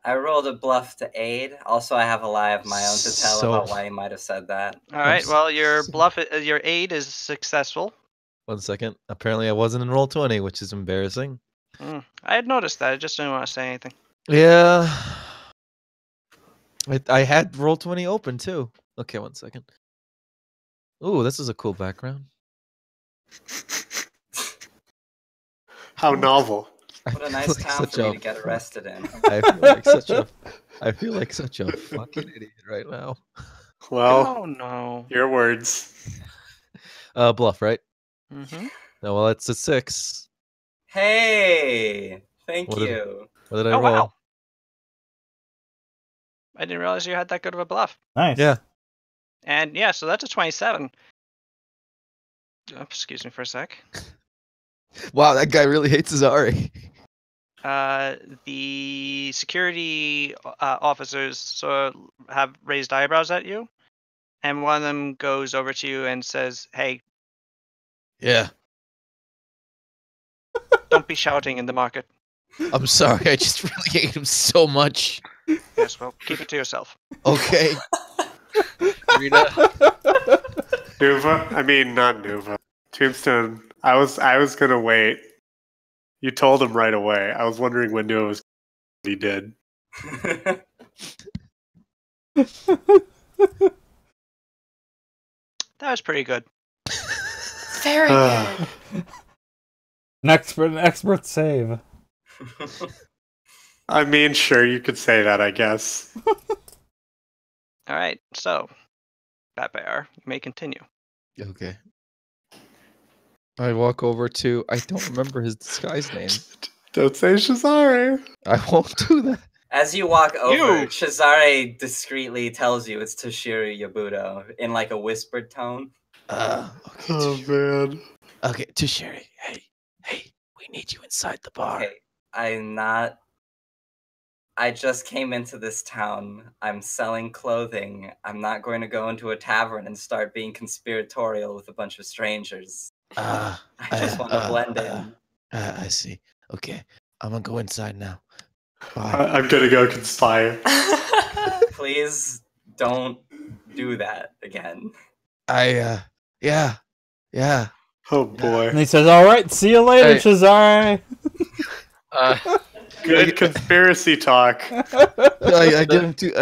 I rolled a bluff to aid. Also, I have a lie of my own to tell So- about why you might have said that. All right. s- Well, your so- bluff, your aid is successful. 1 second. Apparently, I wasn't in roll 20, which is embarrassing. I had noticed that. I just didn't want to say anything. Yeah. I had roll 20 open too. Okay, 1 second. Ooh, this is a cool background. How novel. I What a feel nice like town such for me a to get fuck- arrested in. I feel like such a fucking idiot right now. Well, Oh no. your words. Bluff, right? Mm-hmm. No, well, it's a 6. Hey! Thank What did- you. What did I Oh roll? wow. I didn't realize you had that good of a bluff. Nice. Yeah. And yeah, so that's a 27. Oh, excuse me for a sec. Wow, that guy really hates Azari. The security officers sort of have raised eyebrows at you, and one of them goes over to you and says, "Hey, Yeah, don't be shouting in the market." I'm sorry. I just really hate him so much. Yes, well, keep it to yourself. Okay. Rita, Nuva? I mean, not Nuva. Tombstone. I was gonna wait. You told him right away. I was wondering when Nuva was. He did. That was pretty good. Very good. An expert save. I mean, sure, you could say that, I guess. All right, so Bat Bear, you may continue. Okay. I walk over to. I don't remember his disguise name. Don't say Shazari. I won't do that. As you walk over, You! Shazare discreetly tells you it's Toshiro Yabuto in like a whispered tone. Okay. Oh man. Okay, Tusheri. Hey, we need you inside the bar. Okay, I'm not. I just came into this town. I'm selling clothing. I'm not going to go into a tavern and start being conspiratorial with a bunch of strangers. I just want to blend in. I see. Okay, I'm gonna go inside now. Bye. I'm gonna go conspire. Please don't do that again. Yeah. Oh boy. And he says, "All right, see you later, Hey. Cesare." Good conspiracy talk. I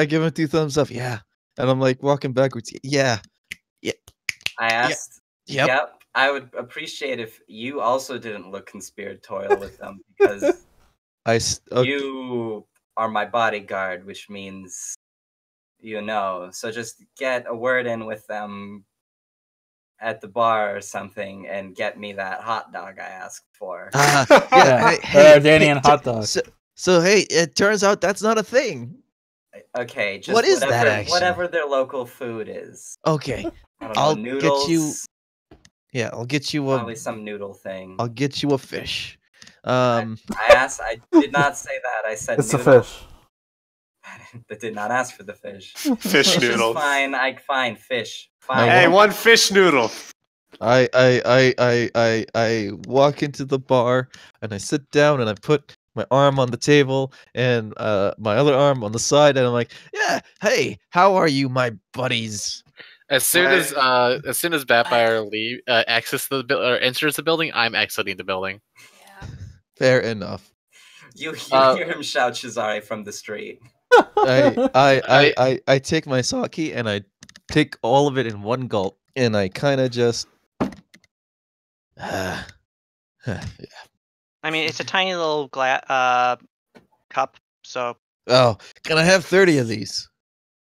give him two thumbs up. Yeah, and I'm like walking backwards. Yeah, I asked. Yep. Yep. I would appreciate if you also didn't look conspiratorial with them because you are my bodyguard, which means So just get a word in with them at the bar or something and get me that hot dog I asked for. Yeah, Danian hot dog. So hey, it turns out that's not a thing. Okay, just What is that, actually? whatever their local food is. Okay, I don't know, I'll noodles. get you. Yeah, I'll get you a. Probably some noodle thing. I'll get you a fish. I asked. I did not say that. I said It's a noodles. fish. I did not ask for the fish. Fish Fish is noodles. fine. Fine fish. I Fine. Hey, one fish noodle. I walk into the bar and I sit down and I put my arm on the table and my other arm on the side and I'm like, yeah, hey, how are you, my buddies? As soon as Batfire exits the or enters the building, I'm exiting the building. Yeah. Fair enough. You hear him shout Shazari from the street. I take my sake and I take all of it in one gulp and I kind of just. I mean, it's a tiny little cup. So Oh, can I have 30 of these?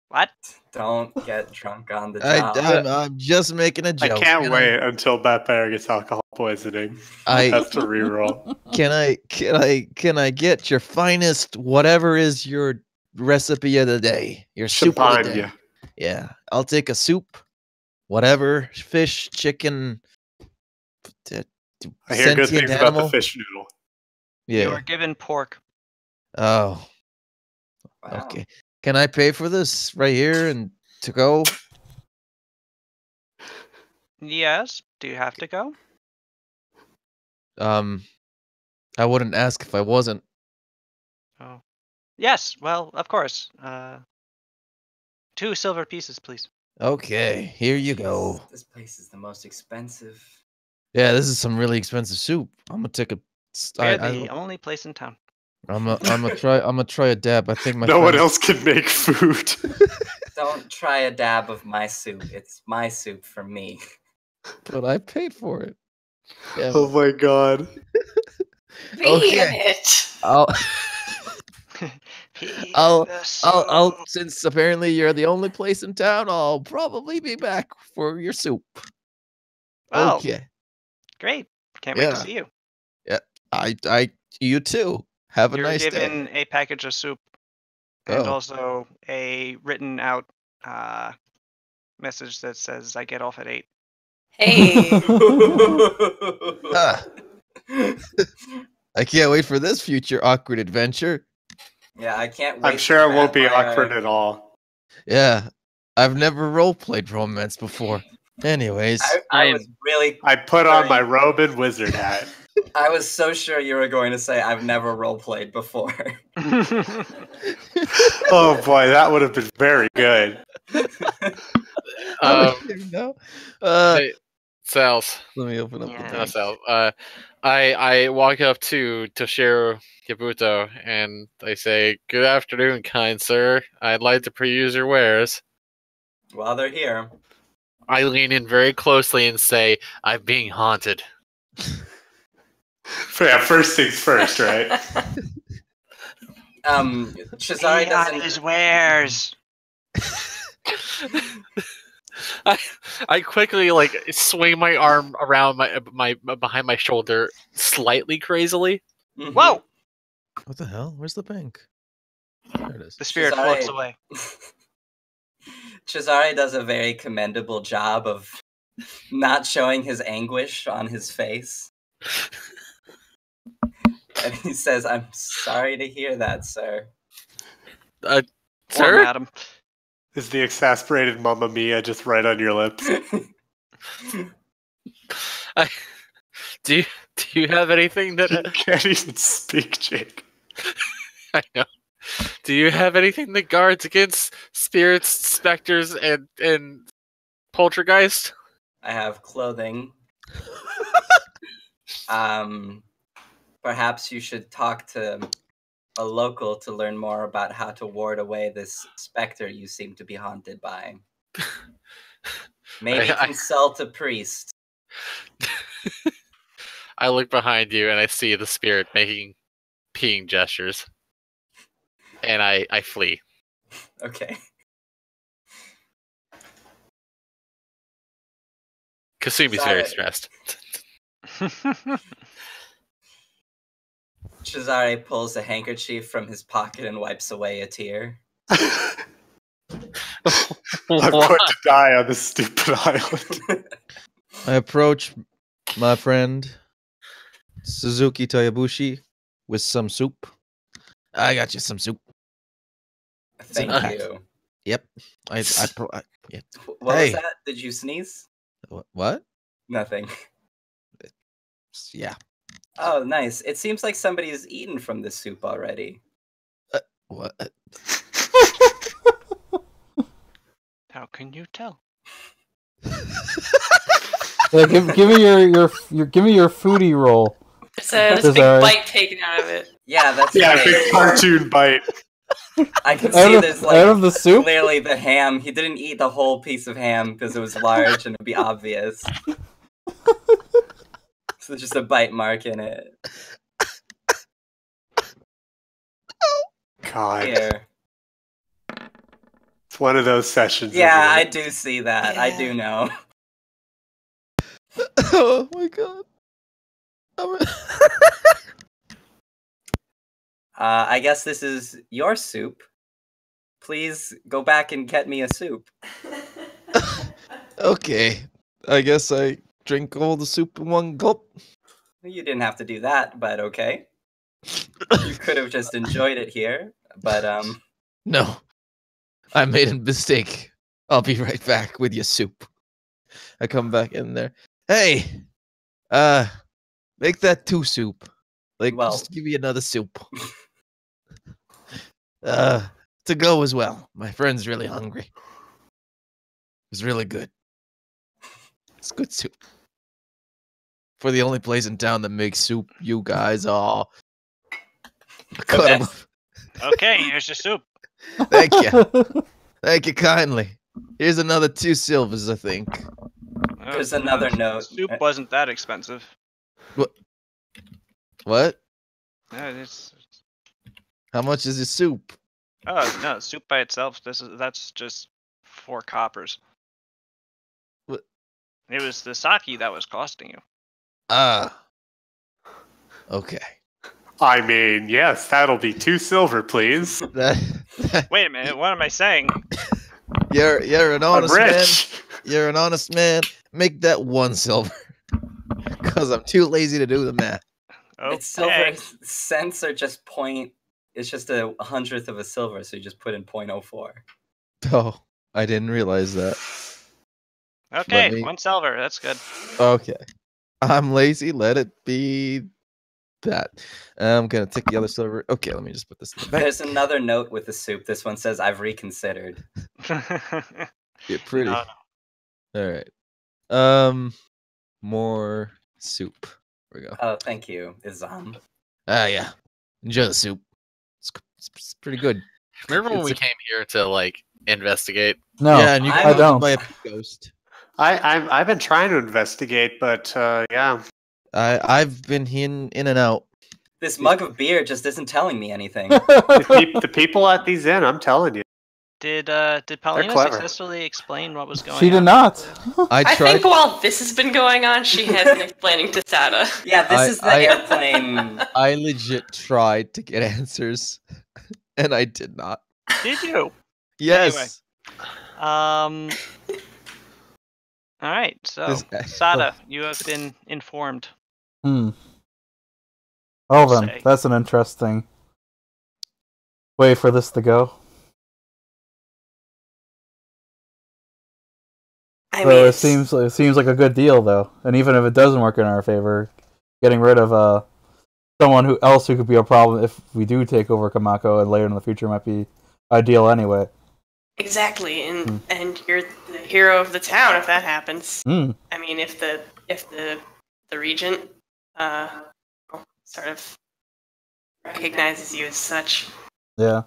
what? Don't get drunk on the job. I'm just making a I joke. can't wait until Batfire gets alcohol poisoning. I Has to reroll. can I get your finest whatever is your recipe of the day? Your soup of the day. Champagne. Yeah, I'll take a soup, whatever, fish, chicken. I hear good sentient things about the animal. fish noodle. You Yeah. were given pork. Oh, Wow. okay. Can I pay for this right here and to go? Yes. Do you have to go? I wouldn't ask if I wasn't. Oh. Yes. Well, of course. 2 silver pieces, please. Okay, here you go. This place is the most expensive. Yeah, this is some really expensive soup. I'm gonna take a. We're the only place in town. I'm gonna try a dab. I think my No one friends- else can make food. Don't try a dab of my soup. It's my soup for me. But I paid for it. Yeah. Oh my god. Be Okay. in it. I'll I'll. since apparently you're the only place in town, I'll probably be back for your soup. Oh, Okay. great! Can't wait to Yeah. see you. You too. Have a You're nice given day. a package of soup and Oh. also a written out message that says I get off at 8. Hey. Ah, I can't wait for this future awkward adventure. Yeah, I can't wait. I'm sure it won't be Batfire. awkward at all. Yeah, I've never role-played romance before. Anyways, I was really. I put on my robe and wizard hat. I was so sure you were going to say I've never roleplayed before. Oh boy, that would have been very good. I don't even know. Hey, Sals. Let me open up Yeah. the No, thing. Sal. I walk up to Toshiro Yabuto and I say, "Good afternoon, kind sir. I'd like to peruse your wares." While they're here, I lean in very closely and say, "I'm being haunted." Yeah, first things first, right? Shazari doesn't. his wares. I quickly swing my arm around my behind my shoulder slightly crazily. Mhm. Whoa! What the hell? Where's the bank? There it is. The spirit Shazari- floats away. Shazari does a very commendable job of not showing his anguish on his face. And he says, "I'm sorry to hear that, sir." Poor Sir? madam. Is the exasperated Mamma Mia just right on your lips? Do you have anything that You can't even speak, Jake. I know? Do you have anything that guards against spirits, specters, and poltergeist? I have clothing. Perhaps you should talk to a local to learn more about how to ward away this specter you seem to be haunted by. Maybe consult a priest. I look behind you and I see the spirit making peeing gestures. And I flee. Okay. Kasumi's very stressed. Cesare pulls a handkerchief from his pocket and wipes away a tear. I'm going to die on this stupid island. I approach my friend Suzuki Toyabushi with some soup. I got you some soup. Thank you. Yep. Yeah. What was that? Did you sneeze? What? Nothing. Yeah. Oh, nice. It seems like somebody has eaten from this soup already. What? How can you tell? Yeah, give me your give me your foodie roll. There's a big bite taken out of it. Yeah, that's Yeah, right. big cartoon bite. I can see there's like out of the soup? clearly the ham. He didn't eat the whole piece of ham because it was large and it'd be obvious. So there's just a bite mark in it. God. Here. It's one of those sessions. Yeah, I isn't it? do see that. I do know. Oh my god. I guess this is your soup. Please go back and get me a soup. Okay. I guess I drink all the soup in one gulp. You didn't have to do that, but okay. You could have just enjoyed it here, but No. I made a mistake. I'll be right back with your soup. I come back in there. Hey, make that 2 soup. Like, Well- just give me another soup. To go as well. My friend's really hungry. It's really good. It's good soup. For the only place in town that makes soup, you guys are. Cut 'em best. up. Okay, here's your soup. Thank you. Thank you kindly. Here's another 2 silvers, I think. There's another note. Soup wasn't that expensive. What? It's How much is your soup? oh no, soup by itself. That's just 4 coppers. What? It was the sake that was costing you. Ah. Okay. I mean, yes, that'll be 2 silver, please. Wait a minute, what am I saying? You're an I'm honest man. rich. You're an honest man. Make that 1 silver. Cause I'm too lazy to do the math. It's silver Okay. cents are just point. It's just a 100th of a silver, so you just put in 0.04. Oh, I didn't realize that. Okay, me- 1 silver. That's good. Okay. I'm lazy. Let it be that. I'm gonna take the other silver. Okay, let me just put this in the back. There's another note with the soup. This one says, "I've reconsidered." You're pretty. No, All right. More soup. Here we go. Oh, thank you, Izam. Ah, yeah. Enjoy the soup. It's pretty good. Remember when It's we a- came here to like investigate? No, Yeah, and you I got don't. by a ghost. I've been trying to investigate, but yeah. I've been in and out. This mug of beer just isn't telling me anything. The people at these inn, I'm telling you. Did Paulina clever. successfully explain what was going on? she did not. I I tried. think while this has been going on, she has been explaining to Sada. Yeah, this is the I- airplane. I legit tried to get answers, and I did not. Did you? Yes. All right, so This- Sada, you have been informed. Hmm. Well then, Say. that's an interesting way for this to go. I So mean, it seems like a good deal though, and even if it doesn't work in our favor, getting rid of someone who could be a problem if we do take over Kamako and later in the future might be ideal anyway. exactly, and you're the hero of the town if that happens. Hmm. I mean, if the regent sort of recognizes you as such. Yeah.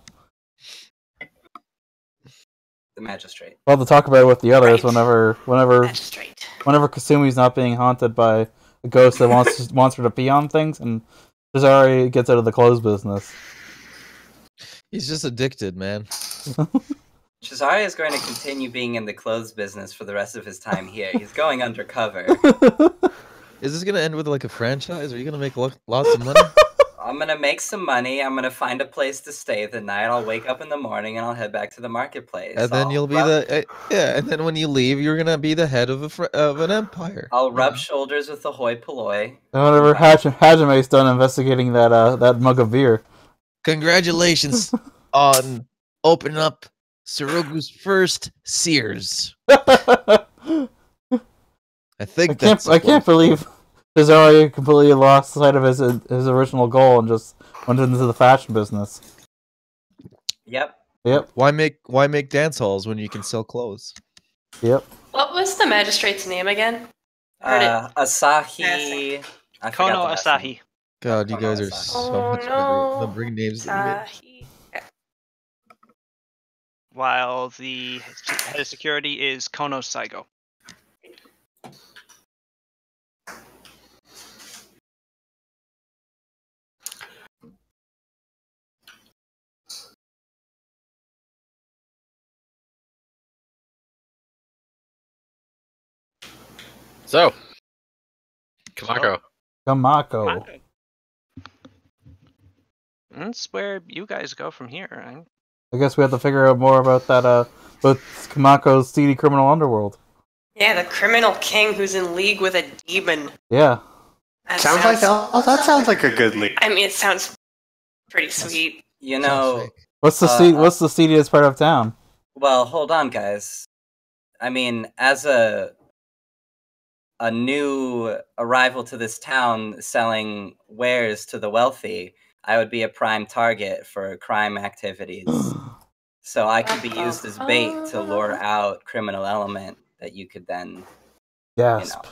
The magistrate. We'll have to talk about it with the others Right. whenever Magistrate. Kasumi's not being haunted by a ghost that wants her to pee on things, and Cesare gets out of the clothes business. He's just addicted, man. Cesare is going to continue being in the clothes business for the rest of his time here. He's going undercover. Is this gonna end with like a franchise? Are you gonna make lots of money? I'm gonna make some money. I'm gonna find a place to stay the night. I'll wake up in the morning and I'll head back to the marketplace. And then you'll be yeah. And then when you leave, you're gonna be the head of an empire. I'll rub shoulders with the hoi polloi. And whenever Hajime's done investigating that mug of beer. Congratulations on opening up Surugu's first Sears. I think I can't believe Cesare completely lost sight of his original goal and just went into the fashion business. Yep. Why make dance halls when you can sell clothes? Yep. What was the magistrate's name again? Heard it. Asahi. I forgot Kono the last name. Asahi. God, you Kono guys are Asahi. so Oh, much no. better. The bring names that Sahi. While the head of security is Kono Saigo. So, Kamako. Kamako. That's where you guys go from here. Right? I guess we have to figure out more about that. About Kamako's seedy criminal underworld. Yeah, the criminal king who's in league with a demon. Yeah. That Sounds like that sounds like a good lead. I mean, it sounds pretty sweet. You Sounds know, fake. What's the seediest part of town? well, hold on, guys. I mean, as a new arrival to this town selling wares to the wealthy, I would be a prime target for crime activities. So I could be used as bait to lure out criminal element that you could then, Gasp.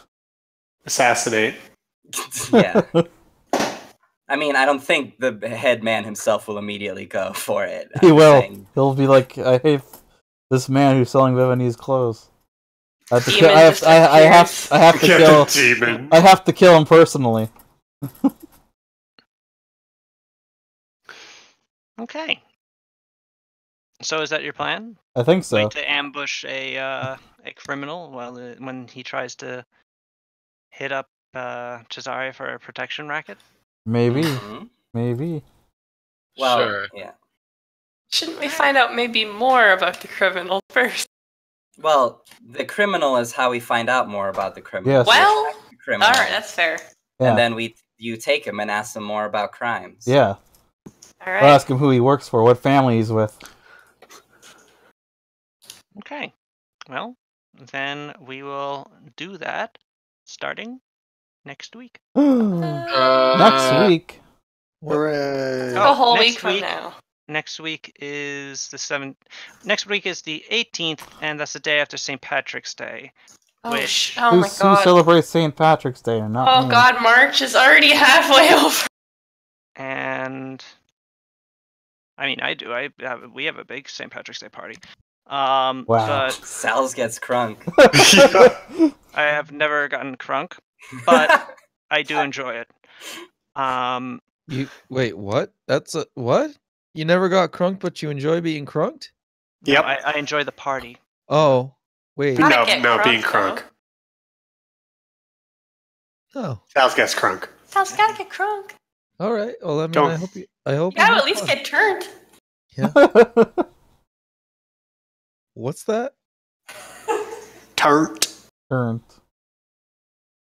Assassinate. yeah. I mean, I don't think the head man himself will immediately go for it. He I'm will. saying- He'll be like, I hate this man who's selling Viennese clothes. I have to Demon kill. just I have to Get kill. the demon. I have to kill him personally. Okay. So is that your plan? I think so. Wait to ambush a criminal when he tries to hit up Cesare for a protection racket? Maybe. Mhm. Maybe. Well, Sure. yeah. Shouldn't we find out maybe more about the criminal first? Well, the criminal is how we find out more about the criminal. Yes. Well, We attack the criminal, Alright, that's fair. Yeah. and then you take him and ask him more about crimes. Yeah. Alright. We'll ask him who he works for, what family he's with. Okay. Well, then we will do that starting next week. Next week. Hooray. a whole next week from week- now. Next week is the 7th. Next week is the 18th, and that's the day after St. Patrick's Day. Oh, Which- oh who, my who god. celebrates St. Patrick's Day and not Oh me? god, March is already halfway over. And I mean, I do. We have a big St. Patrick's Day party. Wow. But Sal's gets crunk. I have never gotten crunk, but I do enjoy it. You wait, what? That's a what? You never got crunked, but you enjoy being crunked? No, Yep. I enjoy the party. Oh, wait. Gotta No, get no, crunk, being though. crunk. Oh, Sal's gets crunk. Sal's gotta get crunk. all right. Well, I mean, Don't- I hope you. I hope. You you gotta have at least fun. get turned. What's that? Turnt. Turned.